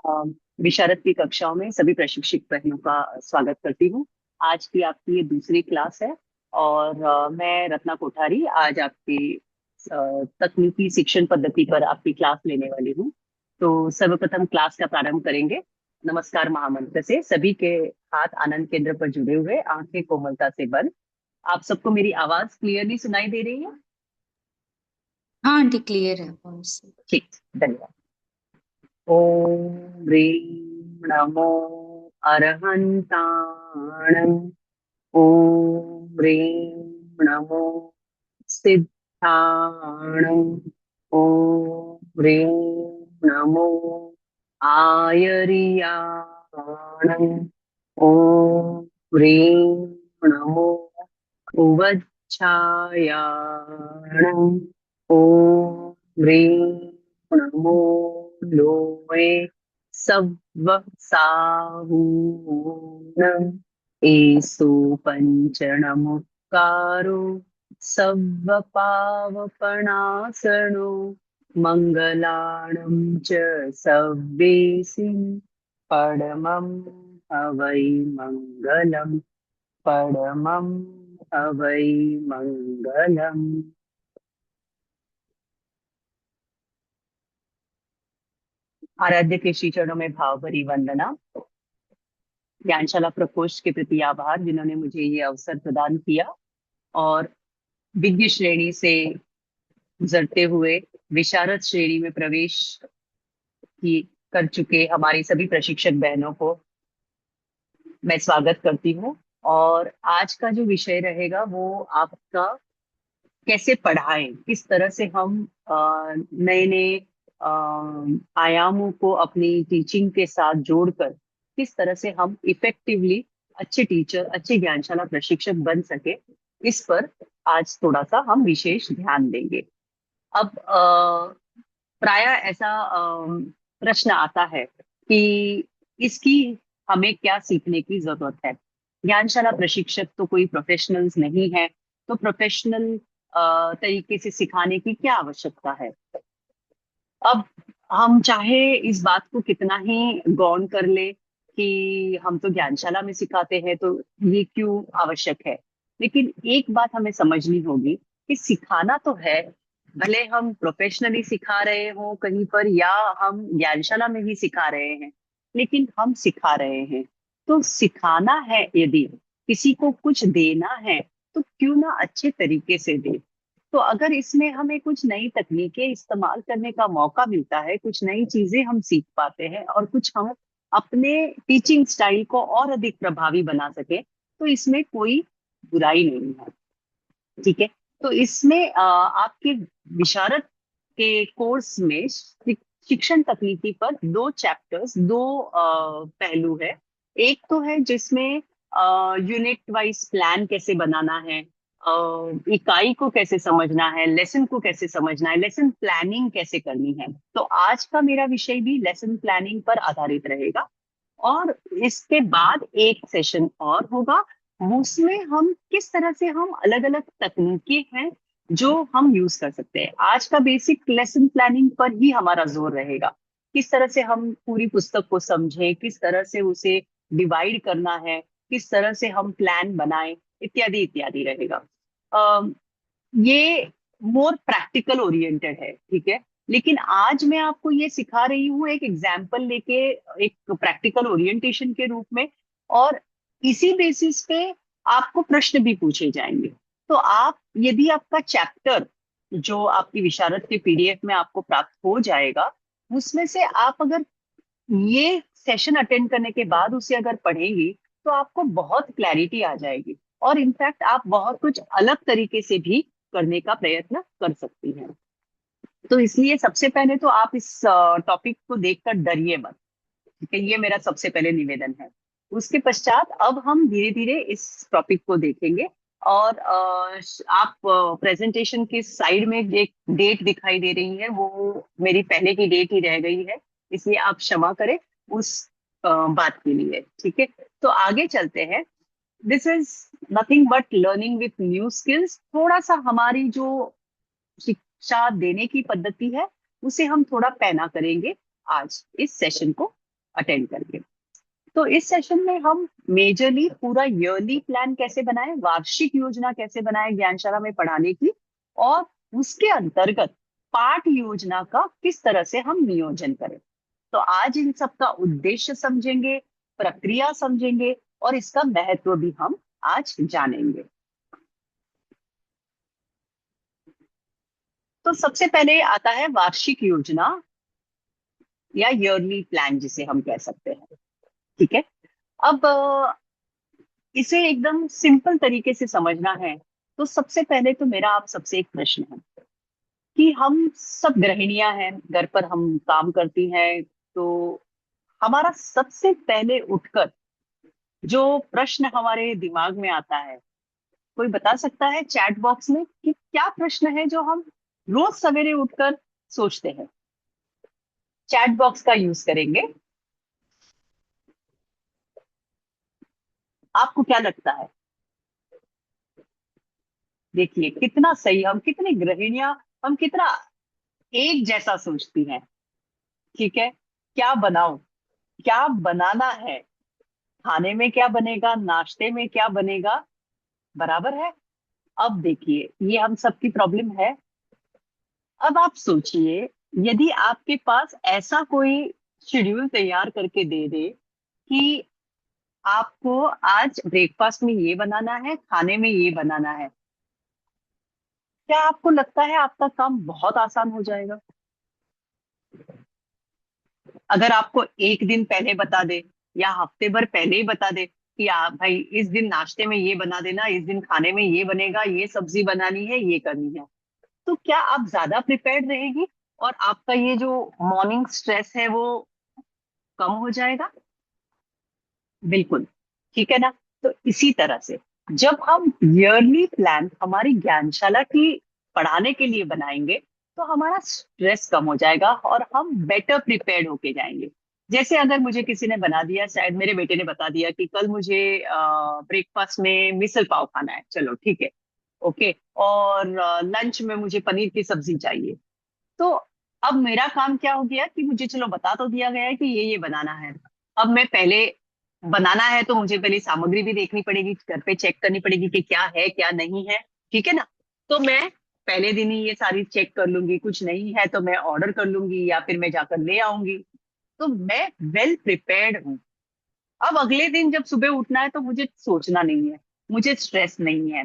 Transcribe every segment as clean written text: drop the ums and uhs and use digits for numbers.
अ, विशारद की कक्षाओं में सभी प्रशिक्षक बहनों का स्वागत करती हूँ। आज की आपकी ये दूसरी क्लास है और मैं रत्ना कोठारी आज आपकी तकनीकी शिक्षण पद्धति पर आपकी क्लास लेने वाली हूँ। तो सर्वप्रथम क्लास का प्रारंभ करेंगे नमस्कार महामंत्र से। सभी के हाथ आनंद केंद्र पर जुड़े हुए, आंखें कोमलता से बंद। आप सबको मेरी आवाज क्लियरली सुनाई दे रही है? हाँ आंटी, क्लियर है वॉइस। ठीक, धन्यवाद। ओम ह्रीं नमो अरहन्ताणं। ओम ह्रीं नमो सिद्धाणं। ओम ह्रीं नमो आयर्याणं। ओम ह्रीं नमो उवच्छायाणं। ओम ह्रीं नमो लोमे सव्वसाहूणम्। एषु पञ्चणमुक्कारो सव्वपावपणासनो मङ्गलाणं च सव्वेसिं परमं हवै मङ्गलम्। परमं हवै मङ्गलम्। आराध्य के श्री चरणों में भाव भरी वंदना। ज्ञानशाला प्रकोष्ठ के प्रति आभार जिन्होंने मुझे ये अवसर प्रदान किया और विज्ञ श्रेणी से गुजरते हुए विशारद श्रेणी में प्रवेश की कर चुके हमारी सभी प्रशिक्षक बहनों को मैं स्वागत करती हूँ। और आज का जो विषय रहेगा वो आपका कैसे पढ़ाएं, किस तरह से हम नए नए आयामों को अपनी टीचिंग के साथ जोड़कर किस तरह से हम इफेक्टिवली अच्छे टीचर, अच्छे ज्ञानशाला प्रशिक्षक बन सके, इस पर आज थोड़ा सा हम विशेष ध्यान देंगे। अब प्राय ऐसा प्रश्न आता है कि इसकी हमें क्या सीखने की जरूरत है। ज्ञानशाला प्रशिक्षक तो कोई प्रोफेशनल्स नहीं है, तो प्रोफेशनल तरीके से सिखाने की क्या आवश्यकता है। अब हम चाहे इस बात को कितना ही गौण कर ले कि हम तो ज्ञानशाला में सिखाते हैं तो ये क्यों आवश्यक है, लेकिन एक बात हमें समझनी होगी कि सिखाना तो है। भले हम प्रोफेशनली सिखा रहे हो कहीं पर या हम ज्ञानशाला में ही सिखा रहे हैं, लेकिन हम सिखा रहे हैं। तो सिखाना है, यदि किसी को कुछ देना है तो क्यों ना अच्छे तरीके से दे। तो अगर इसमें हमें कुछ नई तकनीकें इस्तेमाल करने का मौका मिलता है, कुछ नई चीजें हम सीख पाते हैं और कुछ हम अपने टीचिंग स्टाइल को और अधिक प्रभावी बना सके, तो इसमें कोई बुराई नहीं है। ठीक है। तो इसमें आपके विशारद के कोर्स में शिक्षण तकनीकी पर दो चैप्टर्स, दो पहलू है। एक तो है जिसमें यूनिट वाइज प्लान कैसे बनाना है, इकाई को कैसे समझना है, लेसन को कैसे समझना है, लेसन प्लानिंग कैसे करनी है। तो आज का मेरा विषय भी लेसन प्लानिंग पर आधारित रहेगा। और इसके बाद एक सेशन और होगा, उसमें हम किस तरह से हम अलग अलग तकनीकें हैं जो हम यूज कर सकते हैं। आज का बेसिक लेसन प्लानिंग पर ही हमारा जोर रहेगा। किस तरह से हम पूरी पुस्तक को समझें, किस तरह से उसे डिवाइड करना है, किस तरह से हम प्लान बनाएं, इत्यादि इत्यादि रहेगा। अम, ये मोर प्रैक्टिकल ओरिएंटेड है, ठीक है। लेकिन आज मैं आपको ये सिखा रही हूँ एक एग्जाम्पल लेके, एक प्रैक्टिकल ओरिएंटेशन के रूप में। और इसी बेसिस पे आपको प्रश्न भी पूछे जाएंगे। तो आप, यदि आपका चैप्टर जो आपकी विशारद के पीडीएफ में आपको प्राप्त हो जाएगा, उसमें से आप अगर ये सेशन अटेंड करने के बाद उसे अगर पढ़ेंगी तो आपको बहुत क्लैरिटी आ जाएगी और इनफैक्ट आप बहुत कुछ अलग तरीके से भी करने का प्रयत्न कर सकती हैं। तो इसलिए सबसे पहले तो आप इस टॉपिक को देखकर डरिए मत। ठीक है, ये मेरा सबसे पहले निवेदन है। उसके पश्चात अब हम धीरे धीरे इस टॉपिक को देखेंगे। और आप प्रेजेंटेशन के साइड में एक डेट दिखाई दे रही है, वो मेरी पहले की डेट ही रह गई है, इसलिए आप क्षमा करें उस बात के लिए। ठीक है, तो आगे चलते हैं। This is nothing but learning with new skills. थोड़ा सा हमारी जो शिक्षा देने की पद्धति है उसे हम थोड़ा पैना करेंगे आज इस सेशन को अटेंड करके। तो इस सेशन में हम मेजरली पूरा ईयरली प्लान कैसे बनाएं, वार्षिक योजना कैसे बनाएं ज्ञानशाला में पढ़ाने की, और उसके अंतर्गत पाठ योजना का किस तरह से हम नियोजन करें। तो आज इन सब का उद्देश्य समझेंगे, प्रक्रिया समझेंगे, और इसका महत्व भी हम आज जानेंगे। तो सबसे पहले आता है वार्षिक योजना या ईयरली प्लान जिसे हम कह सकते हैं। ठीक है, अब इसे एकदम सिंपल तरीके से समझना है तो सबसे पहले तो मेरा आप सबसे एक प्रश्न है कि हम सब गृहिणियां हैं, घर पर हम काम करती हैं, तो हमारा सबसे पहले उठकर जो प्रश्न हमारे दिमाग में आता है, कोई बता सकता है चैट बॉक्स में कि क्या प्रश्न है जो हम रोज सवेरे उठकर सोचते हैं? चैट बॉक्स का यूज करेंगे। आपको क्या लगता है? देखिए कितना सही, हम कितनी गृहिणियां, हम कितना एक जैसा सोचती हैं। ठीक है, क्या बनाऊं, क्या बनाना है, खाने में क्या बनेगा, नाश्ते में क्या बनेगा, बराबर है। अब देखिए ये हम सबकी प्रॉब्लम है। अब आप सोचिए, यदि आपके पास ऐसा कोई शेड्यूल तैयार करके दे दे कि आपको आज ब्रेकफास्ट में ये बनाना है, खाने में ये बनाना है, क्या आपको लगता है आपका काम बहुत आसान हो जाएगा? अगर आपको एक दिन पहले बता दे या हफ्ते भर पहले ही बता दे कि आप भाई इस दिन नाश्ते में ये बना देना, इस दिन खाने में ये बनेगा, ये सब्जी बनानी है, ये करनी है, तो क्या आप ज्यादा प्रिपेयर्ड रहेगी और आपका ये जो मॉर्निंग स्ट्रेस है वो कम हो जाएगा? बिल्कुल, ठीक है ना। तो इसी तरह से जब हम ईयरली प्लान हमारी ज्ञानशाला की पढ़ाने के लिए बनाएंगे तो हमारा स्ट्रेस कम हो जाएगा और हम बेटर प्रिपेयर्ड होके जाएंगे। जैसे अगर मुझे किसी ने बना दिया, शायद मेरे बेटे ने बता दिया कि कल मुझे ब्रेकफास्ट में मिसल पाव खाना है, चलो ठीक है, ओके, और लंच में मुझे पनीर की सब्जी चाहिए। तो अब मेरा काम क्या हो गया कि मुझे चलो बता तो दिया गया है कि ये बनाना है। अब मैं पहले, बनाना है तो मुझे पहले सामग्री भी देखनी पड़ेगी, घर पे चेक करनी पड़ेगी कि क्या है क्या नहीं है, ठीक है ना। तो मैं पहले दिन ही ये सारी चेक कर लूंगी, कुछ नहीं है तो मैं ऑर्डर कर लूंगी या फिर मैं जाकर ले आऊंगी। तो मैं वेल प्रिपेयर्ड हूँ। अब अगले दिन जब सुबह उठना है तो मुझे सोचना नहीं है, मुझे स्ट्रेस नहीं है।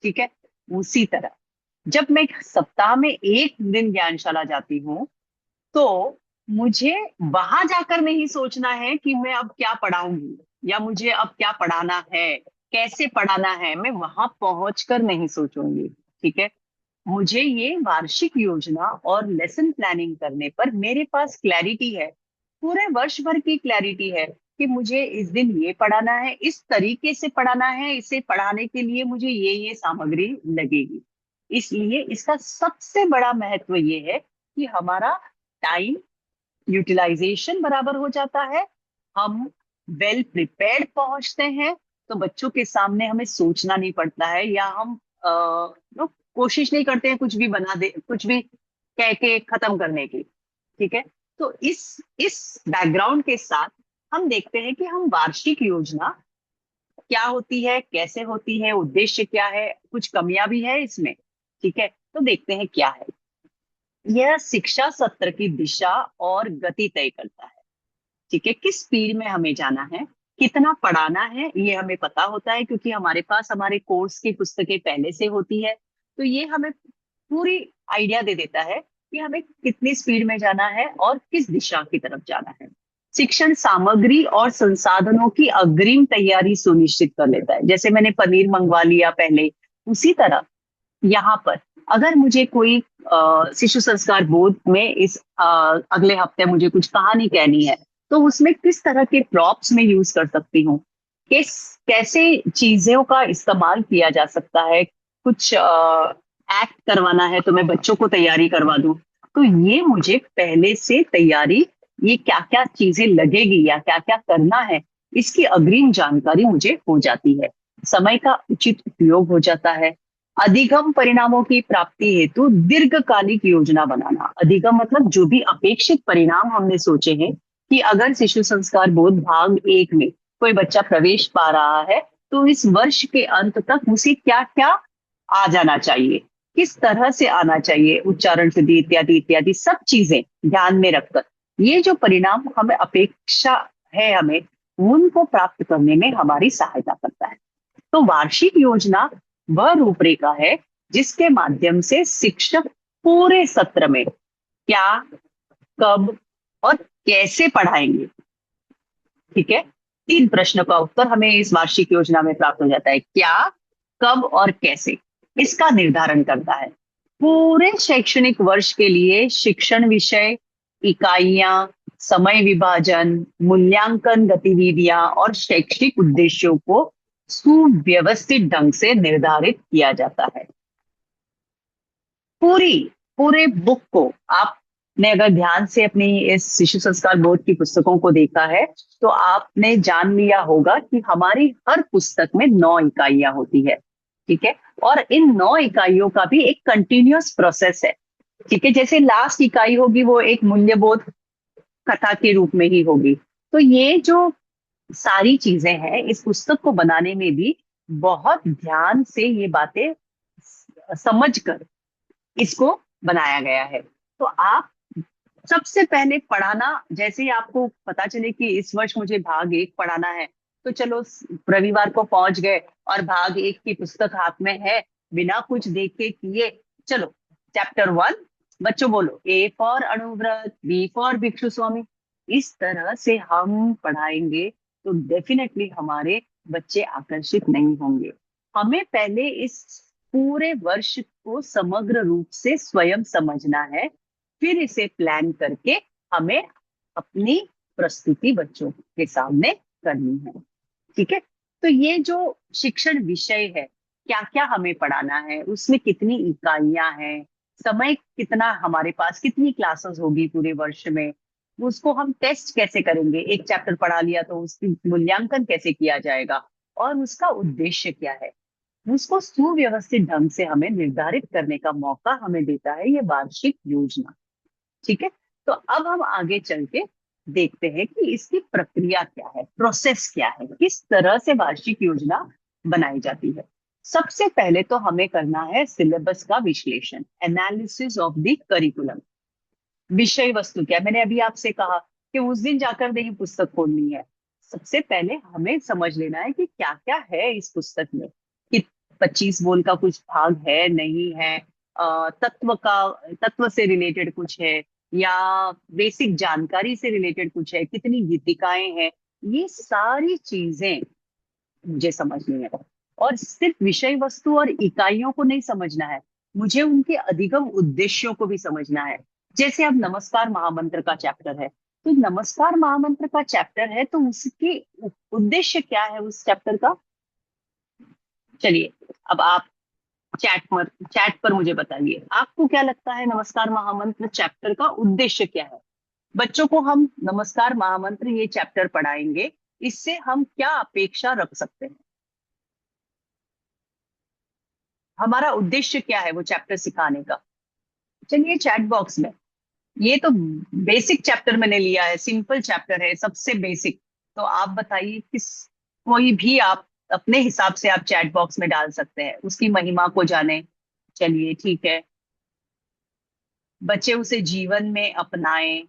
ठीक है, उसी तरह जब मैं सप्ताह में एक दिन ज्ञानशाला जाती हूँ तो मुझे वहां जाकर नहीं सोचना है कि मैं अब क्या पढ़ाऊंगी या मुझे अब क्या पढ़ाना है, कैसे पढ़ाना है, मैं वहां पहुंचकर नहीं सोचूंगी। ठीक है, मुझे ये वार्षिक योजना और लेसन प्लानिंग करने पर मेरे पास क्लैरिटी है, पूरे वर्ष भर की क्लैरिटी है कि मुझे इस दिन ये पढ़ाना है, इस तरीके से पढ़ाना है, इसे पढ़ाने के लिए मुझे ये सामग्री लगेगी। इसलिए इसका सबसे बड़ा महत्व ये है कि हमारा टाइम यूटिलाइजेशन बराबर हो जाता है, हम वेल प्रिपेयर्ड पहुंचते हैं, तो बच्चों के सामने हमें सोचना नहीं पड़ता है या हम कोशिश नहीं करते हैं कुछ भी बना दे, कुछ भी कह के खत्म करने की। ठीक है, तो इस बैकग्राउंड के साथ हम देखते हैं कि हम वार्षिक योजना क्या होती है, कैसे होती है, उद्देश्य क्या है, कुछ कमियां भी है इसमें। ठीक है, तो देखते हैं क्या है। यह शिक्षा सत्र की दिशा और गति तय करता है। ठीक है, किस स्पीड में हमें जाना है, कितना पढ़ाना है, ये हमें पता होता है क्योंकि हमारे पास हमारे कोर्स की पुस्तकें पहले से होती है। तो ये हमें पूरी आइडिया दे देता है कि हमें कितनी स्पीड में जाना है और किस दिशा की तरफ जाना है। शिक्षण सामग्री और संसाधनों की अग्रिम तैयारी सुनिश्चित कर लेता है। जैसे मैंने पनीर मंगवा लिया पहले, उसी तरह यहाँ पर अगर मुझे कोई शिशु संस्कार बोर्ड में इस अगले हफ्ते मुझे कुछ कहानी कहनी है, तो उसमें किस तरह के प्रॉप्स में यूज कर सकती हूँ, किस कैसे चीजों का इस्तेमाल किया जा सकता है, कुछ एक्ट करवाना है तो मैं बच्चों को तैयारी करवा दूं। तो ये मुझे पहले से तैयारी, ये क्या क्या चीजें लगेगी या क्या क्या करना है, इसकी अग्रिम जानकारी मुझे हो जाती है। समय का उचित उपयोग हो जाता है। अधिगम परिणामों की प्राप्ति हेतु दीर्घकालिक योजना बनाना। अधिगम मतलब जो भी अपेक्षित परिणाम हमने सोचे हैं कि अगर शिशु संस्कार बोध भाग 1 में कोई बच्चा प्रवेश पा रहा है तो इस वर्ष के अंत तक उसे क्या क्या आ जाना चाहिए, किस तरह से आना चाहिए, उच्चारण शुद्धि इत्यादि इत्यादि सब चीजें ध्यान में रखकर ये जो परिणाम हमें अपेक्षा है हमें उनको प्राप्त करने में हमारी सहायता करता है। तो वार्षिक योजना वह रूपरेखा है जिसके माध्यम से शिक्षक पूरे सत्र में क्या, कब और कैसे पढ़ाएंगे। ठीक है, 3 प्रश्नों का उत्तर हमें इस वार्षिक योजना में प्राप्त हो जाता है। क्या, कब और कैसे, इसका निर्धारण करता है। पूरे शैक्षणिक वर्ष के लिए शिक्षण विषय, इकाइयां, समय विभाजन, मूल्यांकन गतिविधियां और शैक्षिक उद्देश्यों को सुव्यवस्थित ढंग से निर्धारित किया जाता है। पूरी पूरे बुक को आपने अगर ध्यान से अपनी इस शिशु संस्कार बोर्ड की पुस्तकों को देखा है तो आपने जान लिया होगा कि हमारी हर पुस्तक में 9 इकाइयां होती है। ठीक है, और इन 9 इकाइयों का भी एक कंटिन्यूअस प्रोसेस है। ठीक है, जैसे लास्ट इकाई होगी वो एक मूल्यबोध कथा के रूप में ही होगी। तो ये जो सारी चीजें हैं इस पुस्तक को बनाने में भी बहुत ध्यान से ये बातें समझ कर इसको बनाया गया है। तो आप सबसे पहले पढ़ाना, जैसे ही आपको पता चले कि इस वर्ष मुझे भाग 1 पढ़ाना है तो चलो रविवार को पहुंच गए और भाग 1 की पुस्तक हाथ में है, बिना कुछ देखे किए चलो चैप्टर 1, बच्चों बोलो A for Anuvrat, B for Bhikshu Swami. इस तरह से हम पढ़ाएंगे तो डेफिनेटली हमारे बच्चे आकर्षित नहीं होंगे। हमें पहले इस पूरे वर्ष को समग्र रूप से स्वयं समझना है, फिर इसे प्लान करके हमें अपनी प्रस्तुति बच्चों के सामने करनी है। ठीक है, तो ये जो शिक्षण विषय है, क्या क्या हमें पढ़ाना है, उसमें कितनी इकाइयां हैं, समय कितना हमारे पास, कितनी क्लासेस होगी पूरे वर्ष में, उसको हम टेस्ट कैसे करेंगे, एक चैप्टर पढ़ा लिया तो उसकी मूल्यांकन कैसे किया जाएगा और उसका उद्देश्य क्या है, उसको सुव्यवस्थित ढंग से हमें निर्धारित करने का मौका हमें देता है ये वार्षिक योजना। ठीक है, तो अब हम आगे चल के देखते हैं कि इसकी प्रक्रिया क्या है, प्रोसेस क्या है, किस तरह से वार्षिक योजना बनाई जाती है। सबसे पहले तो हमें करना है सिलेबस का विश्लेषण, एनालिसिस ऑफ द करिकुलम। विषय वस्तु क्या, मैंने अभी आपसे कहा कि उस दिन जाकर नहीं पुस्तक खोलनी है, सबसे पहले हमें समझ लेना है कि क्या क्या है इस पुस्तक में, कि 25 बोल का कुछ भाग है नहीं है, तत्व से रिलेटेड कुछ है या बेसिक जानकारी से रिलेटेड कुछ है, कितनी गीतिकाएं हैं, ये सारी चीजें मुझे समझनी है। और सिर्फ विषय वस्तु और इकाइयों को नहीं समझना है, मुझे उनके अधिगम उद्देश्यों को भी समझना है। जैसे अब नमस्कार महामंत्र का चैप्टर है, तो नमस्कार महामंत्र का चैप्टर है तो उसके उद्देश्य क्या है उस चैप्टर का। चलिए अब आप चैट पर मुझे बताइए आपको क्या लगता है नमस्कार महामंत्र चैप्टर का उद्देश्य क्या है। बच्चों को हम नमस्कार महामंत्र ये चैप्टर पढ़ाएंगे, इससे हम क्या अपेक्षा रख सकते हैं, हमारा उद्देश्य क्या है वो चैप्टर सिखाने का। चलिए चैट बॉक्स में, ये तो बेसिक चैप्टर मैंने लिया है, सिंपल चैप्टर है, सबसे बेसिक। तो आप बताइए किस, कोई भी आप अपने हिसाब से आप चैट बॉक्स में डाल सकते हैं, उसकी महिमा को जाने। चलिए ठीक है, बच्चे उसे जीवन में अपनाएं,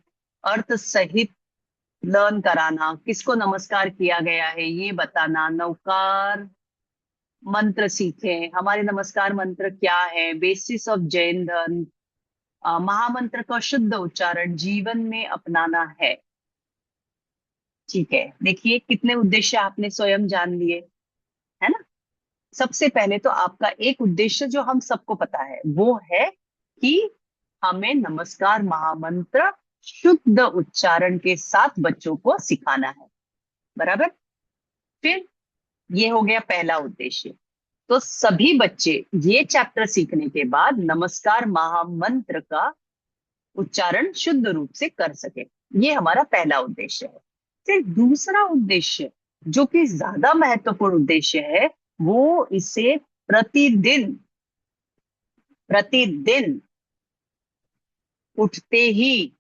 अर्थ सहित लर्न कराना, किसको नमस्कार किया गया है ये बताना, नवकार मंत्र सीखें, हमारे नमस्कार मंत्र क्या है, बेसिस ऑफ जैन धर्म, महामंत्र का शुद्ध उच्चारण जीवन में अपनाना है। ठीक है, देखिए कितने उद्देश्य आपने स्वयं जान लिए, है ना। सबसे पहले तो आपका एक उद्देश्य जो हम सबको पता है वो है कि हमें नमस्कार महामंत्र शुद्ध उच्चारण के साथ बच्चों को सिखाना है, बराबर। फिर ये हो गया पहला उद्देश्य। तो सभी बच्चे ये चैप्टर सीखने के बाद नमस्कार महामंत्र का उच्चारण शुद्ध रूप से कर सके, ये हमारा पहला उद्देश्य है। फिर दूसरा उद्देश्य जो कि ज्यादा महत्वपूर्ण उद्देश्य है वो इसे प्रतिदिन प्रतिदिन उठते ही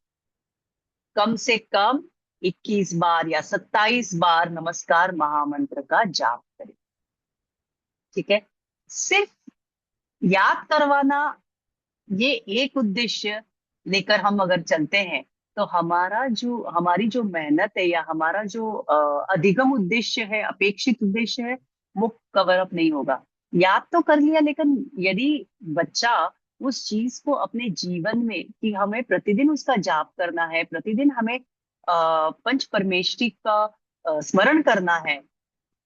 कम से कम 21 बार या 27 बार नमस्कार महामंत्र का जाप करें। ठीक है, सिर्फ याद करवाना, ये एक उद्देश्य लेकर हम अगर चलते हैं तो हमारी जो मेहनत है या हमारा जो अधिगम उद्देश्य है, अपेक्षित उद्देश्य है, वो कवर अप नहीं होगा। याद तो कर लिया, लेकिन यदि बच्चा उस चीज को अपने जीवन में, कि हमें प्रतिदिन उसका जाप करना है, प्रतिदिन हमें पंच परमेष्टि का स्मरण करना है,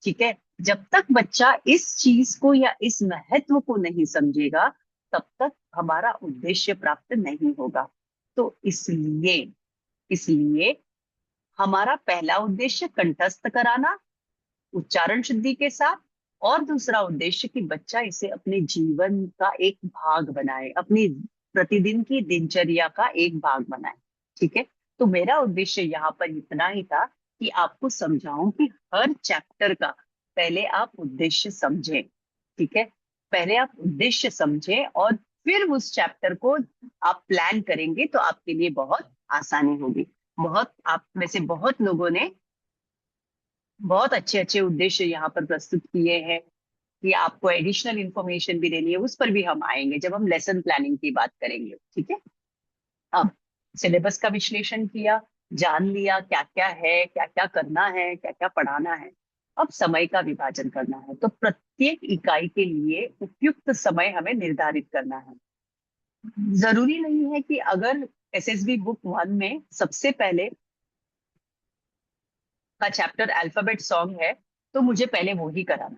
ठीक है, जब तक बच्चा इस चीज को या इस महत्व को नहीं समझेगा, तब तक हमारा उद्देश्य प्राप्त नहीं होगा। तो इसलिए इसलिए हमारा पहला उद्देश्य कंठस्थ कराना उच्चारण शुद्धि के साथ, और दूसरा उद्देश्य कि बच्चा इसे अपने जीवन का एक भाग बनाए, अपनी प्रतिदिन की दिनचर्या का एक भाग बनाए। ठीक है, तो मेरा उद्देश्य यहाँ पर इतना ही था कि आपको समझाऊं कि हर चैप्टर का पहले आप उद्देश्य समझें। ठीक है, पहले आप उद्देश्य समझें और फिर उस चैप्टर को आप प्लान करेंगे तो आपके लिए बहुत आसानी होगी। बहुत आप में से बहुत लोगों ने बहुत अच्छे अच्छे उद्देश्य यहाँ पर प्रस्तुत किए हैं कि आपको एडिशनल इंफॉर्मेशन भी देनी है, उस पर भी हम आएंगे जब हम लेसन प्लानिंग की बात करेंगे। ठीक है, अब सिलेबस का विश्लेषण किया, जान लिया क्या क्या है, क्या क्या करना है, क्या क्या पढ़ाना है। अब समय का विभाजन करना है, तो प्रत्येक इकाई के लिए उपयुक्त समय हमें निर्धारित करना है। जरूरी नहीं है कि अगर एसएसबी बुक 1 में सबसे पहले का चैप्टर अल्फाबेट सॉन्ग है तो मुझे पहले वो ही कराना,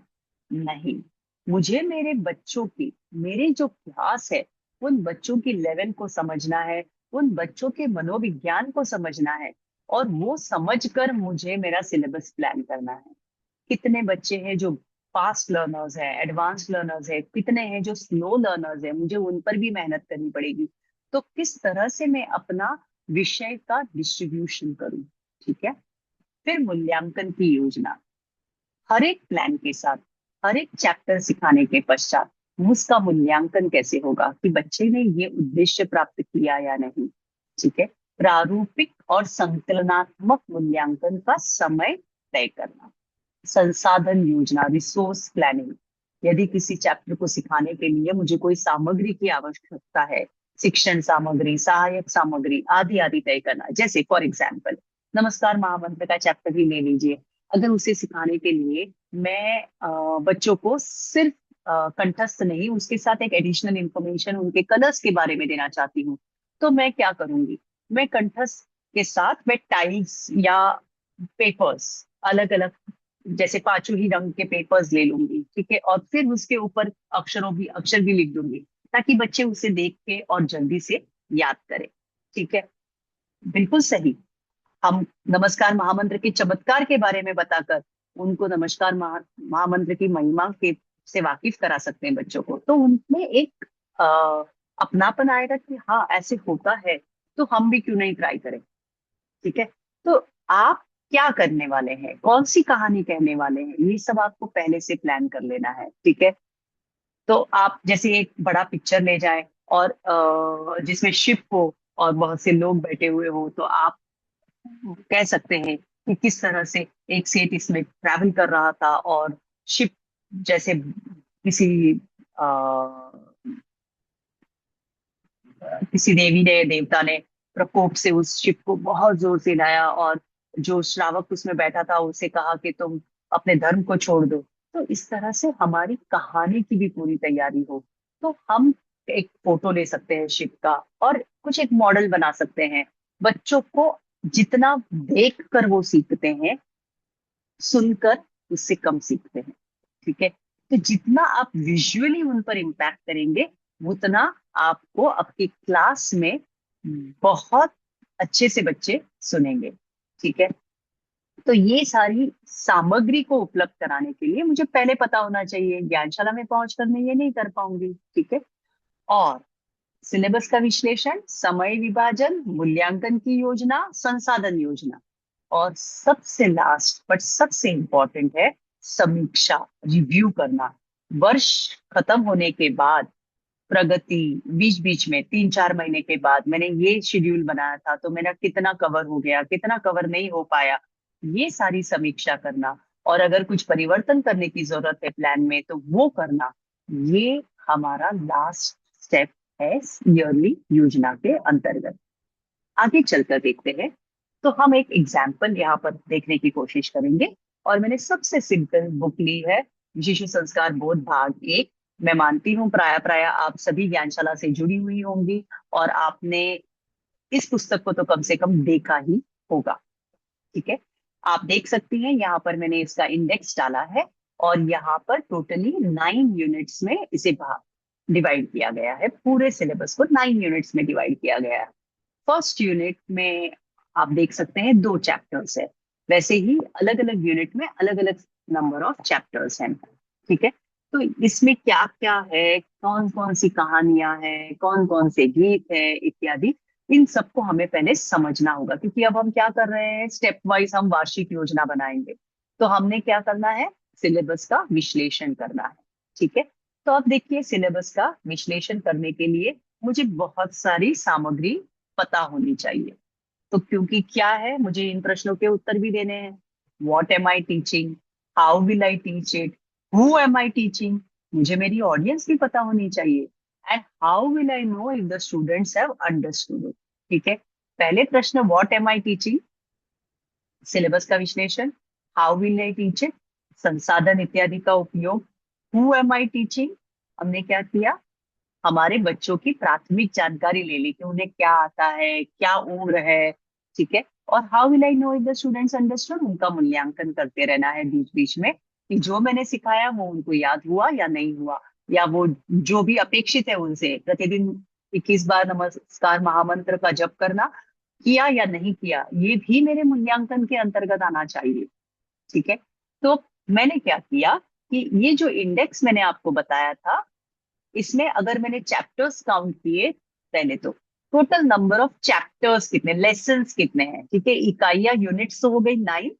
नहीं। मुझे मेरे बच्चों की, मेरे जो क्लास है, उन बच्चों की लेवल को समझना है, उन बच्चों के मनोविज्ञान को समझना है, और वो समझकर मुझे मेरा सिलेबस प्लान करना है। कितने बच्चे हैं जो फास्ट लर्नर्स हैं, एडवांस लर्नर्स हैं, कितने हैं जो स्लो लर्नर्स हैं, मुझे उन पर भी मेहनत करनी पड़ेगी। तो किस तरह से मैं अपना विषय का डिस्ट्रीब्यूशन करूं। ठीक है, फिर मूल्यांकन की योजना, हर एक प्लान के साथ, हर एक चैप्टर सिखाने के पश्चात उसका मूल्यांकन कैसे होगा कि बच्चे ने ये उद्देश्य प्राप्त किया या नहीं। ठीक है, प्रारूपिक और संकलनात्मक मूल्यांकन का समय तय करना, संसाधन योजना, रिसोर्स प्लानिंग, यदि किसी चैप्टर को सिखाने के लिए मुझे कोई सामग्री की आवश्यकता है, शिक्षण सामग्री, सहायक सामग्री आदि आदि तय करना। जैसे फॉर एग्जाम्पल नमस्कार महामंत्र का चैप्टर ही ले लीजिए, अगर उसे सिखाने के लिए मैं बच्चों को सिर्फ कंठस्थ नहीं, उसके साथ एक एडिशनल इंफॉर्मेशन उनके कलर्स के बारे में देना चाहती हूँ, तो मैं क्या करूंगी, मैं कंठस्थ के साथ मैं टाइल्स या पेपर्स, अलग अलग, जैसे पांचों ही रंग के पेपर्स ले लूंगी। ठीक है, और फिर उसके ऊपर अक्षर भी लिख दूंगी, ताकि बच्चे उसे देख के और जल्दी से याद करें। ठीक है, बिल्कुल सही। हम नमस्कार महामंत्र के चमत्कार के बारे में बताकर उनको नमस्कार महामंत्र की महिमा के से वाकिफ करा सकते हैं बच्चों को, तो उनमें एक आ, अपनापन आएगा कि हाँ ऐसे होता है, तो हम भी क्यों नहीं ट्राई करें। ठीक है, तो आप क्या करने वाले हैं, कौन सी कहानी कहने वाले हैं, ये सब आपको पहले से प्लान कर लेना है। ठीक है, तो आप जैसे एक बड़ा पिक्चर ले जाए और जिसमें शिप हो और बहुत से लोग बैठे हुए हो, तो आप कह सकते हैं कि किस तरह से एक सेठ इसमें ट्रैवल कर रहा था, और शिप जैसे किसी किसी देवी ने, देवता ने प्रकोप से उस शिप को बहुत जोर से हिलाया, और जो श्रावक उसमें बैठा था उसे कहा कि तुम अपने धर्म को छोड़ दो। तो इस तरह से हमारी कहानी की भी पूरी तैयारी हो, तो हम एक फोटो ले सकते हैं शिप का और कुछ एक मॉडल बना सकते हैं। बच्चों को जितना देख कर वो सीखते हैं, सुनकर उससे कम सीखते हैं। ठीक है, तो जितना आप विजुअली उन पर इम्पैक्ट करेंगे, उतना आपको आपकी क्लास में बहुत अच्छे से बच्चे सुनेंगे। ठीक है, तो ये सारी सामग्री को उपलब्ध कराने के लिए मुझे पहले पता होना चाहिए, ज्ञानशाला में पहुंचकर मैं ये नहीं कर पाऊंगी। ठीक है, और सिलेबस का विश्लेषण, समय विभाजन, मूल्यांकन की योजना, संसाधन योजना, और सबसे लास्ट बट सबसे इंपॉर्टेंट है समीक्षा, रिव्यू करना। वर्ष खत्म होने के बाद प्रगति, बीच बीच में 3-4 महीने के बाद मैंने ये शेड्यूल बनाया था तो मेरा कितना कवर हो गया, कितना कवर नहीं हो पाया, ये सारी समीक्षा करना। और अगर कुछ परिवर्तन करने की जरूरत है प्लान में तो वो करना। ये हमारा लास्ट स्टेप है ईयरली योजना के अंतर्गत। आगे चलकर देखते हैं। तो हम एक एग्जाम्पल यहाँ पर देखने की कोशिश करेंगे। और मैंने सबसे सिंपल बुक ली है, शिशु संस्कार बोध भाग 1। मैं मानती हूँ प्राय प्राय आप सभी ज्ञानशाला से जुड़ी हुई होंगी और आपने इस पुस्तक को तो कम से कम देखा ही होगा। ठीक है, आप देख सकती हैं यहाँ पर मैंने इसका इंडेक्स डाला है और यहाँ पर टोटली 9 यूनिट्स में इसे डिवाइड किया गया है। पूरे सिलेबस को 9 यूनिट्स में डिवाइड किया गया है। फर्स्ट यूनिट में आप देख सकते हैं 2 चैप्टर्स है। वैसे ही अलग अलग यूनिट में अलग अलग नंबर ऑफ चैप्टर्स हैं। ठीक है, तो इसमें क्या क्या है, कौन कौन सी कहानियां हैं, कौन कौन से गीत है इत्यादि, इन सबको हमें पहले समझना होगा। क्योंकि अब हम क्या कर रहे हैं, स्टेप वाइज हम वार्षिक योजना बनाएंगे। तो हमने क्या करना है, सिलेबस का विश्लेषण करना है। ठीक है, तो अब देखिए सिलेबस का विश्लेषण करने के लिए मुझे बहुत सारी सामग्री पता होनी चाहिए। तो क्योंकि क्या है, मुझे इन प्रश्नों के उत्तर भी देने हैं। What am I teaching, how will I teach it, who am I teaching, मुझे मेरी ऑडियंस भी पता होनी चाहिए। And how will I know if the students have understood it. ठीक है, पहले प्रश्न what am I teaching, syllabus का विश्लेषण। How will I teach it, संसाधन इत्यादि का उपयोग। हु एम आई टीचिंग, हमने क्या किया, हमारे बच्चों की प्राथमिक जानकारी ले ली कि उन्हें क्या आता है, क्या उम्र है। ठीक है, और how will I know if the students understood, उनका मूल्यांकन करते रहना है बीच बीच में कि जो मैंने सिखाया वो उनको याद हुआ या नहीं हुआ, या वो जो भी अपेक्षित है उनसे प्रतिदिन 21 बार नमस्कार महामंत्र का जप करना, किया या नहीं किया, ये भी मेरे मूल्यांकन के अंतर्गत आना चाहिए। ठीक है, तो मैंने क्या किया कि ये जो इंडेक्स मैंने आपको बताया था, इसमें अगर मैंने चैप्टर्स काउंट किए, पहले तो टोटल नंबर ऑफ चैप्टर्स कितने, लेसन्स कितने हैं। ठीक है, इकाइयां यूनिट्स तो हो गई 9,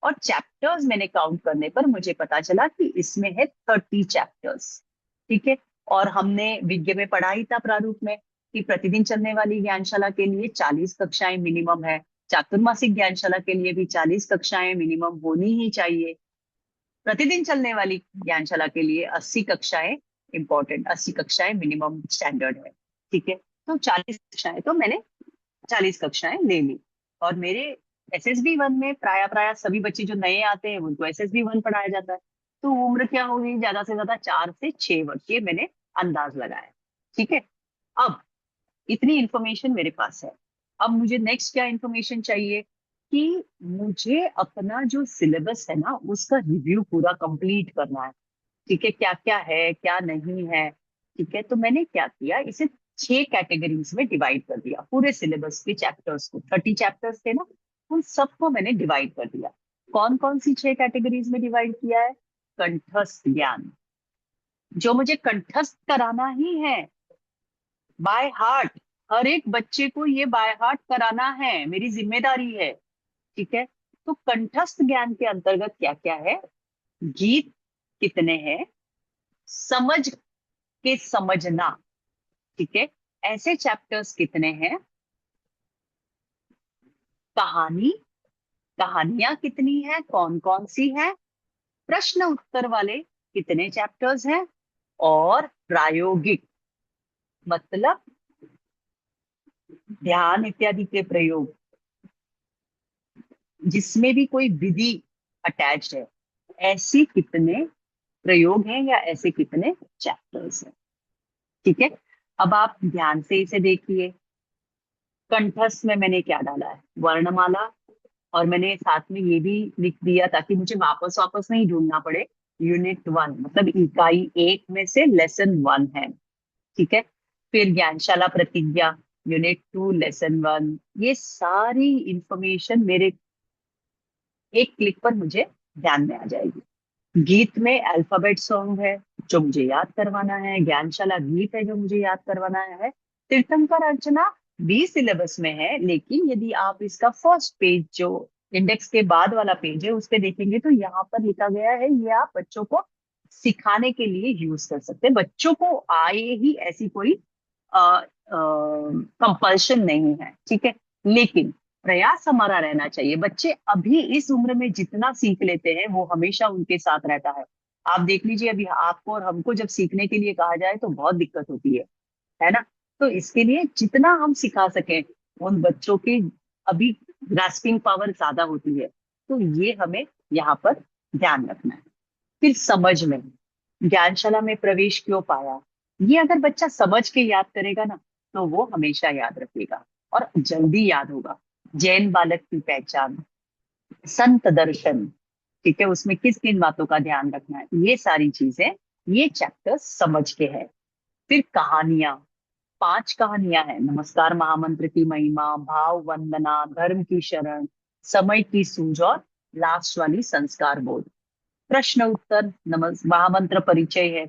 और चैप्टर्स मैंने काउंट करने पर मुझे पता चला कि इसमें है 30 चैप्टर्स। ठीक है, और हमने विज्ञ में पढ़ा ही था प्रारूप में कि प्रतिदिन चलने वाली ज्ञानशाला के लिए 40 कक्षाएं मिनिमम है, चातुर्मासिक ज्ञानशाला के लिए भी 40 कक्षाएं मिनिमम होनी ही चाहिए, प्रतिदिन चलने वाली ज्ञानशाला के लिए 80 कक्षाएं इंपॉर्टेंट, 80 कक्षाएं मिनिमम स्टैंडर्ड है। ठीक है, तो 40 कक्षाएं तो मैंने 40 कक्षाएं ले ली। और मेरे SSB 1 में प्राय प्राय सभी बच्चे जो नए आते हैं उनको SSB 1 पढ़ाया जाता है। तो उम्र क्या होगी, ज्यादा से ज्यादा 4 से 6 वर्ष, ये मैंने अंदाज लगाया। ठीक है, अब इतनी इंफॉर्मेशन मेरे पास है। अब मुझे नेक्स्ट क्या इंफॉर्मेशन चाहिए कि मुझे अपना जो सिलेबस है ना उसका रिव्यू पूरा कंप्लीट करना है। ठीक है, क्या क्या है क्या नहीं है। ठीक है, तो मैंने क्या किया, इसे 6 कैटेगरीज में डिवाइड कर दिया। पूरे सिलेबस के चैप्टर्स को, 30 चैप्टर्स थे ना, उन सबको मैंने डिवाइड कर दिया। कौन कौन सी 6 कैटेगरीज में डिवाइड किया है, कंठस्थ ज्ञान, जो मुझे कंठस्थ कराना ही है बाय हार्ट, हर एक बच्चे को ये बाय हार्ट कराना है, मेरी जिम्मेदारी है। ठीक है, तो कंठस्थ ज्ञान के अंतर्गत क्या क्या है, गीत कितने हैं, समझ के समझना। ठीक है, ऐसे चैप्टर्स कितने हैं, कहानी, कहानियां कितनी है, कौन कौन सी है, प्रश्न उत्तर वाले कितने चैप्टर्स हैं, और प्रायोगिक मतलब ध्यान इत्यादि के प्रयोग, जिसमें भी कोई विधि अटैच है, ऐसी कितने प्रयोग हैं या ऐसे कितने चैप्टर्स हैं। ठीक है, अब आप ध्यान से इसे देखिए। कंठस्थ में मैंने क्या डाला है, वर्णमाला, और मैंने साथ में ये भी लिख दिया ताकि मुझे वापस वापस नहीं ढूंढना पड़े, यूनिट 1 मतलब इकाई 1 में से लेसन 1 है। ठीक है, फिर ज्ञानशाला प्रतिज्ञा, यूनिट 2 लेसन 1, ये सारी इंफॉर्मेशन मेरे एक क्लिक पर मुझे ध्यान में आ जाएगी। गीत में अल्फाबेट सॉन्ग है जो मुझे याद करवाना है, ज्ञानशाला गीत है जो मुझे याद करवाना है, तीर्थंकर अर्चना भी सिलेबस में है। लेकिन यदि आप इसका फर्स्ट पेज जो इंडेक्स के बाद वाला पेज है उस पे देखेंगे तो यहाँ पर लिखा गया है ये आप बच्चों को सिखाने के लिए यूज कर सकते हैं। बच्चों को आए ही ऐसी कोई कंपल्शन नहीं है, ठीक है। लेकिन प्रयास हमारा रहना चाहिए। बच्चे अभी इस उम्र में जितना सीख लेते हैं वो हमेशा उनके साथ रहता है। आप देख लीजिए, अभी आपको और हमको जब सीखने के लिए कहा जाए तो बहुत दिक्कत होती है ना। तो इसके लिए जितना हम सिखा सकें, उन बच्चों की अभी ग्रास्पिंग पावर ज्यादा होती है, तो ये हमें यहाँ पर ध्यान रखना है। फिर समझ में, ज्ञानशाला में प्रवेश क्यों पाया, ये अगर बच्चा समझ के याद करेगा ना, तो वो हमेशा याद रखेगा और जल्दी याद होगा। जैन बालक की पहचान, संत दर्शन, ठीक है, उसमें किस किन बातों का ध्यान रखना है, ये सारी चीजें ये चैप्टर समझ के है। फिर कहानियां, 5 कहानियां हैं। नमस्कार महामंत्र की महिमा, भाव वंदना, धर्म की शरण, समय की सूझ और लास्ट वाली संस्कार बोध। प्रश्न उत्तर, महामंत्र परिचय है,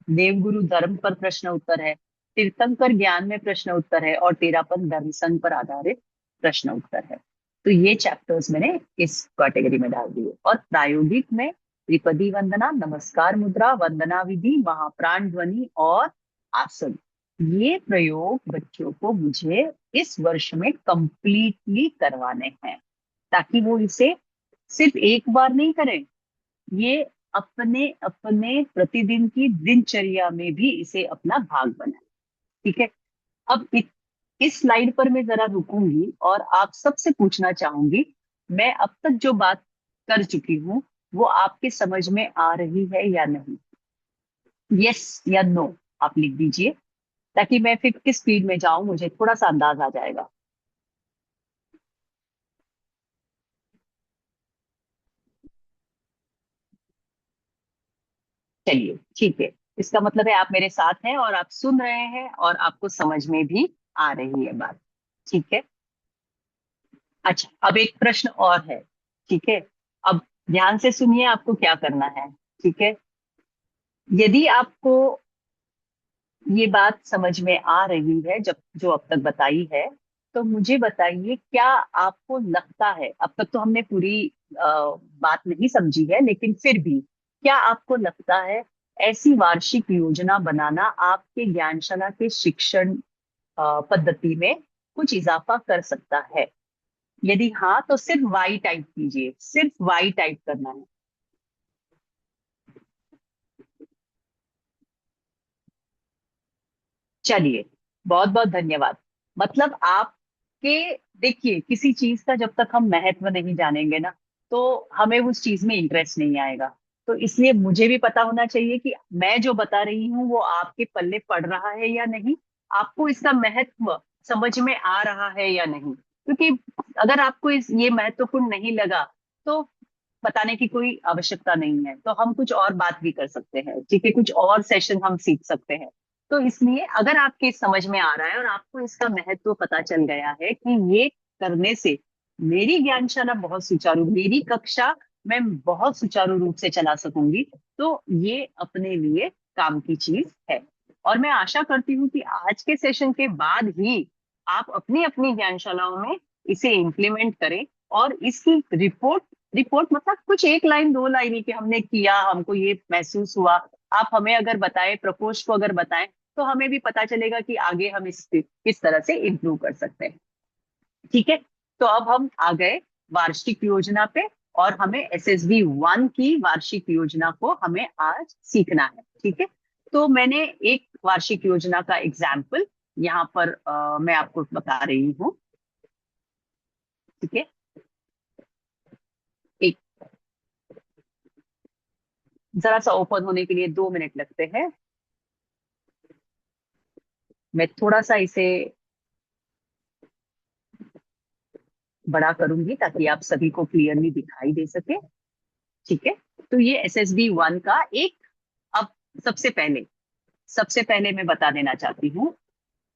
देवगुरु धर्म पर प्रश्न उत्तर है, तीर्थंकर ज्ञान में प्रश्न उत्तर है, और तेरापन दर्शन पर आधारित प्रश्न उत्तर है। तो ये चैप्टर्स मैंने इस कैटेगरी में डाल दिए। और प्रायोगिक में त्रिपदी वंदना, नमस्कार मुद्रा, वंदना विधि, महाप्राण ध्वनि और आसन, ये प्रयोग बच्चों को मुझे इस वर्ष में कंप्लीटली करवाने हैं, ताकि वो इसे सिर्फ एक बार नहीं करें, ये अपने अपने प्रतिदिन की दिनचर्या में भी इसे अपना भाग बनाए। ठीक है। अब इस स्लाइड पर मैं जरा रुकूंगी और आप सबसे पूछना चाहूंगी, मैं अब तक जो बात कर चुकी हूँ वो आपके समझ में आ रही है या नहीं। यस या नो आप लिख दीजिए, ताकि मैं फिर किस स्पीड में जाऊं मुझे थोड़ा सा अंदाज आ जाएगा। चलिए ठीक है, इसका मतलब है आप मेरे साथ हैं और आप सुन रहे हैं और आपको समझ में भी आ रही है बात। ठीक है। अच्छा, अब एक प्रश्न और है। ठीक है। अब ध्यान से सुनिए आपको क्या करना है। ठीक है। यदि आपको ये बात समझ में आ रही है जब जो अब तक बताई है, तो मुझे बताइए, क्या आपको लगता है, अब तक तो हमने पूरी बात नहीं समझी है, लेकिन फिर भी क्या आपको लगता है ऐसी वार्षिक योजना बनाना आपके ज्ञानशाला के शिक्षण पद्धति में कुछ इजाफा कर सकता है? यदि हाँ, तो सिर्फ वाई टाइप कीजिए, सिर्फ वाई टाइप करना है। चलिए, बहुत बहुत धन्यवाद। मतलब आपके, देखिए, किसी चीज का जब तक हम महत्व नहीं जानेंगे ना, तो हमें उस चीज में इंटरेस्ट नहीं आएगा। तो इसलिए मुझे भी पता होना चाहिए कि मैं जो बता रही हूँ वो आपके पल्ले पड़ रहा है या नहीं, आपको इसका महत्व समझ में आ रहा है या नहीं। क्योंकि अगर आपको ये महत्वपूर्ण नहीं लगा, तो बताने की कोई आवश्यकता नहीं है, तो हम कुछ और बात भी कर सकते हैं। ठीक है, कुछ और सेशन हम सीख सकते हैं। तो इसलिए अगर आपके समझ में आ रहा है और आपको इसका महत्व पता चल गया है कि ये करने से मेरी ज्ञानशाला बहुत सुचारू, मेरी कक्षा मैं बहुत सुचारू रूप से चला सकूंगी, तो ये अपने लिए काम की चीज है। और मैं आशा करती हूँ कि आज के सेशन के बाद ही आप अपनी अपनी ज्ञानशालाओं में इसे इम्प्लीमेंट करें, और इसकी रिपोर्ट, रिपोर्ट मतलब कुछ एक लाइन दो लाइन ही कि हमने किया, हमको ये महसूस हुआ, आप हमें अगर बताएं, प्रकोष्ठ को अगर बताएं, तो हमें भी पता चलेगा कि आगे हम इस किस तरह से इम्प्रूव कर सकते हैं। ठीक है। तो अब हम आ गए वार्षिक योजना पे, और हमें एसएसबी 1 की वार्षिक योजना को हमें आज सीखना है। ठीक है। तो मैंने एक वार्षिक योजना का एग्जाम्पल यहाँ पर मैं आपको बता रही हूँ। ठीक है। एक, जरा सा ओपन होने के लिए 2 मिनट लगते हैं। मैं थोड़ा सा इसे बड़ा करूंगी ताकि आप सभी को क्लियरली दिखाई दे सके। ठीक है। तो ये एसएसबी 1 का एक, अब सबसे पहले मैं बता देना चाहती हूँ,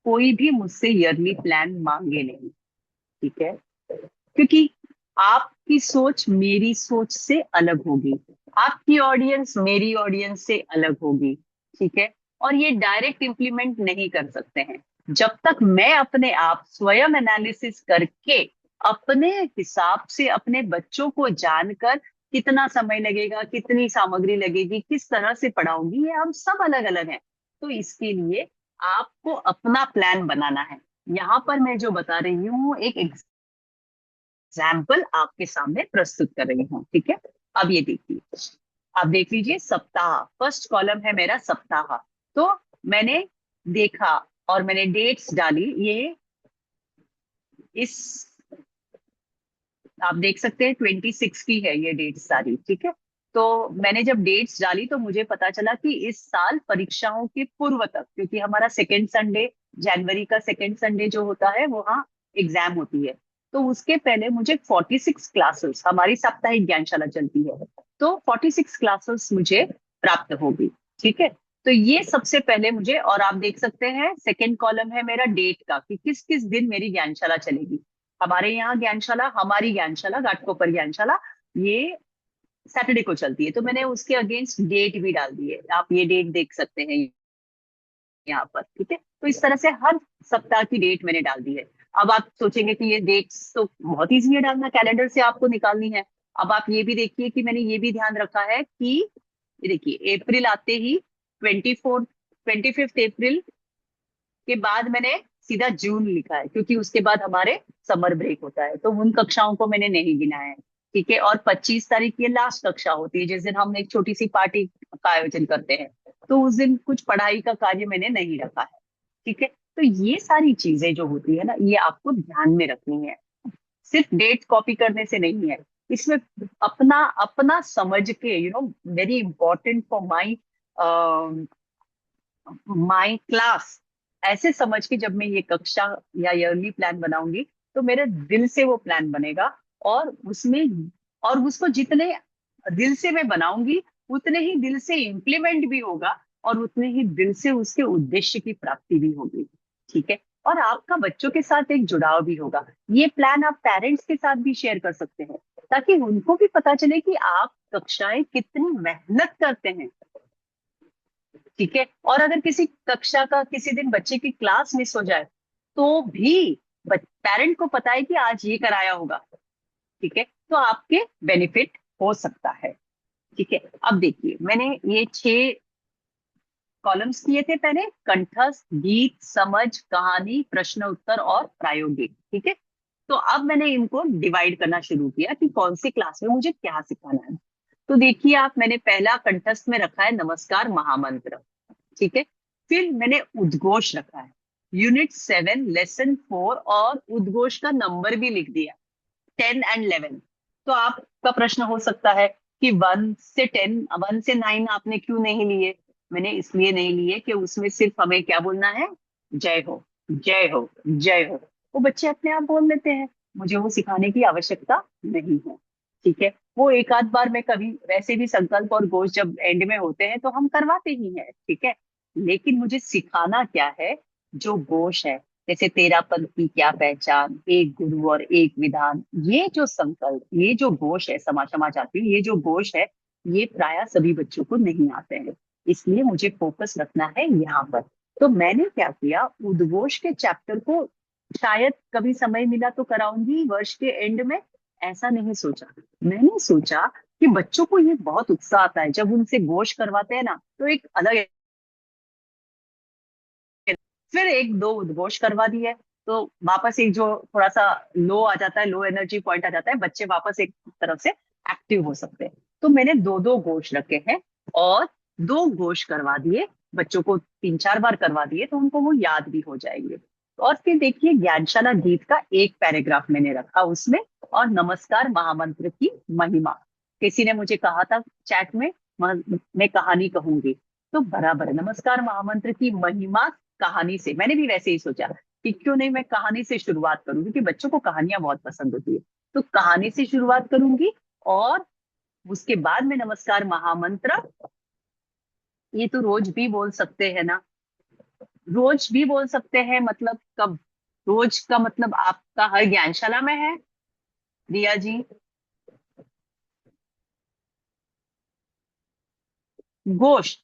कोई भी मुझसे ईयरली प्लान मांगे नहीं। ठीक है। क्योंकि आपकी सोच मेरी सोच से अलग होगी, आपकी ऑडियंस मेरी ऑडियंस से अलग होगी। ठीक है। और ये डायरेक्ट इम्प्लीमेंट नहीं कर सकते हैं जब तक मैं अपने आप स्वयं एनालिसिस करके अपने हिसाब से अपने बच्चों को जानकर कितना समय लगेगा, कितनी सामग्री लगेगी, किस तरह से पढ़ाऊंगी, ये हम सब अलग अलग है। तो इसके लिए आपको अपना प्लान बनाना है। यहाँ पर मैं जो बता रही हूँ एक एग्जाम्पल आपके सामने प्रस्तुत कर रही हूँ, ठीक है। अब ये देखिए, आप देख लीजिए सप्ताह, फर्स्ट कॉलम है मेरा सप्ताह। तो मैंने देखा और मैंने डेट्स डाली, ये इस, आप देख सकते हैं 26 की है ये डेट सारी, ठीक है। तो मैंने जब डेट्स डाली तो मुझे पता चला कि इस साल परीक्षाओं के पूर्व तक, क्योंकि हमारा सेकेंड संडे, जनवरी का सेकेंड संडे जो होता है वहाँ एग्जाम होती है, तो उसके पहले मुझे 46 क्लासेस, हमारी साप्ताहिक ज्ञानशाला चलती है, तो 46 क्लासेस मुझे प्राप्त होगी, ठीक है। तो ये सबसे पहले मुझे, और आप देख सकते हैं सेकेंड कॉलम है मेरा डेट का, कि किस किस दिन मेरी ज्ञानशाला चलेगी। हमारे यहाँ ज्ञानशाला, हमारी ज्ञानशाला घाटकोपर ज्ञानशाला, ये सैटरडे को चलती है, तो मैंने उसके अगेंस्ट डेट भी डाल दी है, आप ये डेट देख सकते हैं यहाँ पर, ठीक है। तो इस तरह से हर सप्ताह की डेट मैंने डाल दी है। अब आप सोचेंगे कि ये डेट्स तो बहुत इजी है डालना, कैलेंडर से आपको निकालनी है। अब आप ये भी देखिए कि मैंने ये भी ध्यान रखा है कि ये देखिए अप्रैल आते ही 25 अप्रैल के बाद मैंने सीधा जून लिखा है, क्योंकि उसके बाद हमारे समर ब्रेक होता है, तो उन कक्षाओं को मैंने नहीं गिनाया है, ठीक है। और 25 तारीख की लास्ट कक्षा होती है, जिस दिन हम एक छोटी सी पार्टी का आयोजन करते हैं, तो उस दिन कुछ पढ़ाई का कार्य मैंने नहीं रखा है, ठीक है। तो ये सारी चीजें जो होती है ना, ये आपको ध्यान में रखनी है, सिर्फ डेट कॉपी करने से नहीं है। इसमें अपना अपना समझ के, very important for my my class, ऐसे समझ के जब मैं ये कक्षा या ईयरली प्लान बनाऊंगी, तो मेरे दिल से वो प्लान बनेगा, और उसमें, और उसको जितने दिल से मैं बनाऊंगी, उतने ही दिल से इम्प्लीमेंट भी होगा, और उतने ही दिल से उसके उद्देश्य की प्राप्ति भी होगी, ठीक है। और आपका बच्चों के साथ एक जुड़ाव भी होगा। ये प्लान आप पेरेंट्स के साथ भी शेयर कर सकते हैं, ताकि उनको भी पता चले कि आप कक्षाएं कितनी मेहनत करते हैं, ठीक है। और अगर किसी कक्षा का किसी दिन बच्चे की क्लास मिस हो जाए, तो भी पेरेंट को पता है कि आज ये कराया होगा, ठीक है, तो आपके बेनिफिट हो सकता है, ठीक है। अब देखिए, मैंने ये 6 कॉलम्स किए थे पहले, कंठस्थ, गीत, समझ, कहानी, प्रश्न उत्तर और प्रायोगिक, ठीक है। तो अब मैंने इनको डिवाइड करना शुरू किया कि कौन सी क्लास में मुझे क्या सिखाना है। तो देखिए आप, मैंने पहला कंठस्थ में रखा है नमस्कार महामंत्र, ठीक है। फिर मैंने उद्घोष रखा है, यूनिट 7 लेसन 4, और उद्घोष का नंबर भी लिख दिया, 10 और 11। तो आपका प्रश्न हो सकता है कि 1 से 10, 1 से 9 आपने क्यों नहीं लिए? मैंने इसलिए नहीं लिए कि उसमें सिर्फ हमें क्या बोलना है, जय हो, जय हो, जय हो। वो बच्चे अपने आप बोल लेते हैं, मुझे वो सिखाने की आवश्यकता नहीं है, ठीक है। वो एक आध बार में कभी, वैसे भी संकल्प और घोष जब एंड में होते हैं तो हम करवाते ही हैं, ठीक है। लेकिन मुझे सिखाना क्या है, जो घोष है, जैसे तेरा पद की क्या पहचान, एक गुरु और एक विधान, ये जो संकल्प, ये जो घोष है, क्षमा क्षमा चाहती हूँ, ये जो घोष है, ये प्राय सभी बच्चों को नहीं आते हैं, इसलिए मुझे फोकस रखना है यहाँ पर। तो मैंने क्या किया, उद्घोष के चैप्टर को शायद कभी समय मिला तो कराऊंगी वर्ष के एंड में, ऐसा नहीं सोचा। मैंने सोचा कि बच्चों को ये बहुत उत्साह आता है जब उनसे घोष करवाते हैं ना, तो एक अलग, फिर एक दो उद्घोष करवा दिए, तो वापस एक जो थोड़ा सा लो आ जाता है, लो एनर्जी पॉइंट आ जाता है, बच्चे वापस एक तरफ से एक्टिव हो सकते हैं। तो मैंने दो दो घोष रखे हैं, और 2 घोष करवा दिए, बच्चों को 3 4 बार करवा दिए, तो उनको वो याद भी हो जाएंगे। और फिर देखिए, ज्ञानशाला गीत का एक पैराग्राफ मैंने रखा उसमें, और नमस्कार महामंत्र की महिमा। किसी ने मुझे कहा था चैट में, मैं कहानी कहूंगी, तो बराबर है, नमस्कार महामंत्र की महिमा कहानी से, मैंने भी वैसे ही सोचा कि क्यों नहीं मैं कहानी से शुरुआत करूँ, क्योंकि बच्चों को कहानियां बहुत पसंद होती है, तो कहानी से शुरुआत करूंगी। और उसके बाद में नमस्कार महामंत्र, ये तो रोज भी बोल सकते हैं ना, रोज भी बोल सकते हैं, मतलब कब? रोज का मतलब आपका हर ज्ञानशाला में है, रिया जी? घोष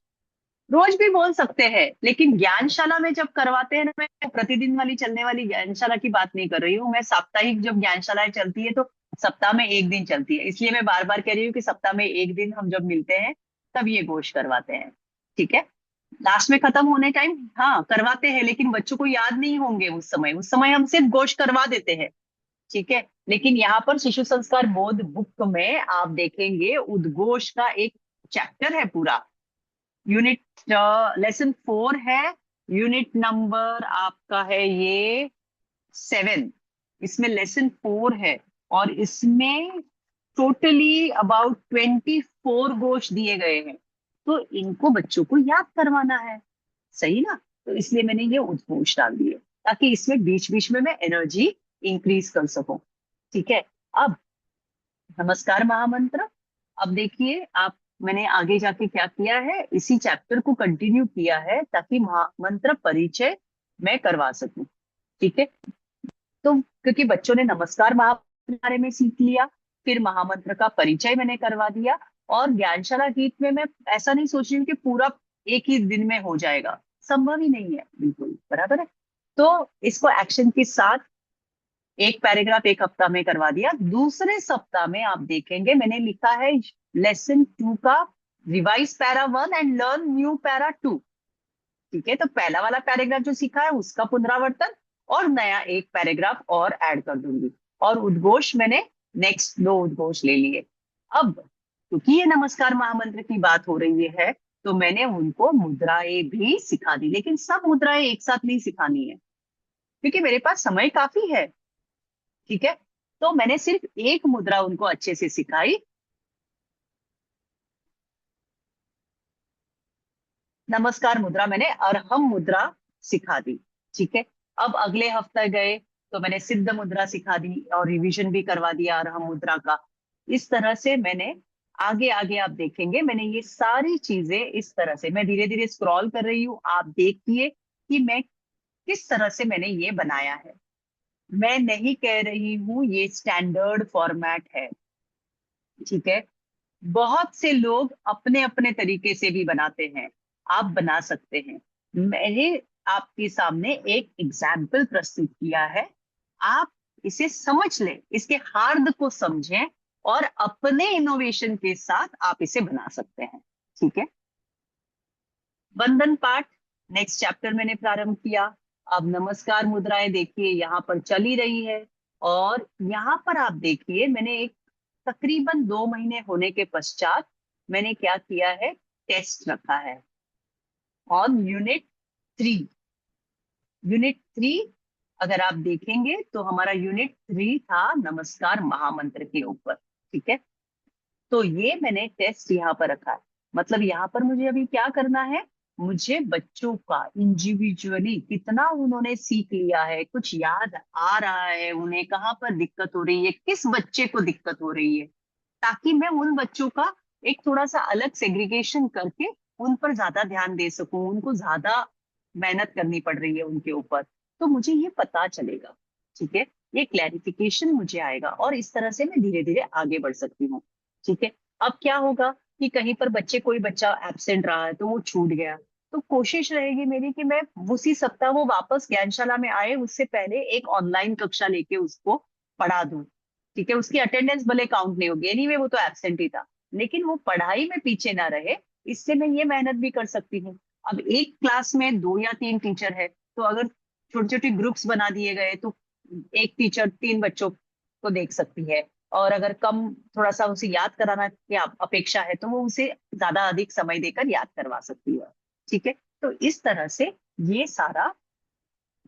रोज भी बोल सकते हैं, लेकिन ज्ञानशाला में जब करवाते हैं ना, मैं प्रतिदिन वाली चलने वाली ज्ञानशाला की बात नहीं कर रही हूँ, मैं साप्ताहिक जब ज्ञानशालाएं चलती है, तो सप्ताह में एक दिन चलती है, इसलिए मैं बार बार कह रही हूँ कि सप्ताह में एक दिन हम जब मिलते हैं तब ये गोश करवाते हैं। ठीक है, लास्ट में खत्म होने टाइम हाँ करवाते हैं, लेकिन बच्चों को याद नहीं होंगे उस समय हम सिर्फ गोश करवा देते हैं। ठीक है, लेकिन यहाँ पर शिशु संस्कार बोध बुक में आप देखेंगे उद्घोष का एक चैप्टर है पूरा। यूनिट लेसन 4 है, यूनिट नंबर आपका है ये 7, इसमें लेसन 4 है। और इसमें टोटली अबाउट 24 गोश दिए गए हैं, तो इनको बच्चों को याद करवाना है, सही ना। तो इसलिए मैंने ये उद्घोष डाल दिए ताकि इसमें बीच बीच में मैं एनर्जी इंक्रीज कर सकूं। ठीक है, अब नमस्कार महामंत्र। अब देखिए आप, मैंने आगे जाके क्या किया है, इसी चैप्टर को कंटिन्यू किया है ताकि महामंत्र परिचय मैं करवा सकूं। ठीक है, तो क्योंकि बच्चों ने नमस्कार महामंत्र के बारे में सीख लिया, फिर महामंत्र का परिचय मैंने करवा दिया, और ज्ञानशाला गीत में मैं ऐसा नहीं सोच रही हूँ कि पूरा एक ही दिन में हो जाएगा, संभव ही नहीं है, बिल्कुल बराबर है। तो इसको एक्शन के साथ एक पैराग्राफ एक हफ्ता में करवा दिया। दूसरे सप्ताह में आप देखेंगे मैंने लिखा है लेसन 2 का revise para 1 and learn new para 2। ठीक है, तो पहला वाला पैराग्राफ जो सीखा है उसका पुनरावर्तन, और नया एक पैराग्राफ और ऐड कर दूंगी। और उद्घोष मैंने नेक्स्ट 2 उद्घोष ले लिए। अब क्योंकि ये नमस्कार महामंत्र की बात हो रही है, तो मैंने उनको मुद्राएं भी सिखा दी, लेकिन सब मुद्राएं एक साथ नहीं सिखानी है क्योंकि मेरे पास समय काफी है। ठीक है, तो मैंने सिर्फ एक मुद्रा उनको अच्छे से सिखाई। नमस्कार मुद्रा मैंने अरहम मुद्रा सिखा दी। ठीक है, अब अगले हफ्ते गए तो मैंने सिद्ध मुद्रा सिखा दी और रिवीजन भी करवा दिया अरहम मुद्रा का। इस तरह से मैंने आगे आगे आप देखेंगे मैंने ये सारी चीजें इस तरह से, मैं धीरे धीरे स्क्रॉल कर रही हूँ, आप देखिए कि मैं किस तरह से मैंने ये बनाया है। मैं नहीं कह रही हूं ये स्टैंडर्ड फॉर्मेट है। ठीक है, बहुत से लोग अपने अपने तरीके से भी बनाते हैं, आप बना सकते हैं। मैंने आपके सामने एक एग्जाम्पल प्रस्तुत किया है, आप इसे समझ लें, इसके हार्द को समझें और अपने इनोवेशन के साथ आप इसे बना सकते हैं। ठीक है, बंधन पाठ नेक्स्ट चैप्टर मैंने प्रारंभ किया। अब नमस्कार मुद्राएं देखिए यहाँ पर चली रही है, और यहाँ पर आप देखिए मैंने एक तकरीबन 2 महीने होने के पश्चात मैंने क्या किया है, टेस्ट रखा है ऑन यूनिट 3। यूनिट 3 अगर आप देखेंगे तो हमारा यूनिट 3 था नमस्कार महामंत्र के ऊपर। ठीक है, तो ये मैंने टेस्ट यहाँ पर रखा है, मतलब यहाँ पर मुझे अभी क्या करना है, मुझे बच्चों का इंडिविजुअली कितना उन्होंने सीख लिया है, कुछ याद आ रहा है उन्हें, कहाँ पर दिक्कत हो रही है, किस बच्चे को दिक्कत हो रही है, ताकि मैं उन बच्चों का एक थोड़ा सा अलग सेग्रीगेशन करके उन पर ज्यादा ध्यान दे सकूं, उनको ज्यादा मेहनत करनी पड़ रही है उनके ऊपर, तो मुझे ये पता चलेगा। ठीक है, ये क्लैरिफिकेशन मुझे आएगा और इस तरह से मैं धीरे धीरे आगे बढ़ सकती हूँ। ठीक है, अब क्या होगा कि कहीं पर कोई बच्चा एब्सेंट रहा है तो वो छूट गया, तो कोशिश रहेगी मेरी कि मैं उसी सप्ताह वो वापस ज्ञानशाला में आए उससे पहले एक ऑनलाइन कक्षा लेके उसको पढ़ा दूं। ठीक है, उसकी अटेंडेंस भले काउंट नहीं होगी, एनीवे वो तो एब्सेंट ही था, लेकिन वो पढ़ाई में पीछे ना रहे, इससे मैं ये मेहनत भी कर सकती हूँ। अब एक क्लास में 2 या 3 टीचर है, तो अगर छोटे छोटे ग्रुप्स बना दिए गए तो एक टीचर 3 बच्चों को देख सकती है, और अगर कम थोड़ा सा उसे याद कराना की अपेक्षा है तो वो उसे ज्यादा अधिक समय देकर याद करवा सकती है। ठीक है, तो इस तरह से ये सारा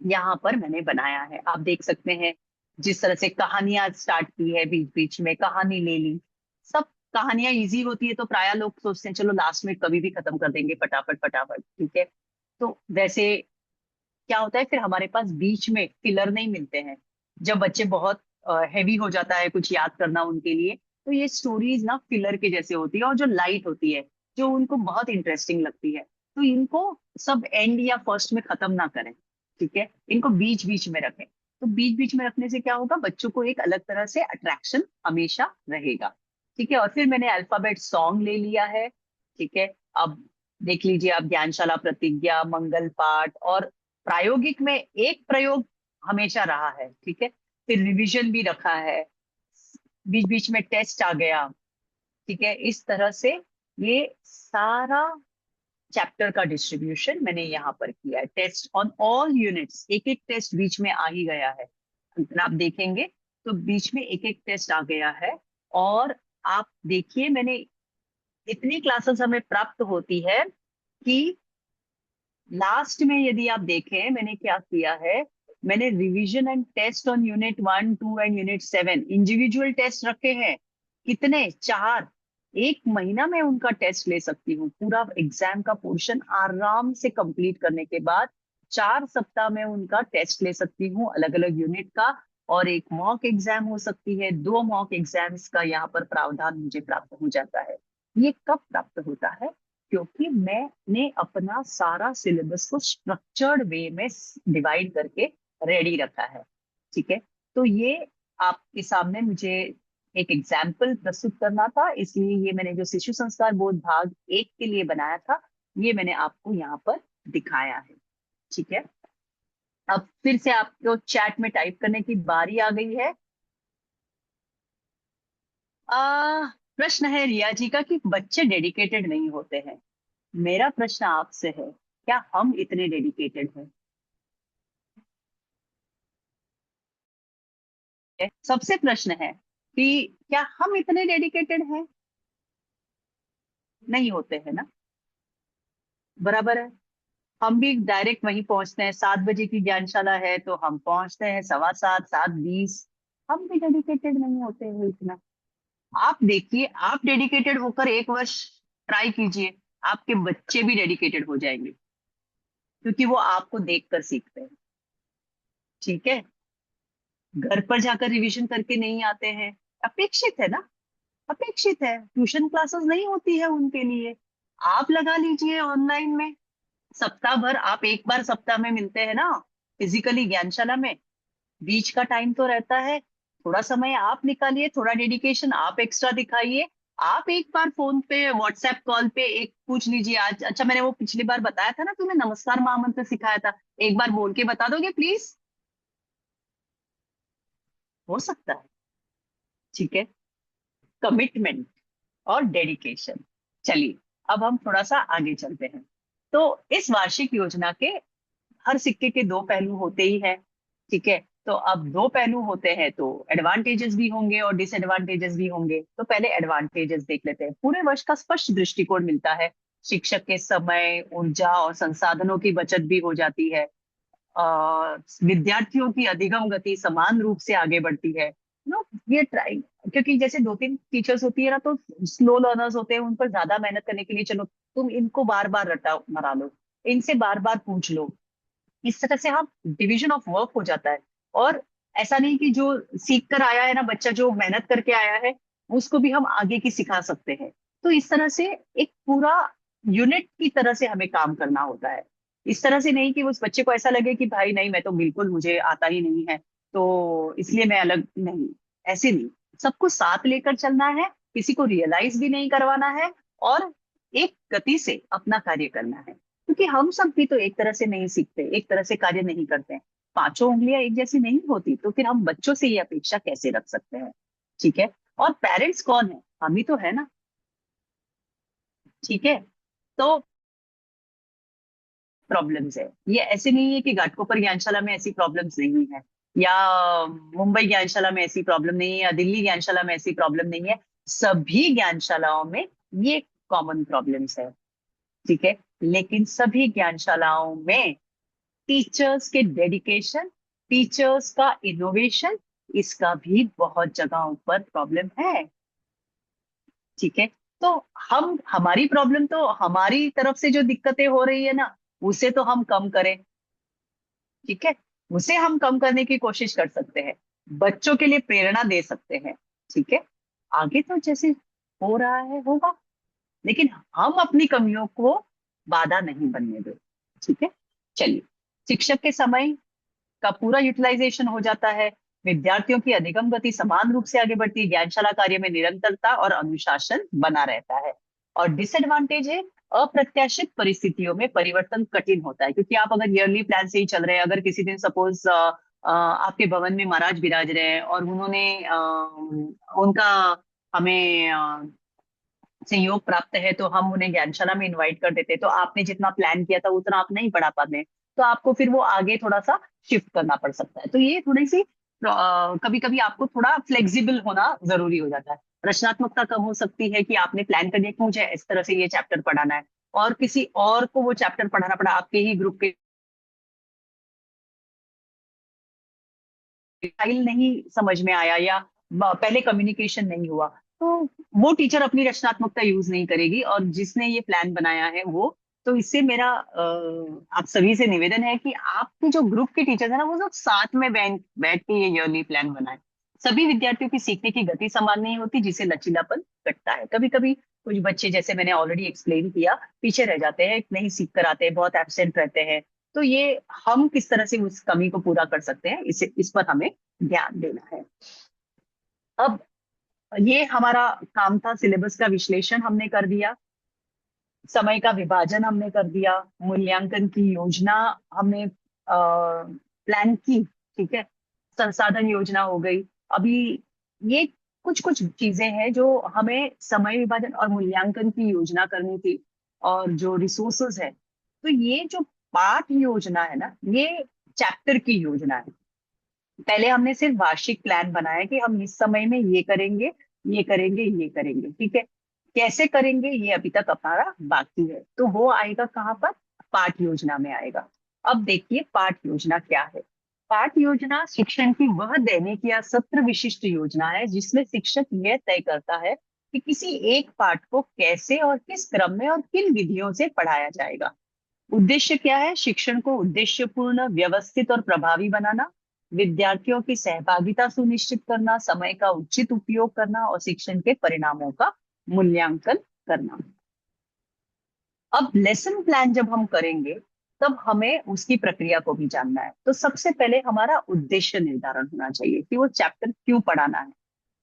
यहाँ पर मैंने बनाया है, आप देख सकते हैं। जिस तरह से कहानियां स्टार्ट की है, बीच बीच में कहानी ले ली, सब कहानियां इजी होती है तो प्राय लोग सोचते हैं चलो लास्ट में कभी भी खत्म कर देंगे फटाफट फटाफट। ठीक है, तो वैसे क्या होता है फिर हमारे पास बीच में फिलर नहीं मिलते हैं, जब बच्चे बहुत हैवी हो जाता है कुछ याद करना उनके लिए, तो ये स्टोरीज ना फिलर के जैसे होती है और जो लाइट होती है, जो उनको बहुत इंटरेस्टिंग लगती है, तो इनको सब एंड या फर्स्ट में खत्म ना करें। ठीक है, इनको बीच बीच में रखें, तो बीच बीच में रखने से क्या होगा, बच्चों को एक अलग तरह से अट्रैक्शन हमेशा रहेगा। ठीक है, और फिर मैंने अल्फाबेट सॉन्ग ले लिया है। ठीक है, अब देख लीजिए आप, ज्ञानशाला प्रतिज्ञा, मंगल पाठ, और प्रायोगिक में एक प्रयोग हमेशा रहा है। ठीक है, फिर रिवीजन भी रखा है, बीच बीच में टेस्ट आ गया, ठीक है। इस तरह से ये सारा चैप्टर का डिस्ट्रीब्यूशन मैंने यहाँ पर किया है। टेस्ट ऑन ऑल यूनिट्स, एक एक टेस्ट बीच में आ ही गया है। अगर आप देखेंगे तो बीच में एक एक टेस्ट आ गया है। और आप देखिए, मैंने इतनी क्लासेस हमें प्राप्त होती है कि लास्ट में यदि आप देखें मैंने क्या किया है, मैंने revision and test on unit 1, 2 and unit 7 individual test रखे हैं। कितने? 4। एक महीना में उनका टेस्ट ले सकती हूँ, पूरा एग्जाम का पोर्शन आराम से कंप्लीट करने के बाद 4 सप्ताह में उनका टेस्ट ले सकती हूँ अलग अलग यूनिट का। और एक मॉक एग्जाम हो सकती है, 2 मॉक एग्जाम्स का यहाँ पर प्रावधान मुझे प्राप्त हो जाता है। ये कब प्राप्त होता है? क्योंकि मैंने अपना सारा सिलेबस को स्ट्रक्चर्ड वे में डिवाइड करके रेडी रखा है, ठीक है। तो ये आपके सामने मुझे एक एग्जाम्पल प्रस्तुत करना था, इसलिए ये मैंने जो शिशु संस्कार बोध भाग 1 के लिए बनाया था, ये मैंने आपको यहाँ पर दिखाया है, ठीक है। अब फिर से आपको चैट में टाइप करने की बारी आ गई है। प्रश्न है रिया जी का कि बच्चे डेडिकेटेड नहीं होते हैं। मेरा प्रश्न आपसे है, क्या हम इतने डेडिकेटेड हैं? सबसे प्रश्न है कि क्या हम इतने डेडिकेटेड हैं? नहीं होते हैं ना, बराबर है। हम भी डायरेक्ट वहीं पहुंचते हैं, 7 बजे की ज्ञानशाला है तो हम पहुंचते हैं 7:15, 7:20। हम भी डेडिकेटेड नहीं होते हैं इतना। आप देखिए, आप डेडिकेटेड होकर 1 वर्ष ट्राई कीजिए, आपके बच्चे भी डेडिकेटेड हो जाएंगे, क्योंकि वो आपको देखकर सीखते हैं, ठीक है। घर पर जाकर रिवीजन करके नहीं आते हैं, अपेक्षित है ना, अपेक्षित है। ट्यूशन क्लासेस नहीं होती है उनके लिए, आप लगा लीजिए ऑनलाइन में। सप्ताह भर आप एक बार सप्ताह में मिलते हैं ना फिजिकली ज्ञानशाला में, बीच का टाइम तो रहता है। थोड़ा समय आप निकालिए, थोड़ा डेडिकेशन आप एक्स्ट्रा दिखाइए। आप एक बार फोन पे व्हाट्सएप कॉल पे एक पूछ लीजिए, आज अच्छा मैंने वो पिछली बार बताया था ना तुम्हें, नमस्कार महामंत्र सिखाया था, एक बार बोल के बता दोगे प्लीज? हो सकता है, ठीक है। कमिटमेंट और डेडिकेशन। चलिए, अब हम थोड़ा सा आगे चलते हैं। तो इस वार्षिक योजना के हर सिक्के के 2 पहलू होते ही हैं, ठीक है। तो अब 2 पहलू होते हैं तो एडवांटेजेस भी होंगे और डिसएडवांटेजेस भी होंगे। तो पहले एडवांटेजेस देख लेते हैं। पूरे वर्ष का स्पष्ट दृष्टिकोण मिलता है, शिक्षक के समय, ऊर्जा और संसाधनों की बचत भी हो जाती है। विद्यार्थियों की अधिगम गति समान रूप से आगे बढ़ती है। नो, ये ट्राई, क्योंकि जैसे 2-3 टीचर्स होती है ना, तो स्लो लर्नर्स होते हैं, उन पर ज्यादा मेहनत करने के लिए चलो तुम इनको बार बार रटा मरा लो, इनसे बार बार पूछ लो। इस तरह से हम डिवीजन ऑफ वर्क हो जाता है। और ऐसा नहीं कि जो सीख कर आया है ना बच्चा, जो मेहनत करके आया है, उसको भी हम आगे की सिखा सकते हैं। तो इस तरह से एक पूरा यूनिट की तरह से हमें काम करना होता है। इस तरह से नहीं कि उस बच्चे को ऐसा लगे कि भाई नहीं, मैं तो बिल्कुल, मुझे आता ही नहीं है तो इसलिए मैं अलग नहीं। ऐसे नहीं, सबको साथ लेकर चलना है, किसी को रियलाइज भी नहीं करवाना है, और एक गति से अपना कार्य करना है। क्योंकि हम सब भी तो एक तरह से नहीं सीखते, एक तरह से कार्य नहीं करते हैं। 5 उंगलियां एक जैसी नहीं होती, तो फिर हम बच्चों से ये अपेक्षा कैसे रख सकते हैं, ठीक है। और पेरेंट्स कौन है? हम ही तो है ना, ठीक है। तो प्रॉब्लम्स है, ये ऐसे नहीं है कि घाटकोपर ज्ञानशाला में ऐसी प्रॉब्लम्स नहीं है, या मुंबई ज्ञानशाला में ऐसी प्रॉब्लम नहीं है, या दिल्ली ज्ञानशाला में ऐसी प्रॉब्लम नहीं है। सभी ज्ञानशालाओं में ये कॉमन प्रॉब्लम्स है, ठीक है। लेकिन सभी ज्ञानशालाओं में टीचर्स के डेडिकेशन, टीचर्स का इनोवेशन, इसका भी बहुत जगहों पर प्रॉब्लम है, ठीक है। तो हम, हमारी प्रॉब्लम तो हमारी तरफ से जो दिक्कतें हो रही है ना, उसे तो हम कम करें, ठीक है। उसे हम कम करने की कोशिश कर सकते हैं, बच्चों के लिए प्रेरणा दे सकते हैं, ठीक है। आगे तो जैसे हो रहा है होगा, लेकिन हम अपनी कमियों को बाधा नहीं बनने दो, ठीक है। चलिए, शिक्षक के समय का पूरा यूटिलाइजेशन हो जाता है, विद्यार्थियों की अधिगम गति समान रूप से आगे बढ़ती है, ज्ञानशाला कार्य में निरंतरता और अनुशासन बना रहता है। और डिसएडवांटेज है, अप्रत्याशित परिस्थितियों में परिवर्तन कठिन होता है, क्योंकि आप अगर ईयरली प्लान से ही चल रहे हैं, अगर किसी दिन सपोज आपके भवन में महाराज विराज रहे हैं और उन्होंने उनका हमें संयोग प्राप्त है, तो हम उन्हें ज्ञानशाला में इनवाइट कर देते, तो आपने जितना प्लान किया था उतना आप नहीं पढ़ा पाते, तो आपको फिर वो आगे थोड़ा सा शिफ्ट करना पड़ सकता है। तो ये थोड़ी सी कभी कभी आपको थोड़ा फ्लेक्सिबल होना जरूरी हो जाता है। रचनात्मकता कब हो सकती है कि आपने प्लान कर दिया कि मुझे इस तरह से ये चैप्टर पढ़ाना है, और किसी और को वो चैप्टर पढ़ाना पड़ा, आपके ही ग्रुप के स्टाइल नहीं समझ में आया, या पहले कम्युनिकेशन नहीं हुआ, तो वो टीचर अपनी रचनात्मकता यूज नहीं करेगी, और जिसने ये प्लान बनाया है वो। तो इससे मेरा आप सभी से निवेदन है कि आपके जो ग्रुप के टीचर्स है ना, वो सब साथ में बैठ बैठ के ये ईयरली प्लान बनाए। सभी विद्यार्थियों की सीखने की गति समान नहीं होती, जिसे लचीलापन कटता है। कभी कभी कुछ बच्चे, जैसे मैंने ऑलरेडी एक्सप्लेन किया, पीछे रह जाते हैं, नहीं सीख कर आते हैं, बहुत एब्सेंट रहते हैं। तो ये हम किस तरह से उस कमी को पूरा कर सकते हैं, इस पर हमें ध्यान देना है। अब ये हमारा काम था, सिलेबस का विश्लेषण हमने कर दिया, समय का विभाजन हमने कर दिया, मूल्यांकन की योजना हमने प्लान की, ठीक है, संसाधन योजना हो गई। अभी ये कुछ कुछ चीजें हैं जो हमें समय विभाजन और मूल्यांकन की योजना करनी थी, और जो रिसोर्सेज है, तो ये जो पाठ योजना है ना, ये चैप्टर की योजना है। पहले हमने सिर्फ वार्षिक प्लान बनाया कि हम इस समय में ये करेंगे, ये करेंगे, ये करेंगे, ठीक है। कैसे करेंगे ये अभी तक हमारा बाकी है, तो वो आएगा कहाँ पर? पाठ योजना में आएगा। अब देखिए पाठ योजना क्या है। पाठ योजना शिक्षण की वह दैनिक या सत्र विशिष्ट योजना है जिसमें शिक्षक यह तय करता है कि किसी एक पाठ को कैसे और किस क्रम में और किन विधियों से पढ़ाया जाएगा। उद्देश्य क्या है? शिक्षण को उद्देश्यपूर्ण, व्यवस्थित और प्रभावी बनाना, विद्यार्थियों की सहभागिता सुनिश्चित करना, समय का उचित उपयोग करना और शिक्षण के परिणामों का मूल्यांकन करना। अब लेसन प्लान जब हम करेंगे, तब हमें उसकी प्रक्रिया को भी जानना है। तो सबसे पहले हमारा उद्देश्य निर्धारण होना चाहिए कि वो चैप्टर क्यों पढ़ाना है,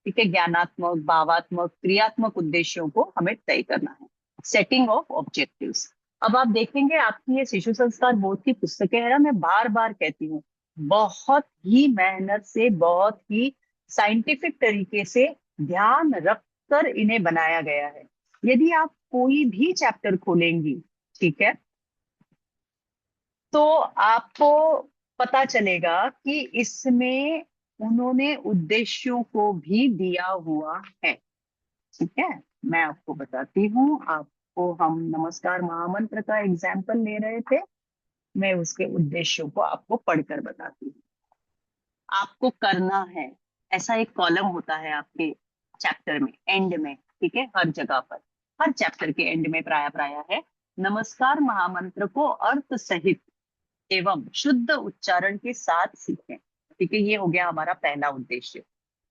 ठीक है। ज्ञानात्मक, भावात्मक, क्रियात्मक उद्देश्यों को हमें तय करना है। Setting of objectives. अब आप देखेंगे आपकी ये शिशु संस्कार बोर्ड की पुस्तकें है ना, मैं बार बार कहती हूँ, बहुत ही मेहनत से, बहुत ही साइंटिफिक तरीके से ध्यान रखकर इन्हें बनाया गया है। यदि आप कोई भी चैप्टर खोलेंगी, ठीक है, तो आपको पता चलेगा कि इसमें उन्होंने उद्देश्यों को भी दिया हुआ है, ठीक है। मैं आपको बताती हूँ, आपको हम नमस्कार महामंत्र का एग्जाम्पल ले रहे थे, मैं उसके उद्देश्यों को आपको पढ़कर बताती हूँ। आपको करना है, ऐसा एक कॉलम होता है आपके चैप्टर में एंड में, ठीक है, हर जगह पर, हर चैप्टर के एंड में प्राय प्राय है, नमस्कार महामंत्र को अर्थ सहित एवं शुद्ध उच्चारण के साथ सीखें, ठीक है। ये हो गया हमारा पहला उद्देश्य।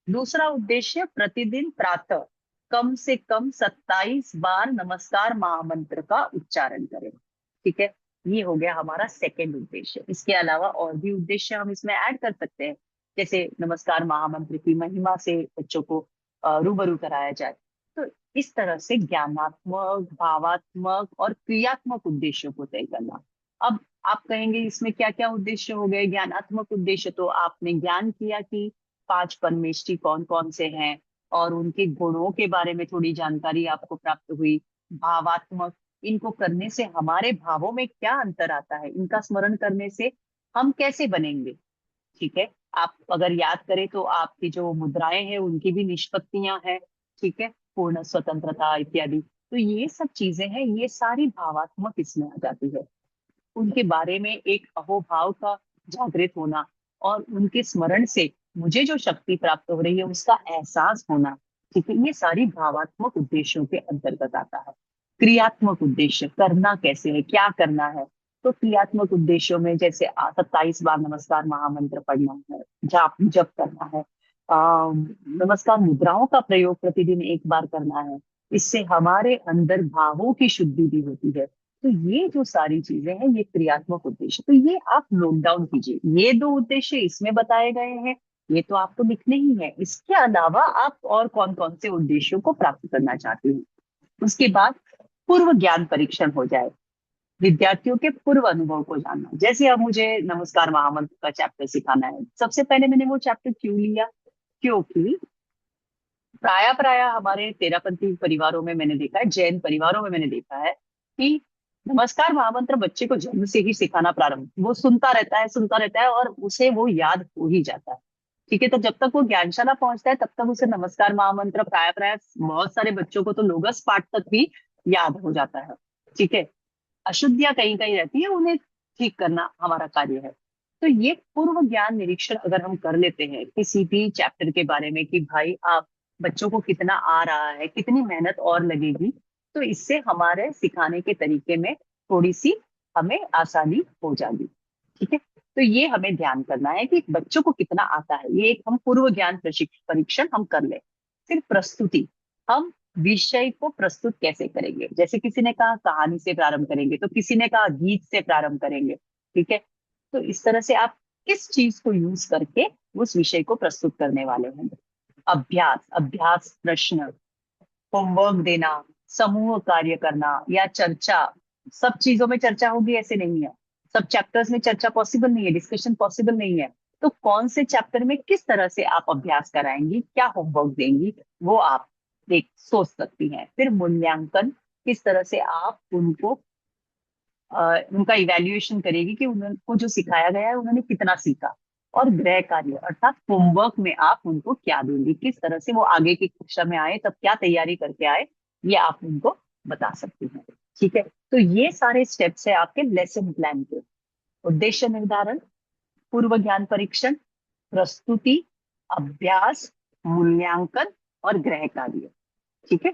दूसरा उद्देश्य, प्रतिदिन प्रातः कम से कम 27 बार नमस्कार महामंत्र का उच्चारण करें, ठीक है। ये हो गया हमारा सेकंड उद्देश्य। इसके अलावा और भी उद्देश्य हम इसमें ऐड कर सकते हैं, जैसे नमस्कार महामंत्र की महिमा से बच्चों को रूबरू कराया जाए। तो इस तरह से ज्ञानात्मक, भावात्मक और क्रियात्मक उद्देश्यों को तय करना। अब आप कहेंगे इसमें क्या क्या उद्देश्य हो गए? ज्ञानात्मक उद्देश्य तो आपने ज्ञान किया कि 5 परमेष्ठी कौन कौन से हैं, और उनके गुणों के बारे में थोड़ी जानकारी आपको प्राप्त हुई। भावात्मक, इनको करने से हमारे भावों में क्या अंतर आता है, इनका स्मरण करने से हम कैसे बनेंगे, ठीक है। आप अगर याद करें तो आपकी जो मुद्राएं हैं उनकी भी निष्पत्तियां हैं, ठीक है, पूर्ण स्वतंत्रता इत्यादि। तो ये सब चीजें हैं, ये सारी भावात्मक इसमें आ जाती है। उनके बारे में एक अहोभाव का जागृत होना, और उनके स्मरण से मुझे जो शक्ति प्राप्त हो रही है उसका एहसास होना, ठीक है, ये सारी भावात्मक उद्देश्यों के अंतर्गत आता है। क्रियात्मक उद्देश्य, करना कैसे है, क्या करना है। तो क्रियात्मक उद्देश्यों में जैसे 27 बार नमस्कार महामंत्र पढ़ना है, जाप जप करना है, नमस्कार मुद्राओं का प्रयोग प्रतिदिन एक बार करना है, इससे हमारे अंदर भावों की शुद्धि भी होती है। तो ये जो सारी चीजें हैं, ये क्रियात्मक उद्देश्य, तो ये आप नोट डाउन कीजिए। ये दो उद्देश्य इसमें बताए गए हैं, ये तो आपको लिखने ही है। इसके अलावा आप और कौन कौन से उद्देश्यों को प्राप्त करना चाहते हैं, उसके बाद पूर्व ज्ञान परीक्षण हो जाए। विद्यार्थियों के पूर्व अनुभव को जानना। जैसे अब मुझे नमस्कार महामंत्र का चैप्टर सिखाना है, सबसे पहले मैंने वो चैप्टर क्यों लिया? क्योंकि प्राय हमारे तेरापंथी परिवारों में मैंने देखा है, जैन परिवारों में मैंने देखा है कि नमस्कार महामंत्र बच्चे को जन्म से ही सिखाना प्रारंभ, वो सुनता रहता है और उसे वो याद हो ही जाता है। ठीक है, तो जब तक वो ज्ञानशाला पहुंचता है तब तक उसे नमस्कार महामंत्र प्राय बहुत सारे बच्चों को तो लोगस पाठ तक भी याद हो जाता है। ठीक है, अशुद्धियां कहीं कहीं रहती है, उन्हें ठीक करना हमारा कार्य है। तो ये पूर्व ज्ञान निरीक्षण अगर हम कर लेते हैं किसी भी चैप्टर के बारे में कि भाई आप बच्चों को कितना आ रहा है, कितनी मेहनत और लगेगी, तो इससे हमारे सिखाने के तरीके में थोड़ी सी हमें आसानी हो जाएगी। ठीक है, तो ये हमें ध्यान करना है कि बच्चों को कितना आता है, ये एक हम पूर्व ज्ञान परीक्षण हम कर ले। फिर प्रस्तुति, हम विषय को प्रस्तुत कैसे करेंगे? जैसे किसी ने कहा कहानी से प्रारंभ करेंगे, तो किसी ने कहा गीत से प्रारंभ करेंगे। ठीक है, तो इस तरह से आप किस चीज को यूज करके उस विषय को प्रस्तुत करने वाले हैं। अभ्यास, अभ्यास प्रश्न, होमवर्क देना, समूह कार्य करना या चर्चा, सब चीजों में चर्चा होगी ऐसे नहीं है, सब चैप्टर्स में चर्चा पॉसिबल नहीं है, डिस्कशन पॉसिबल नहीं है। तो कौन से चैप्टर में किस तरह से आप अभ्यास कराएंगी, क्या होमवर्क देंगी, वो आप देख सोच सकती हैं। फिर मूल्यांकन, किस तरह से आप उनको उनका इवैल्यूएशन करेगी कि उनको जो सिखाया गया है उन्होंने कितना सीखा। और गृह कार्य अर्थात होमवर्क में आप उनको क्या देंगी, किस तरह से वो आगे की कक्षा में आए तब क्या तैयारी करके आए, ये आप उनको बता सकती हैं। ठीक है, तो ये सारे स्टेप्स है आपके लेसन प्लान के। उद्देश्य निर्धारण, पूर्व ज्ञान परीक्षण, प्रस्तुति, अभ्यास, मूल्यांकन और गृह कार्य। ठीक है,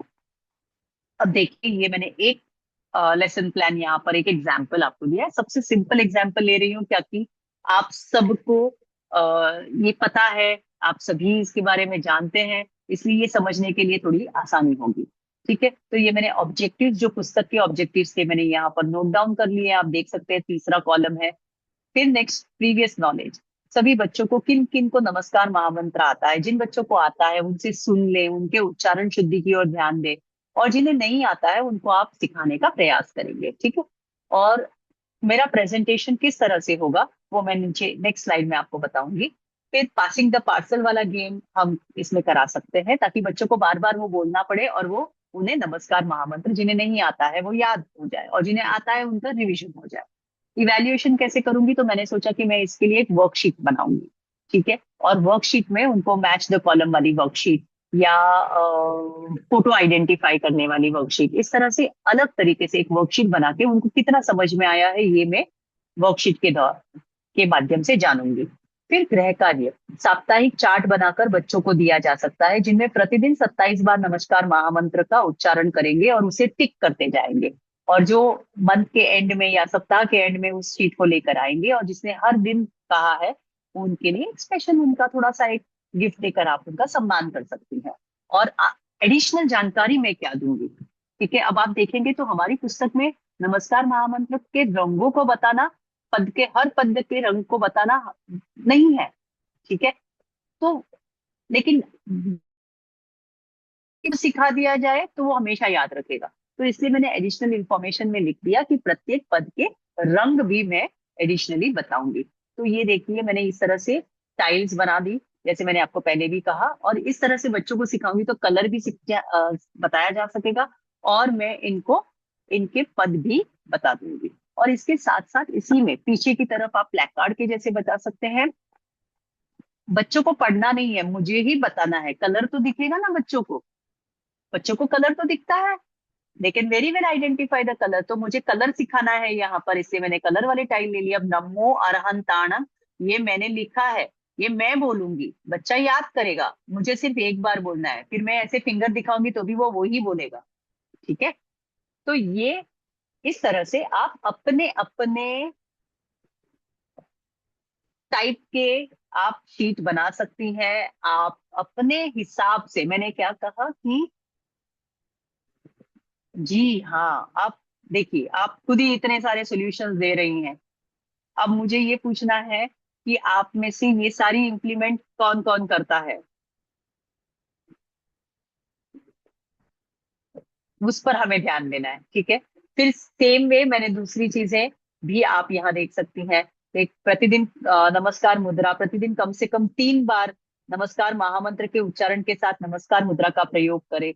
अब देखिए ये मैंने एक लेसन प्लान यहाँ पर एक एग्जाम्पल आपको दिया है, सबसे सिंपल एग्जाम्पल ले रही हूँ क्या कि आप सबको ये पता है, आप सभी इसके बारे में जानते हैं, इसलिए ये समझने के लिए थोड़ी आसानी होगी। ठीक है, तो ये मैंने ऑब्जेक्टिव्स, जो पुस्तक के ऑब्जेक्टिव्स थे मैंने यहाँ पर नोट डाउन कर लिए हैं, आप देख सकते हैं तीसरा कॉलम है। फिर नेक्स्ट, प्रीवियस नॉलेज, सभी बच्चों को किन किन को नमस्कार महामंत्र आता है, जिन बच्चों को आता है उनसे सुन ले, उनके उच्चारण शुद्धि की ओर ध्यान दे, और जिन्हें नहीं आता है उनको आप सिखाने का प्रयास करेंगे। ठीक है, और मेरा प्रेजेंटेशन किस तरह से होगा वो मैं नीचे नेक्स्ट स्लाइड में आपको बताऊंगी। फिर पासिंग द पार्सल वाला गेम हम इसमें करा सकते हैं ताकि बच्चों को बार बार वो बोलना पड़े और वो उन्हें नमस्कार महामंत्र जिन्हें नहीं आता है वो याद हो जाए, और जिन्हें आता है उनका रिविजन हो जाए। इवैल्यूएशन कैसे करूंगी, तो मैंने सोचा कि मैं इसके लिए एक वर्कशीट बनाऊंगी। ठीक है, और वर्कशीट में उनको मैच द कॉलम वाली वर्कशीट या फोटो आइडेंटिफाई करने वाली वर्कशीट, इस तरह से अलग तरीके से एक वर्कशीट बना के उनको कितना समझ में आया है ये मैं वर्कशीट के दौर के माध्यम से जानूंगी। फिर गृह कार्य, साप्ताहिक चार्ट बनाकर बच्चों को दिया जा सकता है जिनमें प्रतिदिन 27 बार नमस्कार महामंत्र का उच्चारण करेंगे और उसे टिक करते जाएंगे, और जो मंथ के एंड में या सप्ताह के एंड में उस शीट को लेकर आएंगे और जिसने हर दिन कहा है उनके लिए स्पेशल उनका थोड़ा सा एक गिफ्ट देकर आप उनका सम्मान कर सकती हैं। और एडिशनल जानकारी मैं क्या दूंगी? ठीक है, अब आप देखेंगे तो हमारी पुस्तक में नमस्कार महामंत्र के रंगों को बताना, पद के हर पद के रंग को बताना नहीं है। ठीक है, तो लेकिन सिखा दिया जाए तो वो हमेशा याद रखेगा, तो इसलिए मैंने एडिशनल इंफॉर्मेशन में लिख दिया कि प्रत्येक पद के रंग भी मैं एडिशनली बताऊंगी। तो ये देखिए मैंने इस तरह से टाइल्स बना दी, जैसे मैंने आपको पहले भी कहा, और इस तरह से बच्चों को सिखाऊंगी तो कलर भी बताया जा सकेगा, और मैं इनको इनके पद भी बता दूंगी। और इसके साथ साथ इसी में पीछे की तरफ आप प्लैक कार्ड के जैसे बता सकते हैं, बच्चों को पढ़ना नहीं है, मुझे ही बताना है, कलर तो दिखेगा ना बच्चों को, बच्चों को कलर तो दिखता है, लेकिन very well identify the colour, तो मुझे कलर सिखाना है यहाँ पर, इसलिए मैंने कलर वाली टाइल ले लिया। अब नमो अरहंताणम, ये मैंने लिखा है, ये मैं बोलूंगी, बच्चा याद करेगा, मुझे सिर्फ एक बार बोलना है, फिर मैं ऐसे फिंगर दिखाऊंगी तो भी वो वही बोलेगा। ठीक है, तो ये इस तरह से आप अपने अपने टाइप के आप शीट बना सकती हैं, आप अपने हिसाब से। मैंने क्या कहा कि जी हाँ, आप देखिए आप खुद ही इतने सारे सॉल्यूशंस दे रही हैं, अब मुझे ये पूछना है कि आप में से ये सारी इम्प्लीमेंट कौन कौन करता है, उस पर हमें ध्यान देना है। ठीक है, फिर सेम वे मैंने दूसरी चीजें भी आप यहाँ देख सकती हैं। एक प्रतिदिन नमस्कार मुद्रा, प्रतिदिन कम से कम 3 बार नमस्कार महामंत्र के उच्चारण के साथ नमस्कार मुद्रा का प्रयोग करें।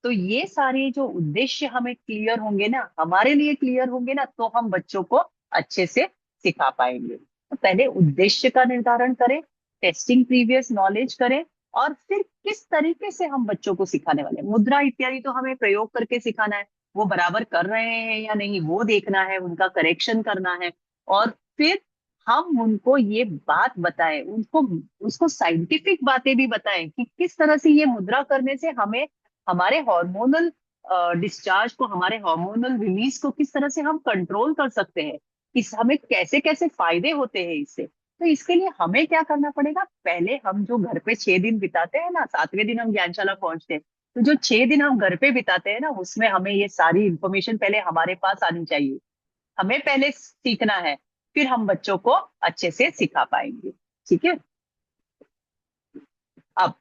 तो ये सारे जो उद्देश्य हमें क्लियर होंगे ना, हमारे लिए क्लियर होंगे ना, तो हम बच्चों को अच्छे से सिखा पाएंगे। तो पहले उद्देश्य का निर्धारण करें, टेस्टिंग प्रीवियस नॉलेज करें, और फिर किस तरीके से हम बच्चों को सिखाने वाले हैं। मुद्रा इत्यादि तो हमें प्रयोग करके सिखाना है, वो बराबर कर रहे हैं या नहीं वो देखना है, उनका करेक्शन करना है। और फिर हम उनको ये बात बताएं, उनको उसको साइंटिफिक बातें भी बताएं कि किस तरह से ये मुद्रा करने से हमें हमारे हार्मोनल डिस्चार्ज को, हमारे हार्मोनल रिलीज को किस तरह से हम कंट्रोल कर सकते हैं, इस हमें कैसे कैसे फायदे होते हैं इससे। तो इसके लिए हमें क्या करना पड़ेगा, पहले हम जो घर पे 6 दिन बिताते हैं ना, 7वें दिन हम ज्ञानशाला पहुंचते हैं, तो जो 6 दिन हम घर पे बिताते हैं ना, उसमें हमें ये सारी इंफॉर्मेशन पहले हमारे पास आनी चाहिए। हमें पहले सीखना है, फिर हम बच्चों को अच्छे से सिखा पाएंगे। ठीक है। अब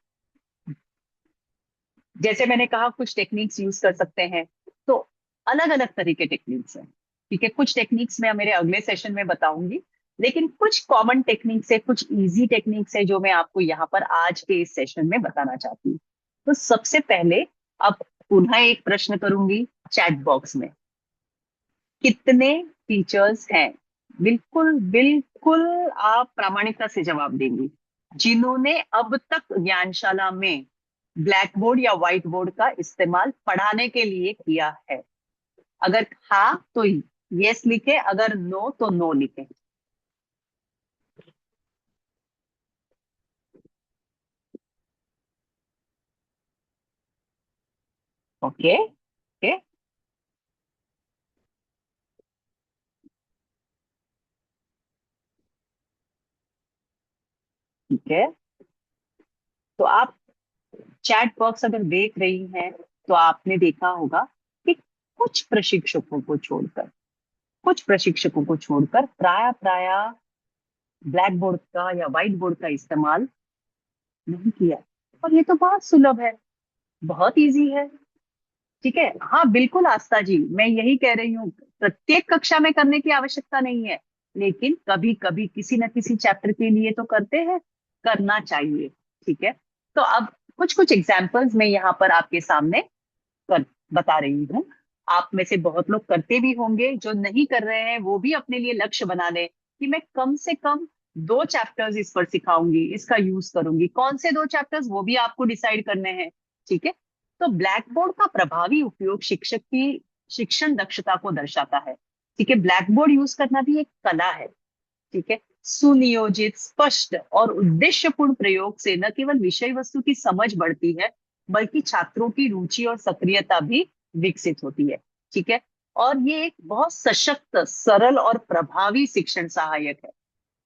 जैसे मैंने कहा कुछ टेक्निक्स यूज कर सकते हैं, तो अलग अलग तरह के टेक्निक्स हैं। ठीक है, कुछ टेक्निक्स मैं मेरे अगले सेशन में बताऊंगी, लेकिन कुछ कॉमन टेक्निक्स है, कुछ इजी टेक्निक्स है जो मैं आपको यहाँ पर आज के इस सेशन में बताना चाहती हूँ। तो सबसे पहले अब पुनः एक प्रश्न करूंगी चैट बॉक्स में, कितने टीचर्स हैं, बिल्कुल बिल्कुल आप प्रामाणिकता से जवाब देंगी, जिन्होंने अब तक ज्ञानशाला में ब्लैक बोर्ड या व्हाइट बोर्ड का इस्तेमाल पढ़ाने के लिए किया है? अगर हाँ तो यस लिखे, अगर नो तो नो लिखे। ओके ओके, ठीक है। तो आप चैट बॉक्स अगर देख रही हैं, तो आपने देखा होगा कि कुछ प्रशिक्षकों को छोड़कर, कुछ प्रशिक्षकों को छोड़कर प्राय प्राय ब्लैक बोर्ड का या व्हाइट बोर्ड का इस्तेमाल नहीं किया। और ये तो बहुत सुलभ है, बहुत इजी है। ठीक है, हाँ बिल्कुल आस्था जी, मैं यही कह रही हूँ, प्रत्येक कक्षा में करने की आवश्यकता नहीं है, लेकिन कभी कभी किसी न किसी चैप्टर के लिए तो करते हैं, करना चाहिए। ठीक है। तो अब कुछ कुछ एग्जाम्पल्स मैं यहाँ पर आपके सामने कर बता रही हूँ। आप में से बहुत लोग करते भी होंगे, जो नहीं कर रहे हैं वो भी अपने लिए लक्ष्य बना लें कि मैं कम से कम 2 चैप्टर्स इस पर सिखाऊंगी, इसका यूज करूंगी। कौन से 2 चैप्टर्स वो भी आपको डिसाइड करने हैं। ठीक है। तो ब्लैक बोर्ड का प्रभावी उपयोग शिक्षक की शिक्षण दक्षता को दर्शाता है। ठीक है, ब्लैक बोर्ड यूज करना भी एक कला है। ठीक है, सुनियोजित, स्पष्ट और उद्देश्यपूर्ण प्रयोग से न केवल विषय वस्तु की समझ बढ़ती है, बल्कि छात्रों की रुचि और सक्रियता भी विकसित होती है। ठीक है, और ये एक बहुत सशक्त, सरल और प्रभावी शिक्षण सहायक है।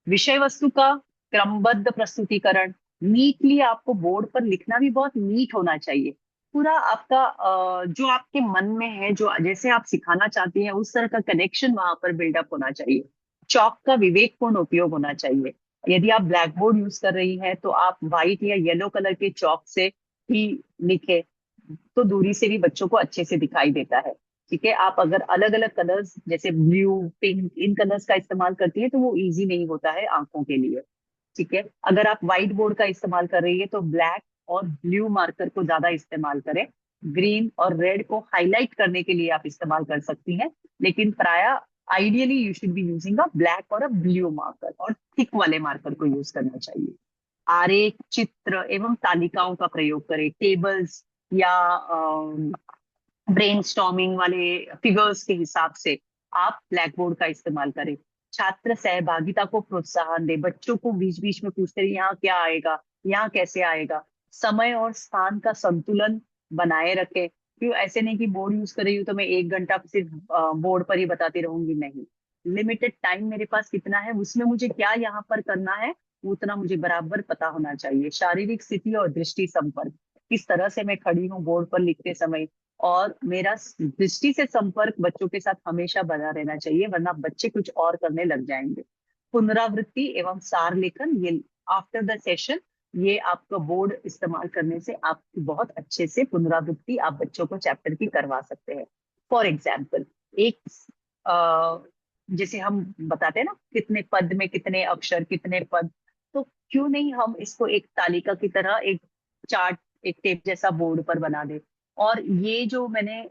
विषय वस्तु का क्रमबद्ध प्रस्तुतिकरण, नीटली आपको बोर्ड पर लिखना भी बहुत नीट होना चाहिए। पूरा आपका जो आपके मन में है, जो जैसे आप सिखाना चाहती हैं उस तरह का कनेक्शन वहां पर बिल्डअप होना चाहिए। चौक का विवेकपूर्ण उपयोग होना चाहिए। यदि आप ब्लैक बोर्ड यूज कर रही हैं तो आप व्हाइट या येलो कलर के चौक से ही लिखे, तो दूरी से भी बच्चों को अच्छे से दिखाई देता है। ठीक है, आप अगर अलग अलग कलर्स जैसे ब्लू, पिंक, इन कलर्स का इस्तेमाल करती है तो वो इजी नहीं होता है आंखों के लिए। ठीक है, अगर आप व्हाइट बोर्ड का इस्तेमाल कर रही है तो ब्लैक और ब्लू मार्कर को ज्यादा इस्तेमाल करें। ग्रीन और रेड को हाईलाइट करने के लिए आप इस्तेमाल कर सकती हैं, लेकिन प्राय ideally you should be using a black और अ ब्लू मार्कर, और थिक वाले मार्कर को यूज करना चाहिए। आरेख, चित्र एवं तालिकाओं का प्रयोग करें, टेबल्स या ब्रेनस्टॉर्मिंग वाले फिगर्स के हिसाब से आप ब्लैक बोर्ड का इस्तेमाल करें। छात्र सहभागिता को प्रोत्साहन दे, बच्चों को बीच बीच में पूछते रहिए यहाँ क्या आएगा, यहाँ कैसे आएगा। समय और स्थान का संतुलन बनाए रखे, क्यों ऐसे नहीं कि बोर्ड यूज कर रही हूँ तो मैं 1 घंटा सिर्फ बोर्ड पर ही बताती रहूंगी, नहीं। लिमिटेड टाइम मेरे पास कितना है, उसमें मुझे क्या यहाँ पर करना है, उतना मुझे बराबर पता होना चाहिए। शारीरिक स्थिति और दृष्टि संपर्क, किस तरह से मैं खड़ी हूँ बोर्ड पर लिखते समय, और मेरा दृष्टि से संपर्क बच्चों के साथ हमेशा बना रहना चाहिए, वरना बच्चे कुछ और करने लग जाएंगे। पुनरावृत्ति एवं सार लेखन, ये आफ्टर द सेशन, ये आपका बोर्ड इस्तेमाल करने से आप बहुत अच्छे से पुनरावृत्ति आप बच्चों को चैप्टर की करवा सकते हैं। फॉर एग्जाम्पल, एक अ, जैसे हम बताते हैं ना कितने पद में कितने अक्षर कितने पद, तो क्यों नहीं हम इसको एक तालिका की तरह एक चार्ट, एक टेप जैसा बोर्ड पर बना दे। और ये जो मैंने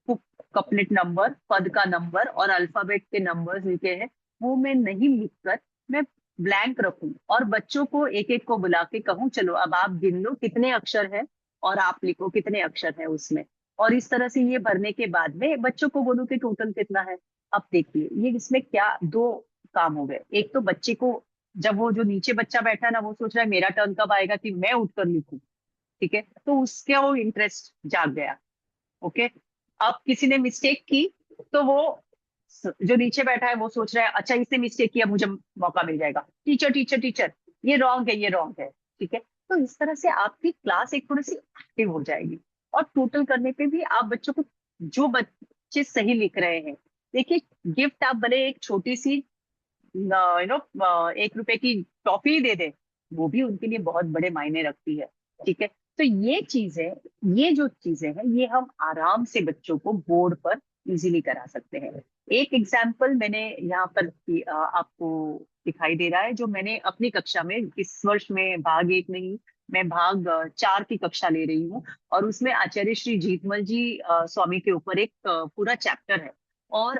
कपलेट नंबर, पद का नंबर और अल्फाबेट के नंबर्स लिखे हैं, वो मैं नहीं लिखकर मैं ब्लैंक रखूं और बच्चों को एक एक को बुला के कहूं चलो अब आप गिन लो कितने अक्षर है और आप लिखो कितने अक्षर है उसमें। और इस तरह से ये भरने के बाद में बच्चों को बोलूं कि टोटल कितना है। अब देखिए ये इसमें क्या दो काम हो गए। एक तो बच्चे को, जब वो जो नीचे बच्चा बैठा है ना वो सोच रहा है मेरा टर्न कब आएगा कि मैं उठकर लिखूं, ठीक है, तो उसका वो इंटरेस्ट जाग गया। ओके। अब किसी ने मिस्टेक की तो वो जो नीचे बैठा है वो सोच रहा है अच्छा इसने मिस्टेक किया मुझे मौका मिल जाएगा, टीचर टीचर टीचर ये रॉन्ग है ये रॉन्ग है, ठीक है। तो इस तरह से आपकी क्लास एक थोड़ी सी एक्टिव हो जाएगी। और टोटल करने पे भी आप बच्चों को, जो बच्चे सही लिख रहे हैं, देखिए गिफ्ट आप भले एक छोटी सी ₹1 की टॉफी दे दे, वो भी उनके लिए बहुत बड़े मायने रखती है, ठीक है। तो ये चीजें, ये जो चीजें हैं ये हम आराम से बच्चों को बोर्ड पर इजीली करा सकते हैं। एक एग्जाम्पल मैंने यहाँ पर आपको दिखाई दे रहा है जो मैंने अपनी कक्षा में इस वर्ष में भाग एक नहीं, मैं भाग 4 की कक्षा ले रही हूँ। और उसमें आचार्य श्री जीतमल जी स्वामी के ऊपर एक पूरा चैप्टर है। और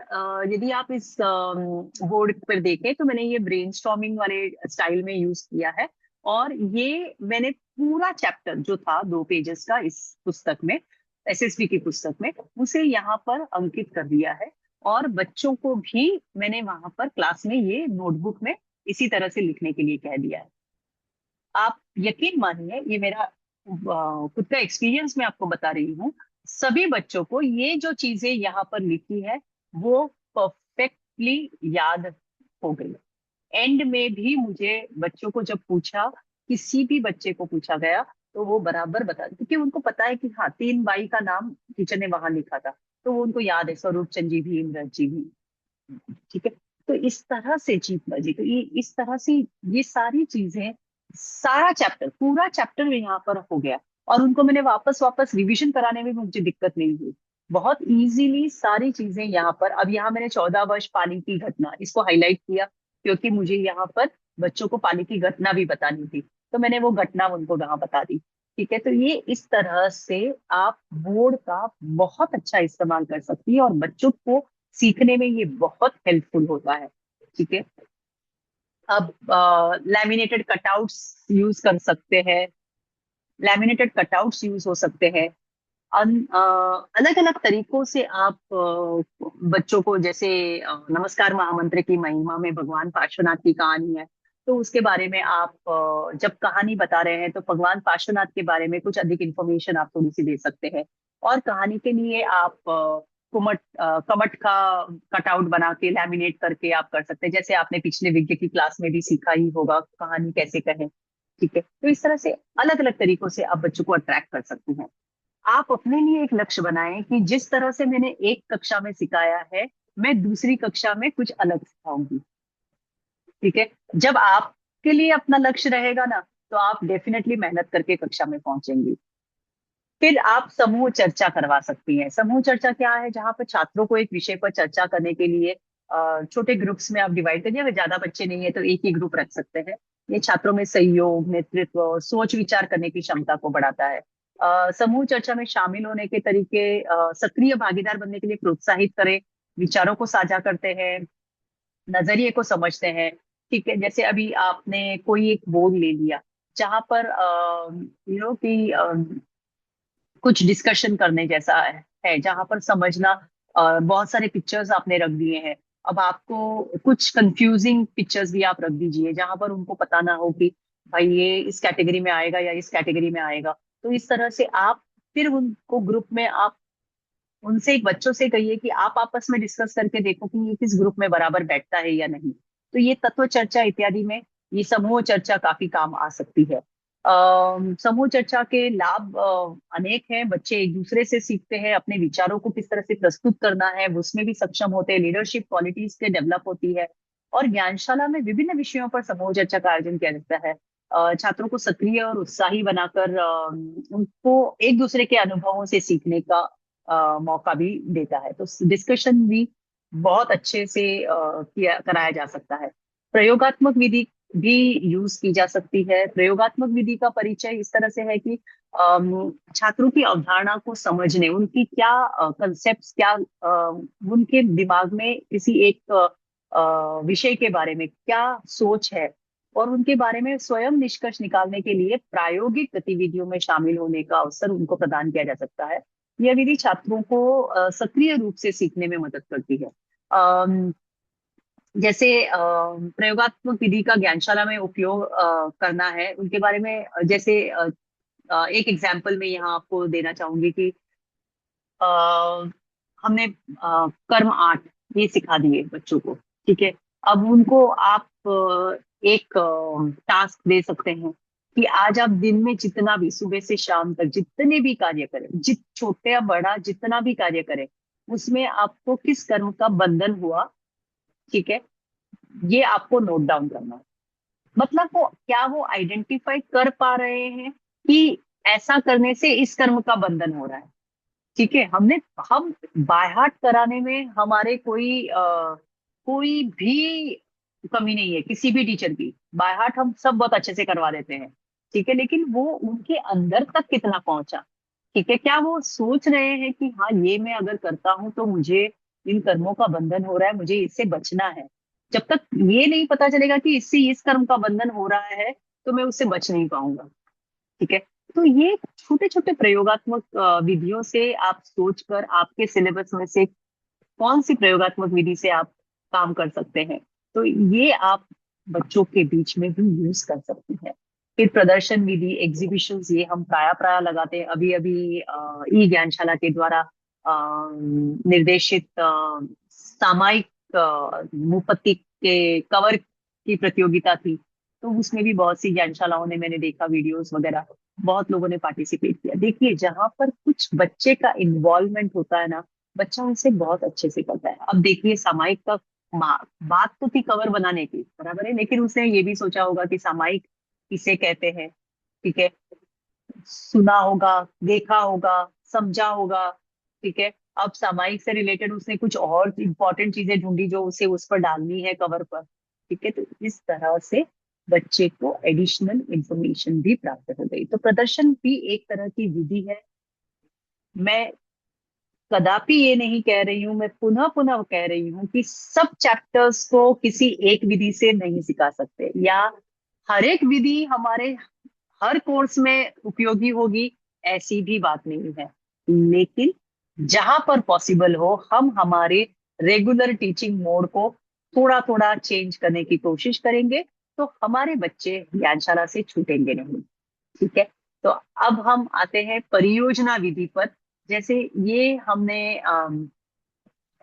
यदि आप इस बोर्ड पर देखें तो मैंने ये ब्रेनस्टॉर्मिंग वाले स्टाइल में यूज किया है। और ये मैंने पूरा चैप्टर जो था 2 पेजेस का इस पुस्तक में, एसएसबी की पुस्तक में, उसे यहाँ पर अंकित कर दिया है। और बच्चों को भी मैंने वहां पर क्लास में ये नोटबुक में इसी तरह से लिखने के लिए कह दिया है। आप यकीन मानिए ये मेरा खुद का एक्सपीरियंस मैं आपको बता रही हूँ। सभी बच्चों को ये जो चीजें यहाँ पर लिखी है वो परफेक्टली याद हो गई। एंड में भी मुझे बच्चों को जब पूछा, किसी भी बच्चे को पूछा गया तो वो बराबर बता, क्योंकि उनको पता है कि हाँ 3 बाई का नाम टीचर ने वहां लिखा था, तो वो उनको याद है, स्वरूप चंद जी भी, इमरत जी भी, ठीक है। तो इस तरह से जीत बाजी, तो ये इस तरह से ये सारी चीजें, सारा चैप्टर, पूरा चैप्टर यहाँ पर हो गया। और उनको मैंने वापस वापस रिवीजन कराने में भी मुझे दिक्कत नहीं हुई। बहुत इजीली सारी चीजें यहाँ पर। अब यहाँ मैंने 14 वर्ष पाली की घटना इसको हाईलाइट किया क्योंकि मुझे यहाँ पर बच्चों को पाली की घटना भी बतानी थी, तो मैंने वो घटना उनको वहां बता दी, ठीक है। तो ये इस तरह से आप बोर्ड का बहुत अच्छा इस्तेमाल कर सकती है और बच्चों को सीखने में ये बहुत हेल्पफुल होता है, ठीक है। अब लैमिनेटेड कटआउट्स यूज कर सकते हैं, लैमिनेटेड कटआउट्स यूज हो सकते हैं। अलग अलग तरीकों से आप बच्चों को, जैसे नमस्कार महामंत्र की महिमा में भगवान पार्श्वनाथ की कहानी है, तो उसके बारे में आप जब कहानी बता रहे हैं तो भगवान पार्श्वनाथ के बारे में कुछ अधिक इंफॉर्मेशन आप थोड़ी सी दे सकते हैं। और कहानी के लिए आप कमट का कटआउट बना के लैमिनेट करके आप कर सकते हैं, जैसे आपने पिछले विज्ञ की क्लास में भी सीखा ही होगा कहानी कैसे कहें, ठीक है। तो इस तरह से अलग अलग तरीकों से आप बच्चों को अट्रैक्ट कर सकते हैं। आप अपने लिए एक लक्ष्य बनाएं कि जिस तरह से मैंने एक कक्षा में सिखाया है मैं दूसरी कक्षा में कुछ अलग सिखाऊंगी, ठीक है। जब आपके लिए अपना लक्ष्य रहेगा ना तो आप डेफिनेटली मेहनत करके कक्षा में पहुंचेंगी। फिर आप समूह चर्चा करवा सकती हैं। समूह चर्चा क्या है, जहां पर छात्रों को एक विषय पर चर्चा करने के लिए छोटे ग्रुप्स में आप डिवाइड करिए। अगर ज्यादा बच्चे नहीं है तो एक ही ग्रुप रख सकते हैं। ये छात्रों में सहयोग, नेतृत्व, सोच विचार करने की क्षमता को बढ़ाता है। समूह चर्चा में शामिल होने के तरीके, सक्रिय भागीदार बनने के लिए प्रोत्साहित करें, विचारों को साझा करते हैं, नजरिए को समझते हैं, ठीक है। जैसे अभी आपने कोई एक बोर्ड ले लिया जहां पर कि कुछ डिस्कशन करने जैसा है जहां पर समझना, बहुत सारे पिक्चर्स आपने रख दिए हैं। अब आपको कुछ कंफ्यूजिंग पिक्चर्स भी आप रख दीजिए जहां पर उनको पता ना हो कि भाई ये इस कैटेगरी में आएगा या इस कैटेगरी में आएगा। तो इस तरह से आप फिर उनको ग्रुप में आप उनसे, एक बच्चों से कहिए कि आप आपस में डिस्कस करके देखो कि ये किस ग्रुप में बराबर बैठता है या नहीं। तो ये तत्व चर्चा इत्यादि में ये समूह चर्चा काफी काम आ सकती है। समूह चर्चा के लाभ अनेक हैं। बच्चे एक दूसरे से सीखते हैं, अपने विचारों को किस तरह से प्रस्तुत करना है वो उसमें भी सक्षम होते हैं, लीडरशिप क्वालिटीज के डेवलप होती है। और ज्ञानशाला में विभिन्न विषयों पर समूह चर्चा का आयोजन किया जाता है। छात्रों को सक्रिय और उत्साही बनाकर उनको एक दूसरे के अनुभवों से सीखने का मौका भी देता है। तो डिस्कशन भी बहुत अच्छे से किया कराया जा सकता है। प्रयोगात्मक विधि भी यूज की जा सकती है। प्रयोगात्मक विधि का परिचय इस तरह से है कि छात्रों की अवधारणा को समझने, उनकी क्या कंसेप्ट, क्या उनके दिमाग में किसी एक विषय के बारे में क्या सोच है, और उनके बारे में स्वयं निष्कर्ष निकालने के लिए प्रायोगिक गतिविधियों में शामिल होने का अवसर उनको प्रदान किया जा सकता है। यह विधि छात्रों को सक्रिय रूप से सीखने में मदद करती है। अम, जैसे प्रयोगात्मक विधि का ज्ञानशाला में उपयोग करना है उनके बारे में, जैसे एक एग्जाम्पल मैं यहाँ आपको देना चाहूंगी कि हमने कर्म आर्ट ये सिखा दिए बच्चों को, ठीक है। अब उनको आप एक टास्क दे सकते हैं कि आज आप दिन में जितना भी, सुबह से शाम तक जितने भी कार्य करें, छोटे या बड़ा जितना भी कार्य करें, उसमें आपको किस कर्म का बंधन हुआ, ठीक है, ये आपको नोट डाउन करना है। मतलब वो क्या वो आइडेंटिफाई कर पा रहे हैं कि ऐसा करने से इस कर्म का बंधन हो रहा है, ठीक है। हम बाय हार्ट कराने में हमारे कोई भी कमी नहीं है, किसी भी टीचर की। बाय हार्ट हम सब बहुत अच्छे से करवा देते हैं, ठीक है, लेकिन वो उनके अंदर तक कितना पहुंचा, ठीक है, क्या वो सोच रहे हैं कि हाँ ये मैं अगर करता हूं तो मुझे इन कर्मों का बंधन हो रहा है, मुझे इससे बचना है। जब तक ये नहीं पता चलेगा कि इससे इस कर्म का बंधन हो रहा है, तो मैं उससे बच नहीं पाऊंगा, ठीक है। तो ये छोटे छोटे प्रयोगात्मक विधियों से आप सोचकर आपके सिलेबस में से कौन सी प्रयोगात्मक विधि से आप काम कर सकते हैं, तो ये आप बच्चों के बीच में भी यूज कर सकते हैं। फिर प्रदर्शन विधि, एग्जीबिशंस, ये हम प्राय प्राय लगाते हैं। अभी अभी ई ज्ञानशाला के द्वारा निर्देशित सामायिक मुपत्ति के कवर की प्रतियोगिता थी, तो उसमें भी बहुत सी ज्ञानशालाओं ने, मैंने देखा वीडियोस वगैरह, बहुत लोगों ने पार्टिसिपेट किया। देखिए जहां पर कुछ बच्चे का इन्वॉल्वमेंट होता है ना, बच्चा उनसे बहुत अच्छे से करता है। अब देखिए सामायिक का बात तो थी कवर बनाने की, बराबर है, लेकिन उसने ये भी सोचा होगा कि सामायिक किसे कहते हैं, ठीक है, सुना होगा, देखा होगा, समझा होगा, ठीक है। अब सामायिक से रिलेटेड उसने कुछ और इंपॉर्टेंट चीजें ढूंढी जो उसे उस पर डालनी है कवर पर, ठीक है। तो इस तरह से बच्चे को एडिशनल इंफॉर्मेशन भी प्राप्त हो गई। तो प्रदर्शन भी एक तरह की विधि है। मैं कदापि ये नहीं कह रही हूं, मैं पुनः पुनः कह रही हूं कि सब चैप्टर्स को किसी एक विधि से नहीं सिखा सकते, या हर एक विधि हमारे हर कोर्स में उपयोगी होगी, ऐसी भी बात नहीं है। लेकिन जहां पर पॉसिबल हो हम हमारे रेगुलर टीचिंग मोड को थोड़ा थोड़ा चेंज करने की कोशिश करेंगे, तो हमारे बच्चे ज्ञानशाला से छूटेंगे नहीं, ठीक है। तो अब हम आते हैं परियोजना विधि पर। जैसे ये हमने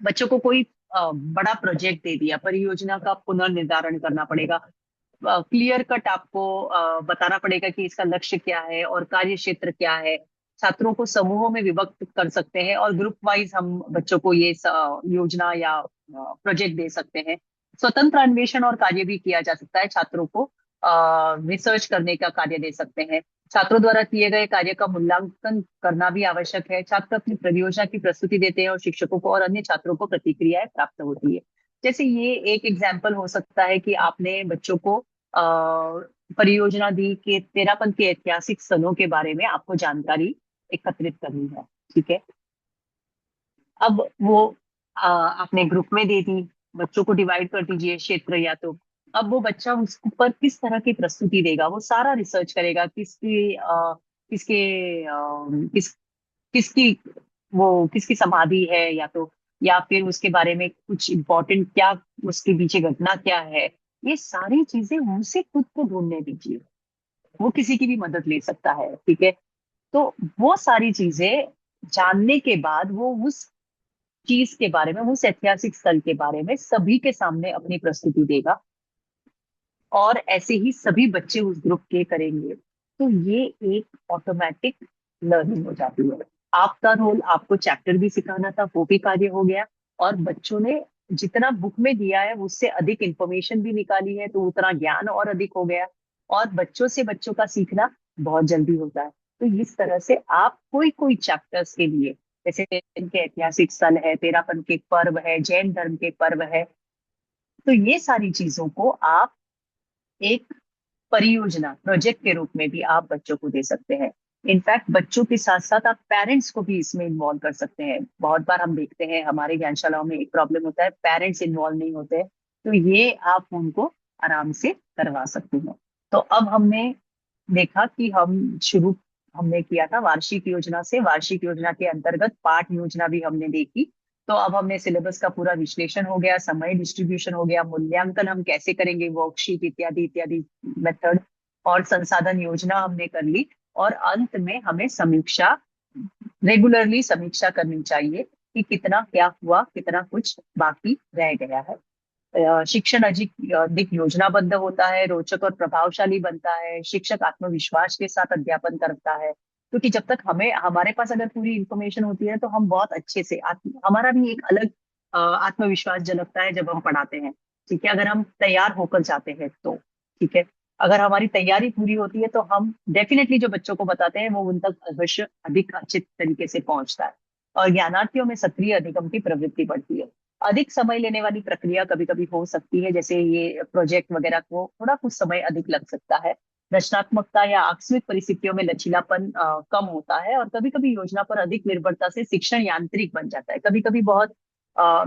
बच्चों को कोई बड़ा प्रोजेक्ट दे दिया, परियोजना का पुनर्निर्धारण करना पड़ेगा, क्लियर कट आपको बताना पड़ेगा कि इसका लक्ष्य क्या है और कार्य क्षेत्र क्या है। छात्रों को समूहों में विभक्त कर सकते हैं और ग्रुप वाइज हम बच्चों को ये योजना या प्रोजेक्ट दे सकते हैं। स्वतंत्र अन्वेषण और कार्य भी किया जा सकता है, छात्रों को रिसर्च करने का कार्य दे सकते हैं। छात्रों द्वारा किए गए कार्य का मूल्यांकन करना भी आवश्यक है। छात्र अपनी परियोजना की प्रस्तुति देते हैं और शिक्षकों को और अन्य छात्रों को प्रतिक्रियाएं प्राप्त होती है। जैसे ये एक एग्जाम्पल हो सकता है कि आपने बच्चों को परियोजना दी कि तेरापंथ के ऐतिहासिक स्थलों के बारे में आपको जानकारी एकत्रित करनी है, ठीक है। अब वो आपने ग्रुप में दे दी, बच्चों को डिवाइड कर दीजिए क्षेत्र या तो। अब वो बच्चा उस पर किस तरह की प्रस्तुति देगा, वो सारा रिसर्च करेगा, किसके किस किसकी किसकी समाधि है, या तो या फिर उसके बारे में कुछ इम्पोर्टेंट क्या, उसके पीछे घटना क्या है। ये सारी चीजें उनसे खुद को ढूंढने दीजिए, वो किसी की भी मदद ले सकता है, ठीक है। तो वो सारी चीजें जानने के बाद वो उस चीज के बारे में, उस ऐतिहासिक स्थल के बारे में सभी के सामने अपनी प्रस्तुति देगा, और ऐसे ही सभी बच्चे उस ग्रुप के करेंगे। तो ये एक ऑटोमेटिक लर्निंग हो जाती है। आपका रोल, आपको चैप्टर भी सिखाना था, वो भी कार्य हो गया, और बच्चों ने जितना बुक में दिया है उससे अधिक इंफॉर्मेशन भी निकाली है, तो उतना ज्ञान और अधिक हो गया। और बच्चों से बच्चों का सीखना बहुत जल्दी होता है। तो इस तरह से आप कोई कोई चैप्टर्स के लिए जैसे इनके ऐतिहासिक स्थल है, तेरापन के पर्व है, जैन धर्म के पर्व है। तो ये सारी चीजों को आप एक परियोजना प्रोजेक्ट के रूप में भी आप बच्चों को दे सकते हैं। इनफैक्ट बच्चों के साथ साथ आप पेरेंट्स को भी इसमें इन्वॉल्व कर सकते हैं। बहुत बार हम देखते हैं हमारे ज्ञानशालाओं में एक प्रॉब्लम होता है, पेरेंट्स इन्वॉल्व नहीं होते हैं। तो ये आप उनको आराम से करवा सकते हैं। तो अब हमने देखा कि हमने किया था वार्षिक योजना से, वार्षिक योजना के अंतर्गत पाठ योजना भी हमने देखी। तो अब हमने सिलेबस का पूरा विश्लेषण हो गया, समय डिस्ट्रीब्यूशन हो गया, मूल्यांकन हम कैसे करेंगे, वर्कशीट इत्यादि इत्यादि मेथड और संसाधन योजना हमने कर ली। और अंत में हमें समीक्षा, रेगुलरली समीक्षा करनी चाहिए कि कितना क्या हुआ, कितना कुछ बाकी रह गया है। शिक्षण अधिक अधिक योजनाबद्ध होता है, रोचक और प्रभावशाली बनता है, शिक्षक आत्मविश्वास के साथ अध्यापन करता है। क्योंकि जब तक हमें हमारे पास अगर पूरी इंफॉर्मेशन होती है तो हम बहुत अच्छे से हमारा भी एक अलग आत्मविश्वास झलकता है जब हम पढ़ाते हैं। ठीक है, अगर हम तैयार होकर जाते हैं तो ठीक है। अगर हमारी तैयारी पूरी होती है तो हम डेफिनेटली जो बच्चों को बताते हैं वो उन तक अवश्य अधिक अच्छे तरीके से पहुंचता है। और ज्ञानार्थियों में सक्रिय अधिगम की प्रवृत्ति बढ़ती है। अधिक समय लेने वाली प्रक्रिया कभी कभी हो सकती है, जैसे ये प्रोजेक्ट वगैरह को थोड़ा कुछ समय अधिक लग सकता है। रचनात्मकता या आकस्मिक परिस्थितियों में लचीलापन कम होता है, और कभी कभी योजना पर अधिक निर्भरता से शिक्षण यांत्रिक बन जाता है। कभी कभी बहुत अ,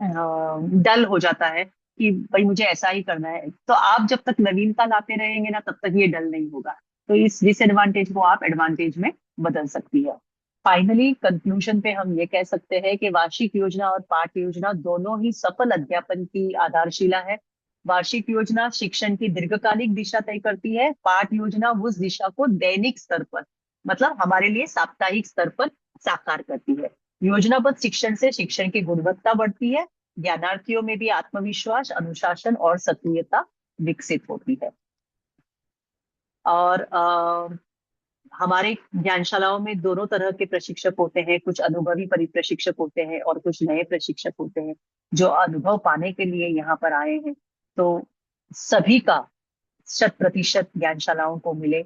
डल हो जाता है कि भाई मुझे ऐसा ही करना है। तो आप जब तक नवीनता लाते रहेंगे ना तब तक ये डल नहीं होगा। तो इस डिसएडवांटेज को आप एडवांटेज में बदल सकती है। फाइनली कंक्लूजन पे हम ये कह सकते हैं कि वार्षिक योजना और पाठ योजना दोनों ही सफल अध्यापन की आधारशिला है। वार्षिक योजना शिक्षण की दीर्घकालिक दिशा तय करती है, पाठ योजना उस दिशा को दैनिक स्तर पर, मतलब हमारे लिए साप्ताहिक स्तर पर साकार करती है। योजनाबद्ध शिक्षण से शिक्षण की गुणवत्ता बढ़ती है, ज्ञानार्थियों में भी आत्मविश्वास, अनुशासन और सक्रियता विकसित होती है। और हमारे ज्ञानशालाओं में दोनों तरह के प्रशिक्षक होते हैं, कुछ अनुभवी प्रशिक्षक होते हैं और कुछ नए प्रशिक्षक होते हैं जो अनुभव पाने के लिए यहाँ पर आए हैं। तो सभी का 100% ज्ञानशालाओं को मिले,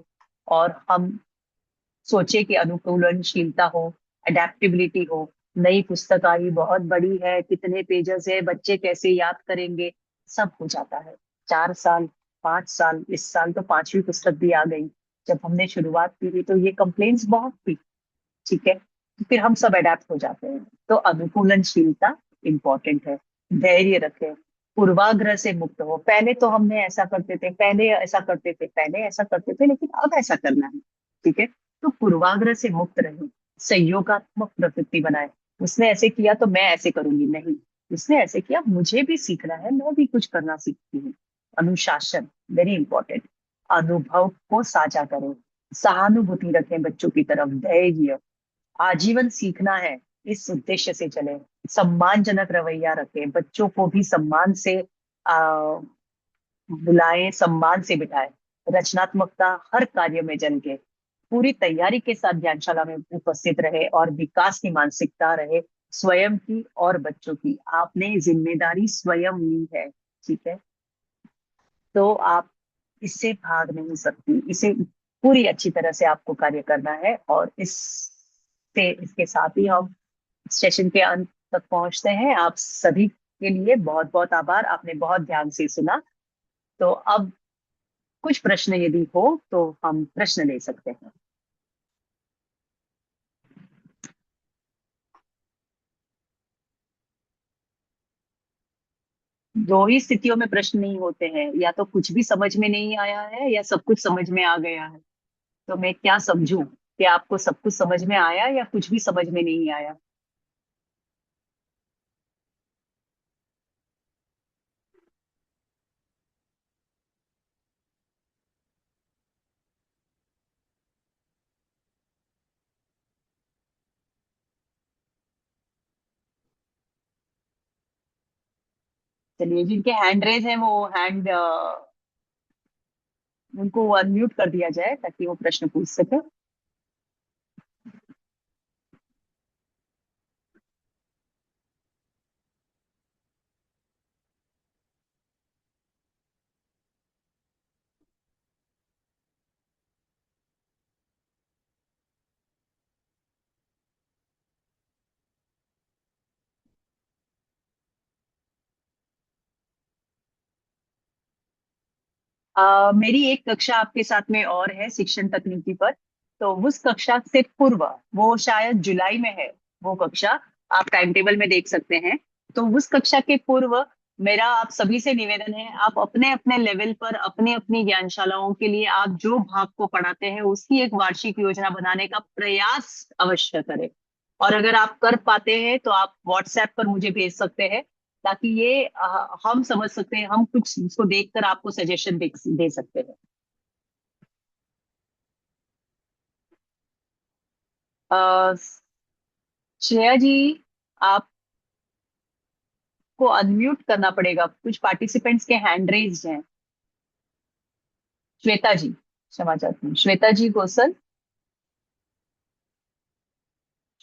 और हम सोचे कि अनुकूलनशीलता हो, अडेप्टिबिलिटी हो। नई पुस्तक आई, बहुत बड़ी है, कितने पेजेस है, बच्चे कैसे याद करेंगे, सब हो जाता है। 4 साल, 5 साल, इस साल तो पांचवी पुस्तक भी आ गई। जब हमने शुरुआत की थी तो ये कंप्लेन्ट्स बहुत थी। ठीक है, तो फिर हम सब अडेप्ट हो जाते हैं। तो अनुकूलनशीलता इंपॉर्टेंट है। धैर्य रखें, पूर्वाग्रह से मुक्त हो। पहले तो हमने ऐसा करते थे, पहले ऐसा करते थे, पहले ऐसा करते थे, लेकिन अब ऐसा करना है। ठीक है, तो पूर्वाग्रह से मुक्त रहें, सहयोगात्मक प्रवृत्ति बनाए। उसने ऐसे किया तो मैं ऐसे करूंगी नहीं, उसने ऐसे किया मुझे भी सीखना है, मैं भी कुछ करना सीखती हूँ। अनुशासन वेरी इंपॉर्टेंट। अनुभव को साझा करें, सहानुभूति रखें बच्चों की तरफ, धैर्य, आजीवन सीखना है, इस उद्देश्य से चले। सम्मानजनक रवैया रखें, बच्चों को भी सम्मान से आ, बुलाएं, सम्मान से बिठाएं। रचनात्मकता हर कार्य में जन के पूरी तैयारी के साथ ज्ञानशाला में उपस्थित रहे, और विकास की मानसिकता रहे, स्वयं की और बच्चों की। आपने जिम्मेदारी स्वयं ली है। ठीक है, तो आप इससे भाग नहीं सकती, इसे पूरी अच्छी तरह से आपको कार्य करना है। और इसके साथ ही हम सेशन के अंत तक पहुंचते हैं। आप सभी के लिए बहुत बहुत आभार, आपने बहुत ध्यान से सुना। तो अब कुछ प्रश्न यदि हो तो हम प्रश्न ले सकते हैं। दो ही स्थितियों में प्रश्न नहीं होते हैं, या तो कुछ भी समझ में नहीं आया है या सब कुछ समझ में आ गया है। तो मैं क्या समझूं कि आपको सब कुछ समझ में आया या कुछ भी समझ में नहीं आया। चलिए, जिनके हैंड रेज है वो हैंड, उनको अनम्यूट कर दिया जाए ताकि वो प्रश्न पूछ सके। मेरी एक कक्षा आपके साथ में और है शिक्षण तकनीकी पर। तो उस कक्षा से पूर्व, वो शायद जुलाई में है वो कक्षा, आप टाइम टेबल में देख सकते हैं। तो उस कक्षा के पूर्व मेरा आप सभी से निवेदन है, आप अपने अपने लेवल पर अपनी अपनी ज्ञानशालाओं के लिए आप जो भाग को पढ़ाते हैं उसकी एक वार्षिक योजना बनाने का प्रयास अवश्य करें। और अगर आप कर पाते हैं तो आप व्हाट्सएप पर मुझे भेज सकते हैं, ताकि ये हम समझ सकते हैं, हम कुछ इसको देखकर आपको सजेशन दे सकते हैं। अ, श्रेया जी, आपको अनम्यूट करना पड़ेगा, कुछ पार्टिसिपेंट्स के हैंड रेज्ड हैं। श्वेता जी, क्षमा चाहती हूँ, श्वेता जी कौशल,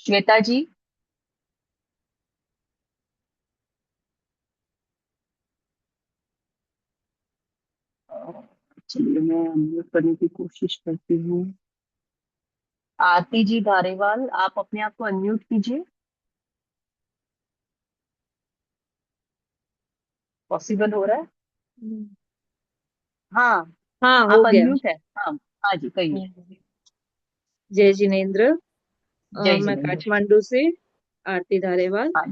श्वेता जी। अ, चलिए मैं अनम्यूट करने की कोशिश करती हूँ। आरती जी धारेवाल, आप अपने आप को अनम्यूट कीजिए। पॉसिबल हो रहा है? हम्म। हाँ, हाँ, हो आप गया। अनम्यूट है। हाँ, हाँ जी कहिए। जय जिनेन्द्र। जय मैं जिनेन्द्र। काठमांडू से आरती धारेवाल। हाँ।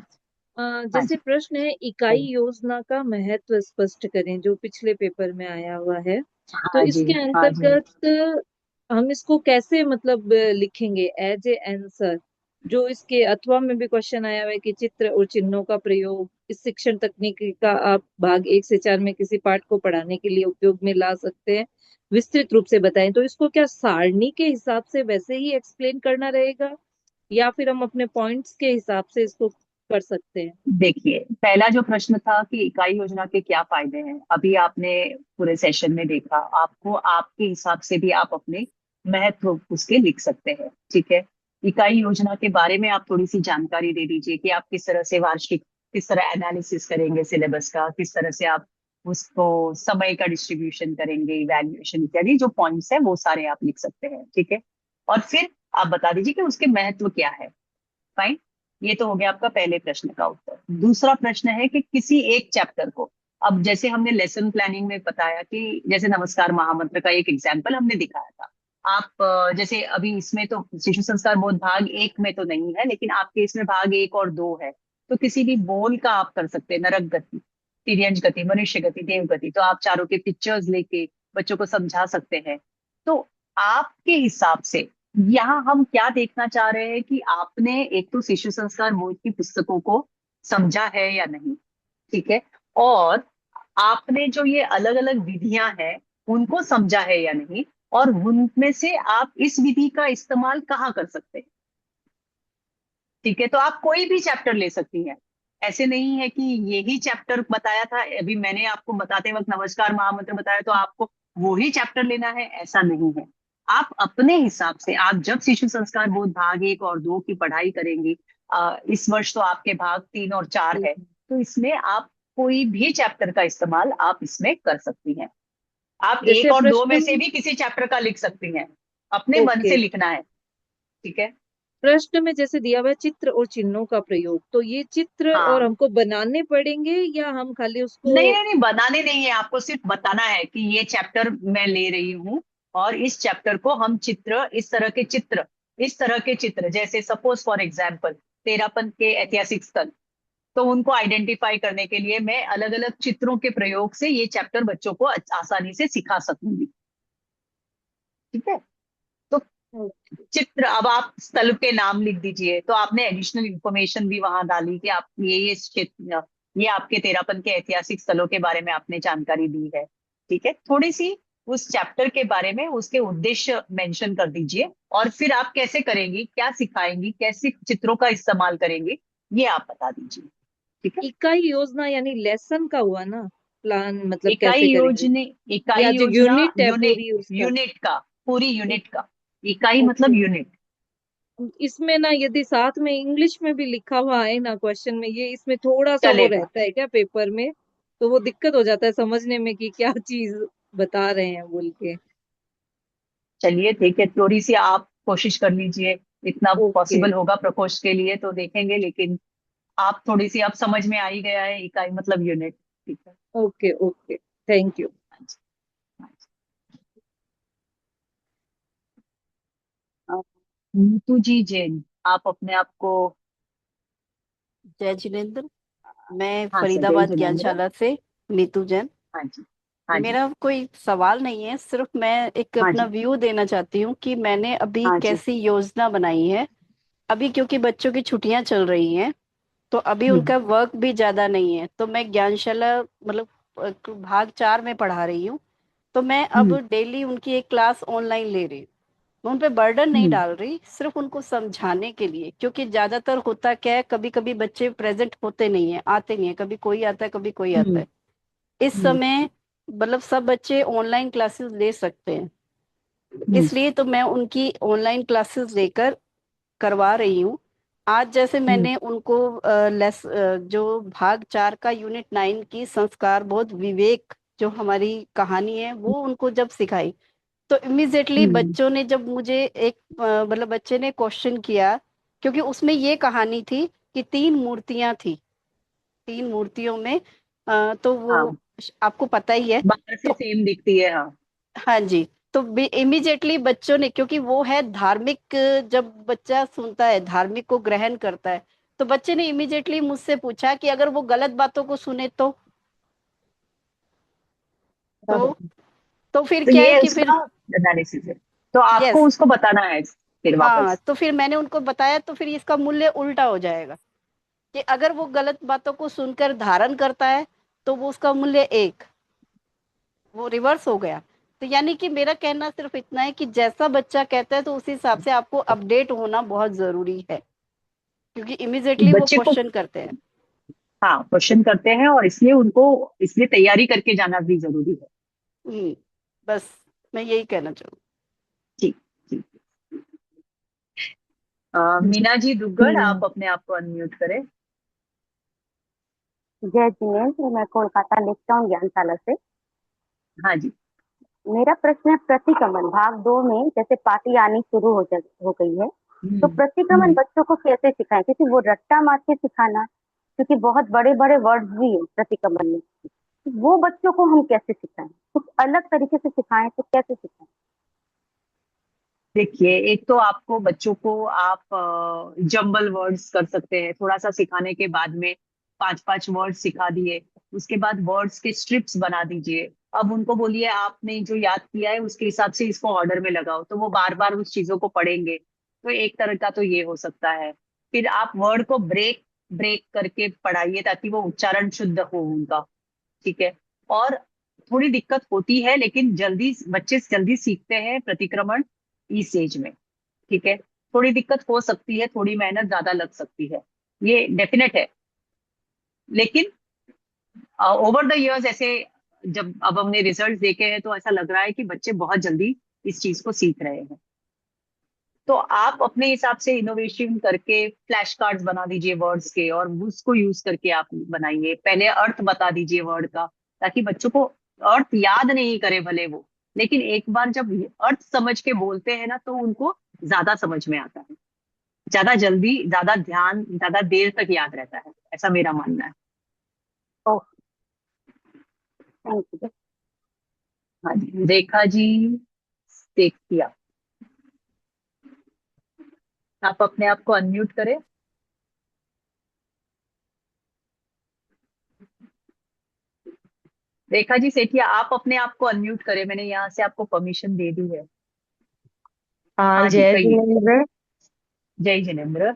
हाँ जैसे जी। प्रश्न है, इकाई योजना का महत्व स्पष्ट करें, जो पिछले पेपर में आया हुआ है। तो हाँ जी। इसके हाँ जी। अंतर्गत हम इसको कैसे मतलब लिखेंगे एज ए आंसर? जो इसके अथवा में भी क्वेश्चन आया हुआ है कि चित्र और चिन्हों का प्रयोग इस शिक्षण तकनीकी का आप भाग 1 से 4 में किसी पाठ को पढ़ाने के लिए उपयोग में ला सकते हैं, विस्तृत रूप से बताएं। तो इसको क्या सारणी के हिसाब से वैसे ही एक्सप्लेन करना रहेगा, या फिर हम अपने पॉइंट्स के हिसाब से इसको कर सकते हैं? देखिए, पहला जो प्रश्न था कि इकाई योजना के क्या फायदे हैं, अभी आपने पूरे सेशन में देखा, आपको आपके हिसाब से भी आप अपने महत्व उसके लिख सकते हैं। ठीक है। इकाई योजना के बारे में आप थोड़ी सी जानकारी दे दीजिए कि आप किस तरह से वार्षिक, किस तरह एनालिसिस करेंगे सिलेबस का, किस तरह से आप उसको समय का डिस्ट्रीब्यूशन करेंगे, इवैल्यूएशन इत्यादि जो पॉइंट्स है वो सारे आप लिख सकते हैं। ठीक है। और फिर आप बता दीजिए कि उसके महत्व क्या है। फाइन। ये तो हो गया आपका पहले प्रश्न का उत्तर। दूसरा प्रश्न है कि किसी एक चैप्टर को, अब जैसे हमने लेसन प्लानिंग में बताया कि जैसे नमस्कार महामंत्र का एक एग्जाम्पल हमने दिखाया था। आप जैसे अभी इसमें तो शिशु संस्कार बोध भाग 1 में तो नहीं है, लेकिन आपके इसमें भाग 1 और 2 है। तो किसी भी बोल का आप कर सकते हैं, नरक गति, तिर्यंज गति, मनुष्य गति, देव गति, तो आप चारों के पिक्चर्स लेके बच्चों को समझा सकते हैं। तो आपके हिसाब से यहाँ हम क्या देखना चाह रहे हैं कि आपने एक तो शिशु संस्कार बोर्ड की पुस्तकों को समझा है या नहीं। ठीक है। और आपने जो ये अलग अलग विधियां हैं उनको समझा है या नहीं, और उनमें से आप इस विधि का इस्तेमाल कहाँ कर सकते हैं। ठीक है। तो आप कोई भी चैप्टर ले सकती हैं। ऐसे नहीं है कि यही चैप्टर बताया था, अभी मैंने आपको बताते वक्त नमस्कार महामंत्र बताया तो आपको वो ही चैप्टर लेना है, ऐसा नहीं है। आप अपने हिसाब से, आप जब शिशु संस्कार बोध भाग 1 और 2 की पढ़ाई करेंगी, इस वर्ष तो आपके भाग 3 और 4 है, तो इसमें आप कोई भी चैप्टर का इस्तेमाल आप इसमें कर सकती हैं। आप एक जैसे और दो में प्रश्न से भी किसी चैप्टर का लिख सकती हैं, अपने मन ओके, से लिखना है। ठीक है। प्रश्न में जैसे दिया हुआ है चित्र और चिन्हों का प्रयोग, तो ये चित्र और हाँ, हमको बनाने पड़ेंगे या हम खाली उसको? नहीं नहीं नहीं, बनाने नहीं है, आपको सिर्फ बताना है कि ये चैप्टर मैं ले रही हूँ, और इस चैप्टर को हम चित्र, इस तरह के चित्र, इस तरह के चित्र, जैसे सपोज फॉर एग्जाम्पल तेरापन के ऐतिहासिक स्थल, तो उनको आइडेंटिफाई करने के लिए मैं अलग अलग चित्रों के प्रयोग से ये चैप्टर बच्चों को आसानी से सिखा सकूंगी। ठीक है। तो चित्र, अब आप स्थल के नाम लिख दीजिए, तो आपने एडिशनल इंफॉर्मेशन भी वहां डाली कि आप ये क्षेत्र, ये आपके तेरापन के ऐतिहासिक स्थलों के बारे में आपने जानकारी दी है। ठीक है। थोड़ी सी उस चैप्टर के बारे में उसके उद्देश्य मेंशन कर दीजिए, और फिर आप कैसे करेंगी, क्या सिखाएंगी, कैसे चित्रों का इस्तेमाल करेंगी, ये आप बता दीजिए। ठीक है। इकाई योजना यानी लेसन का हुआ ना, प्लान मतलब इकाई कैसे करेंगे? योजना, इकाई या जो योजना, यूनिट है यूनिट, पूरी उसका? यूनिट का, पूरी यूनिट का। इकाई मतलब ओके। यूनिट। इसमें ना यदि साथ में इंग्लिश में भी लिखा हुआ है ना क्वेश्चन में, ये इसमें थोड़ा सा वो चलेगा। रहता है क्या पेपर में? तो वो दिक्कत हो जाता है समझने में कि क्या चीज बता रहे हैं बोल के। चलिए ठीक है, थोड़ी सी आप कोशिश कर लीजिए, इतना ओके, पॉसिबल होगा प्रकोष्ठ के लिए तो देखेंगे, लेकिन आप थोड़ी सी, आप समझ में आ ही गया है इकाई मतलब यूनिट। ठीक है। Okay, okay, thank you. हाँ जी। हाँ जी। नीतू जी जैन, आप अपने आप को। जय जिनेन्द्र। मैं हाँ सर, जय फरीदाबाद जिनेन्द्र। ज्ञानशाला से नीतू जैन। हाँ जी। हाँ जी। मेरा कोई सवाल नहीं है, सिर्फ मैं एक हाँ अपना जी। व्यू देना चाहती हूँ कि मैंने अभी हाँ जी। कैसी योजना बनाई है। अभी क्योंकि बच्चों की छुट्टियां चल रही हैं, तो अभी हम्म। उनका वर्क भी ज्यादा नहीं है, तो मैं ज्ञानशाला मतलब भाग 4 में पढ़ा रही हूँ। तो मैं अब हम्म। डेली उनकी एक क्लास ऑनलाइन ले रही हूँ। मैं उन पे बर्डन नहीं हम्म। डाल रही, सिर्फ उनको समझाने के लिए, क्योंकि ज्यादातर होता क्या है, कभी कभी बच्चे प्रेजेंट होते नहीं है, आते नहीं है, कभी कोई आता है कभी कोई आता हम्म। है। इस हम्म। समय मतलब सब बच्चे ऑनलाइन क्लासेस ले सकते हैं, हम्म। इसलिए तो मैं उनकी ऑनलाइन क्लासेस लेकर करवा रही हूँ। आज जैसे हम्म। मैंने उनको जो भाग 4 का यूनिट 9 की संस्कार बोध विवेक जो हमारी कहानी है वो उनको जब सिखाई, तो इमिजिएटली हम्म। बच्चों ने जब मुझे एक मतलब बच्चे ने क्वेश्चन किया, क्योंकि उसमें ये कहानी थी कि 3 मूर्तियां थी, 3 मूर्तियों में तो हाँ, वो आपको पता ही है। बाहर से तो सेम दिखती है, हाँ। हाँ जी, तो इमिजिएटली बच्चों ने, क्योंकि वो है धार्मिक, जब बच्चा सुनता है धार्मिक को ग्रहण करता है, तो बच्चे ने इमिजिएटली मुझसे पूछा कि अगर वो गलत बातों को सुने तो बराबर। तो फिर तो क्या है ये कि फिर उसका एनालिसिस है, तो आपको यस। उसको बताना है फिर हाँ, वापस। तो फिर मैंने उनको बताया, तो फिर इसका मूल्य उल्टा हो जाएगा कि अगर वो गलत बातों को सुनकर धारण करता है तो वो उसका मूल्य 1, वो रिवर्स हो गया। तो यानी कि मेरा कहना सिर्फ इतना है कि जैसा बच्चा कहता है तो उस हिसाब से आपको अपडेट होना बहुत जरूरी है, क्योंकि इमिजिएटली वो बच्चे को, क्वेश्चन करते हैं। हाँ, क्वेश्चन करते हैं, और इसलिए उनको, इसलिए तैयारी करके जाना भी जरूरी है। बस मैं यही कहना चाहूँ। ठीक। ठीक। मीना जी दुग्गड़, हम्म, आप अपने आप को अनम्यूट करें। जय जिनेन्द्र, मैं कोलकाता लिखता हूँ ज्ञानशाला से। हाँ जी। मेरा प्रश्न है प्रतिक्रमण भाग 2 में जैसे पार्टी आनी शुरू हो गई है, तो हम्म। प्रतिक्रमण हम्म। बच्चों को कैसे सिखाएं, क्योंकि वो रट्टा मार के सिखाना, क्योंकि बहुत बड़े बड़े वर्ड्स भी हैं प्रतिक्रमण में, तो वो बच्चों को हम कैसे सिखाएं, कुछ अलग तरीके से सिखाएं तो कैसे सिखाएं। देखिए, एक तो आपको बच्चों को आप जंबल वर्ड्स कर सकते हैं, थोड़ा सा सिखाने के बाद में 5-5 वर्ड्स सिखा दिए, उसके बाद वर्ड्स के स्ट्रिप्स बना दीजिए। अब उनको बोलिए आपने जो याद किया है उसके हिसाब से इसको ऑर्डर में लगाओ, तो वो बार बार उस चीजों को पढ़ेंगे। तो एक तरह का तो ये हो सकता है। फिर आप वर्ड को ब्रेक ब्रेक करके पढ़ाइए ताकि वो उच्चारण शुद्ध हो उनका। ठीक है। और थोड़ी दिक्कत होती है, लेकिन जल्दी बच्चे जल्दी सीखते हैं प्रतिक्रमण इस एज में। ठीक है। थोड़ी दिक्कत हो सकती है, थोड़ी मेहनत ज्यादा लग सकती है, ये डेफिनेट है। लेकिन ओवर द इयर्स ऐसे, जब अब हमने रिजल्ट देखे हैं तो ऐसा लग रहा है कि बच्चे बहुत जल्दी इस चीज को सीख रहे हैं। तो आप अपने हिसाब से इनोवेशन करके फ्लैश कार्ड्स बना दीजिए वर्ड्स के, और उसको यूज करके आप बनाइए। पहले अर्थ बता दीजिए वर्ड का, ताकि बच्चों को अर्थ याद नहीं करे भले वो, लेकिन एक बार जब अर्थ समझ के बोलते हैं ना, तो उनको ज्यादा समझ में आता है, ज्यादा जल्दी, ज्यादा ध्यान, ज्यादा देर तक याद रहता है, ऐसा मेरा मानना है। ओह, थैंक यू। हाँ जी, रेखा जी, देखिए आप अपने आप को अनम्यूट करें। रेखा जी सेठिया, आप अपने आप को अनम्यूट करें, मैंने यहाँ से आपको परमिशन दे दी है। हाँ, हाँ जी, जय कहिए। जिनेन्द्र। जय जिनेन्द्र।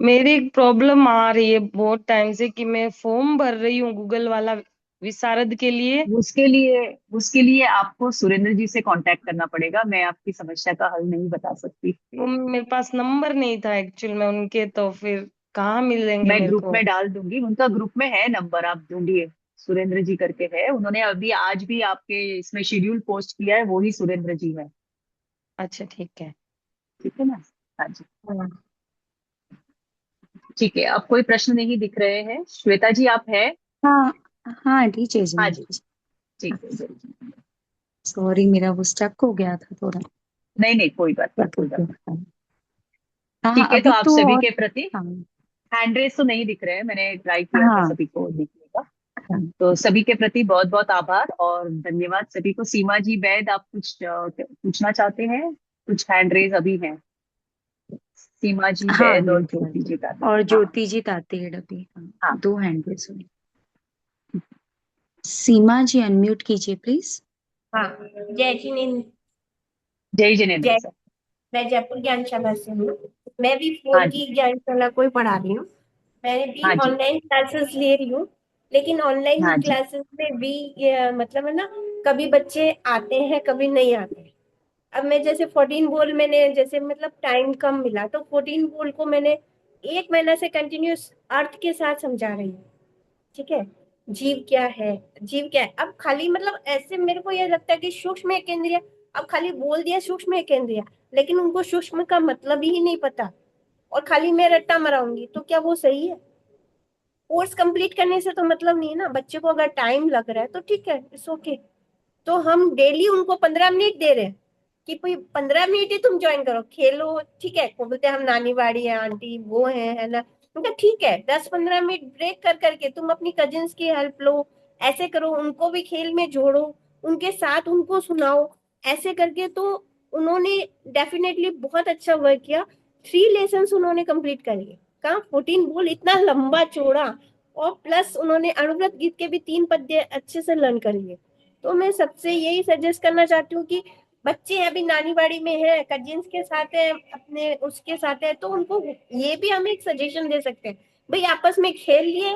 मेरी एक प्रॉब्लम आ रही है बहुत टाइम से कि मैं फॉर्म भर रही हूँ गूगल वाला विशारद के लिए। उसके लिए उसके लिए आपको सुरेंद्र जी से कांटेक्ट करना पड़ेगा, मैं आपकी समस्या का हल नहीं बता सकती। वो मेरे पास नंबर नहीं था एक्चुअल में उनके, तो फिर कहाँ मिलेंगे मैं मेरे ग्रुप को? में डाल दूंगी, उनका ग्रुप में है नंबर, आप ढूंढिए। सुरेंद्र जी करके है, उन्होंने अभी आज भी आपके इसमें शेड्यूल पोस्ट किया है, वो ही सुरेंद्र जी है। अच्छा, ठीक है। ठीक है ना। हाँ जी। हाँ, ठीक है, अब कोई प्रश्न नहीं दिख रहे हैं। श्वेता जी, आप है? हाँ हाँ आंटी, जय हाँ जी। जिनेन्द्र। ठीक है, जरूर। सॉरी, मेरा वो स्टक हो गया था थोड़ा। नहीं नहीं, कोई बात नहीं, कोई बात नहीं। हाँ हाँ, ठीक है, तो अभी आप तो सभी और। के प्रति हाँ हैंड रेस तो नहीं दिख रहे हैं, मैंने ट्राई किया था हाँ सभी को दिखने का। हाँ। तो सभी के प्रति बहुत बहुत आभार और धन्यवाद सभी को। सीमा जी वैद, आप कुछ पूछना चाहते हैं? कुछ हैंड रेज अभी हैं। सीमा जी हाँ वैद और अनम्यूट कर ज्योति दो। जी ताते। और हाँ ज्योति जी तातेड़ अभी, हाँ, हाँ। 2 हैंड रेज हुई। सीमा जी अनम्यूट कीजिए प्लीज। हाँ, जय जिनेन्द्र। जय जिनेन्द्र जय सर। मैं जयपुर ज्ञानशाला से हूँ। मैं भी हाँ 4 जी। की ज्ञानशाला को ही पढ़ा रही हूँ। मैं भी हाँ जी। ऑनलाइन क्लासेस ले रही हूँ, लेकिन ऑनलाइन हाँ जी। क्लासेस में भी मतलब है ना, कभी बच्चे आते हैं कभी नहीं आते हैं। अब मैं जैसे 14 बोल मैंने जैसे मतलब टाइम कम मिला तो 14 बोल को मैंने 1 महीना से कंटिन्यूस अर्थ के साथ समझा रही हूँ। ठीक है, जीव क्या है, जीव क्या है। अब खाली मतलब ऐसे मेरे को ये लगता है कि सूक्ष्म एक इंद्रिय, अब खाली बोल दिया सूक्ष्म एक इंद्रिय, लेकिन उनको सूक्ष्म का मतलब ही नहीं पता, और खाली मैं रट्टा मराऊंगी तो क्या वो सही है? कोर्स कंप्लीट करने से तो मतलब नहीं है ना। बच्चे को अगर टाइम लग रहा है तो ठीक है, इट्स ओके। तो हम डेली उनको 15 मिनट दे रहे हैं कि भाई 15 मिनट ही तुम ज्वाइन करो, खेलो। ठीक है, वो बोलते हैं हम नानी वाड़ी है, आंटी वो है ना। उनका ठीक है, 10-15 मिनट ब्रेक कर करके तुम अपनी कजिन्स की हेल्प लो, ऐसे करो, उनको भी खेल में जोड़ो, उनके साथ उनको सुनाओ, ऐसे करके तो उन्होंने डेफिनेटली बहुत अच्छा वर्क किया। 3 लेसन उन्होंने कंप्लीट कर लिए। कहाँ 14 बोल इतना लंबा चौड़ा, और प्लस उन्होंने अणुव्रत गीत के भी 3 पद्य अच्छे से लर्न कर लिए। तो मैं सबसे यही सजेस्ट करना चाहती हूँ कि बच्चे अभी नानी बाड़ी में है, कजिन्स के साथ है, अपने उसके साथ है, तो उनको ये भी हम एक सजेशन दे सकते हैं, भाई आपस में खेल लिए,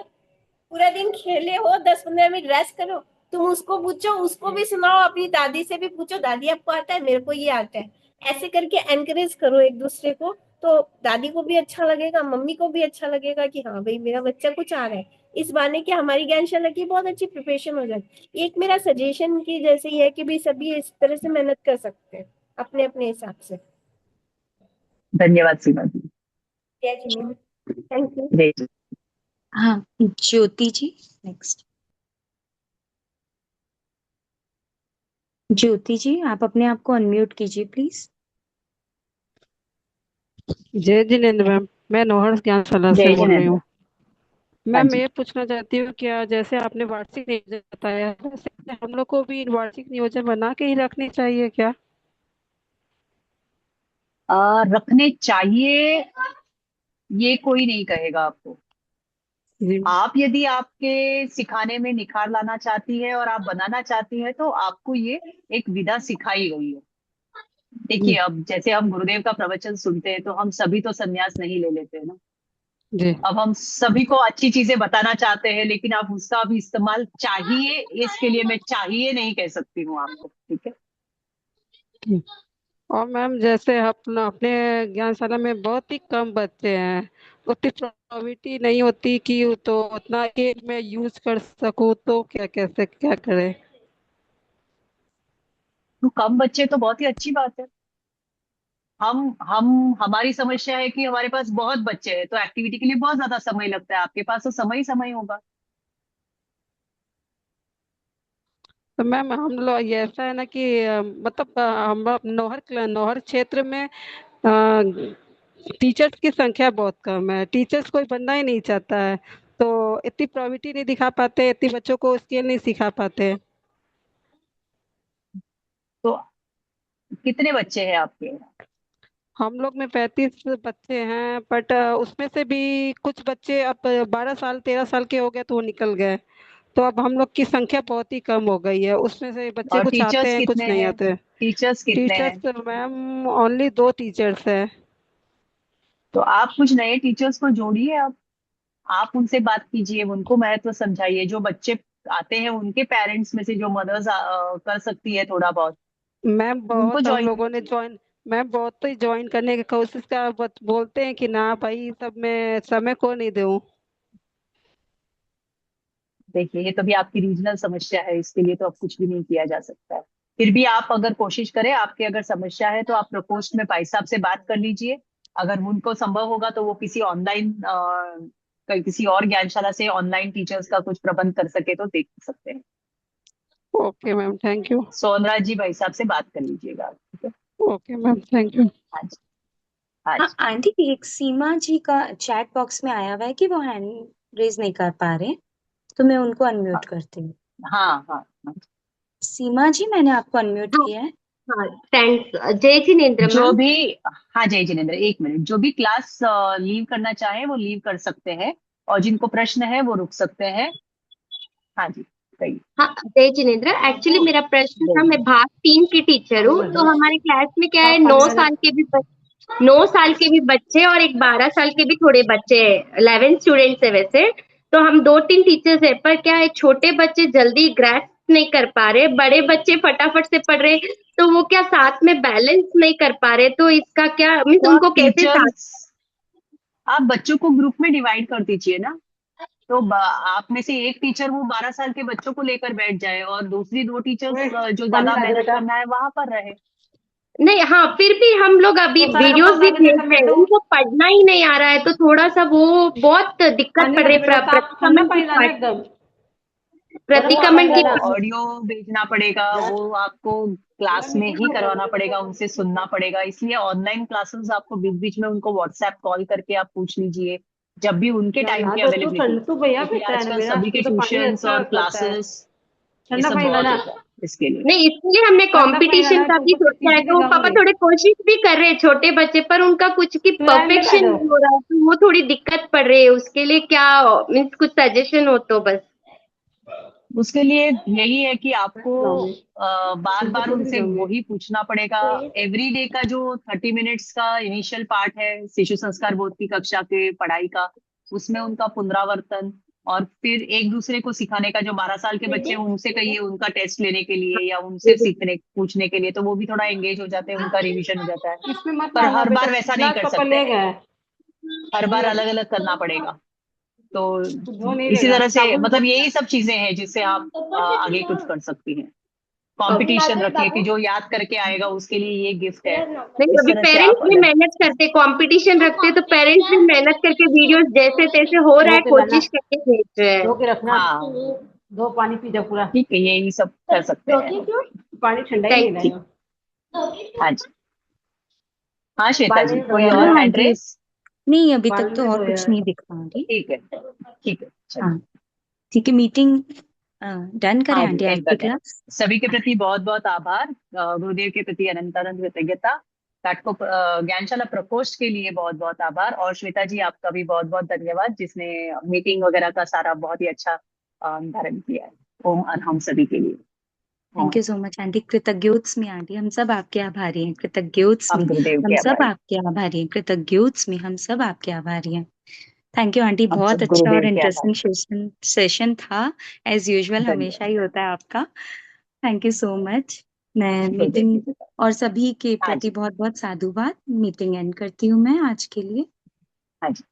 पूरा दिन खेले हो, 10-15 मिनट रेस्ट करो, तुम उसको पूछो, उसको भी सुनाओ, अपनी दादी से भी पूछो, दादी आपको आता है, मेरे को ये आता है। ऐसे करके एनकरेज करो एक दूसरे को, तो दादी को भी अच्छा लगेगा, मम्मी को भी अच्छा लगेगा कि हाँ भाई मेरा बच्चा कुछ आ रहा है। इस बहाने की हमारी ज्ञानशाला की बहुत अच्छी प्रिपरेशन हो जाती। एक मेरा सजेशन की जैसे ही है कि भाई सभी इस तरह से मेहनत कर सकते हैं अपने अपने हिसाब से। धन्यवाद सीमा जी। जय जिनेन्द्र। Thank you. जय जी। हाँ ज्योति जी नेक्स्ट। ज्योति जी आप अपने आप को अनम्यूट कीजिए प्लीज। जय जिनेन्द्र मैम, मैं नौहर ज्ञानशाला से जय बोल रही जिनेन्द्र। हूँ। हाँ मैम मैं जी। ये पूछना चाहती हूँ, क्या जैसे आपने वार्षिक नियोजन बताया है, वैसे हम लोग को भी वार्षिक नियोजन बना के ही रखनी चाहिए क्या? रखने चाहिए ये कोई नहीं कहेगा आपको। जी। आप यदि आपके सिखाने में निखार लाना चाहती है और आप बनाना चाहती है तो आपको ये एक विधा सिखाई गई है। देखिए, जी। अब जैसे हम गुरुदेव का प्रवचन सुनते हैं तो हम सभी तो संन्यास नहीं ले लेते हैं ना। जी। अब हम सभी को अच्छी चीजें बताना चाहते हैं, लेकिन आप उसका भी इस्तेमाल चाहिए, इसके लिए मैं चाहिए नहीं कह सकती हूँ आपको। ठीक है। ठीक। और मैम जैसे अपना अपने ज्ञानशाला में बहुत ही कम बच्चे हैं, उतनी प्रोबेबिलिटी नहीं होती कि तो उतना कि मैं यूज कर सकूँ, तो क्या कैसे क्या करें? तो कम बच्चे तो बहुत ही अच्छी बात है। हम हमारी समस्या है कि हमारे पास बहुत बच्चे हैं तो एक्टिविटी के लिए बहुत ज्यादा समय लगता है। आपके पास तो समय ही समय होगा। तो मैम हम लोग ये ऐसा है ना कि मतलब हम लोग नौहर क्षेत्र में टीचर्स की संख्या बहुत कम है, टीचर्स कोई बनना ही नहीं चाहता है, तो इतनी प्रोबिलिटी नहीं दिखा पाते, इतनी बच्चों को स्किल नहीं सिखा पाते। तो कितने बच्चे हैं आपके? हम लोग में 35 बच्चे हैं, बट उसमें से भी कुछ बच्चे अब 12 साल 13 साल के हो गए तो वो निकल गए, तो अब हम लोग की संख्या बहुत ही कम हो गई है। उसमें से बच्चे और कुछ आते टीचर्स हैं कुछ कितने नहीं हैं? आते। टीचर्स कितने हैं? टीचर्स मैम ओनली 2 टीचर्स है। तो आप कुछ नए टीचर्स को जोड़िए। आप उनसे बात कीजिए, उनको महत्व समझाइए। जो बच्चे आते हैं उनके पेरेंट्स में से जो मदर्स कर सकती है थोड़ा बहुत, मैम उनको बहुत हम ज्वाइन। लोगों ने ज्वाइन मैम बहुत ही ज्वाइन करने की कोशिश का, बोलते हैं कि ना भाई सब में समय को नहीं दूं। देखिए, ये तो भी आपकी रीजनल समस्या है, इसके लिए तो अब कुछ भी नहीं किया जा सकता है। फिर भी आप अगर कोशिश करें, आपकी अगर समस्या है तो आप प्रकोष्ठ में भाई साहब से बात कर लीजिए। अगर उनको संभव होगा तो वो किसी ऑनलाइन किसी और ज्ञानशाला से ऑनलाइन टीचर्स का कुछ प्रबंध कर सके तो देख सकते हैं। Okay ma'am, thank you. Sonraj ji भाई साहब से बात कर लीजिएगा। ठीक है। Okay ma'am, thank you. हाँ जी। हाँ हाँ जी। आंटी एक सीमा जी का चैट बॉक्स में आया हुआ है कि वो हैंड रेज नहीं कर पा रहे, तो मैं उनको अनम्यूट करती हूँ। हाँ हाँ हाँ। सीमा जी मैंने आपको अनम्यूट हाँ, किया है। हाँ, थैंक्स जय जिनेन्द्र जो मैम। भी, हाँ जय जिनेन्द्र, एक मिनट, जो भी क्लास लीव करना चाहे वो लीव कर सकते हैं, और जिनको प्रश्न है वो रुक सकते हैं। हाँ जी, कहिए। हाँ, जय जिनेन्द्र, एक्चुअली मेरा प्रश्न था, मैं भाग 3 की टीचर हूँ। तो हमारे क्लास में क्या है, 9 साल के भी बच्चे और एक 12 साल के भी थोड़े बच्चे हैं, 11 स्टूडेंट्स है वैसे। तो हम 2-3 टीचर्स है, पर क्या है, छोटे बच्चे जल्दी ग्रैस्प नहीं कर पा रहे, बड़े बच्चे फटाफट से पढ़ रहे, तो वो क्या साथ में बैलेंस नहीं कर पा रहे, तो इसका क्या मीन्स तो उनको आप कैसे साथ। टीचर्स, आप बच्चों को ग्रुप में डिवाइड कर दीजिए ना। तो आप में से एक टीचर वो 12 साल के बच्चों को लेकर बैठ जाए, और दूसरी 2 टीचर्स जो ज्यादा मेहनत करना है वहां पर रहे। नहीं, हाँ, फिर भी हम लोग अभी वीडियोस भी भेज रहे हैं, उनको पढ़ना ही नहीं आ रहा है, तो थोड़ा सा वो बहुत दिक्कत पड़ रही है। प्रतिक्रमण की वो ऑडियो भेजना पड़ेगा, वो आपको क्लास में ही करवाना पड़ेगा, उनसे सुनना पड़ेगा। इसलिए ऑनलाइन क्लासेस आपको बीच बीच में उनको व्हाट्सएप कॉल करके आप पूछ लीजिए, जब भी उनके टाइम की अवेलेबिलिटी, क्योंकि आजकल सभी के ट्यूशंस और क्लासेस ये सब बहुत होता है इसके लिए। नहीं, इसलिए हमने कंपटीशन का भी सोचा है, तो पापा थोड़े कोशिश भी कर रहे हैं छोटे बच्चे, पर उनका कुछ की परफेक्शन नहीं हो रहा है, तो वो थोड़ी दिक्कत पड़ रही है। उसके लिए क्या मीन्स कुछ सजेशन हो तो बस। उसके लिए यही है कि आपको बार बार उनसे वही पूछना पड़ेगा। एवरी डे का जो 30 मिनट्स का इनिशियल पार्ट है शिशु संस्कार बोध की कक्षा के पढ़ाई का, उसमें उनका पुनरावर्तन, और फिर एक दूसरे को सिखाने का, जो 12 साल के बच्चे हैं उनसे कहिए उनका टेस्ट लेने के लिए या उनसे सीखने पूछने के लिए, तो वो भी थोड़ा एंगेज हो जाते हैं, उनका रिवीजन हो जाता है। पर हर बार वैसा नहीं कर सकते हैं, हर बार अलग अलग करना पड़ेगा। तो इसी तरह से मतलब यही सब चीजें हैं जिससे आप आगे कुछ कर सकती हैं। कंपटीशन रखिए कि जो याद करके आएगा उसके लिए ये गिफ्ट है। नहीं, इस अभी तरह से आप पेरेंट्स भी अलग, मेहनत करते, कंपटीशन रखते, तो पेरेंट्स भी मेहनत करके वीडियोस जैसे तैसे हो रहा है कोशिश करके भेज रहे हैं। हाँ ठीक है, यही सब कर सकते हैं। Thank you. हाँ जी, हाँ श्वेता जी, कोई हाँ और हैंड आंटी, रेस? नहीं अभी तक तो और कुछ नहीं दिख पा रही। ठीक है, ठीक है, चलिए। हाँ ठीक है, मीटिंग डन करें हाँ आंटी, जी, आज एंड की करते हैं। क्लास। सभी के प्रति बहुत बहुत आभार, गुरुदेव के प्रति अनंत अनंत कृतज्ञता, काटको ज्ञानशाला प्रकोष्ठ के लिए बहुत बहुत आभार, और श्वेता जी आपका भी बहुत बहुत धन्यवाद, जिसने मीटिंग वगैरह का सारा बहुत ही अच्छा निर्धारण किया है। ओम और हम सभी के लिए। Thank you so much aunty, कृतज्ञोत्स्मि आंटी, हम सब आपके आभारी हैं, कृतज्ञोत्स्मि, हम गुरुदेव हम के सब आभारी, आपके आभारी हैं, कृतज्ञोत्स्मि, हम सब आपके आभारी हैं। थैंक यू आंटी, हम बहुत सब अच्छा और गुरुदेव के इंटरेस्टिंग आभारी। सेशन था, एज यूजुअल हमेशा धन्यवाद, ही होता है आपका। Thank you so much. मैं गुरुदेव की मीटिंग कृपा। और सभी के हाँ प्रति जी, बहुत बहुत साधुवाद, मीटिंग एंड करती हूँ मैं आज के लिए। हाँ जी।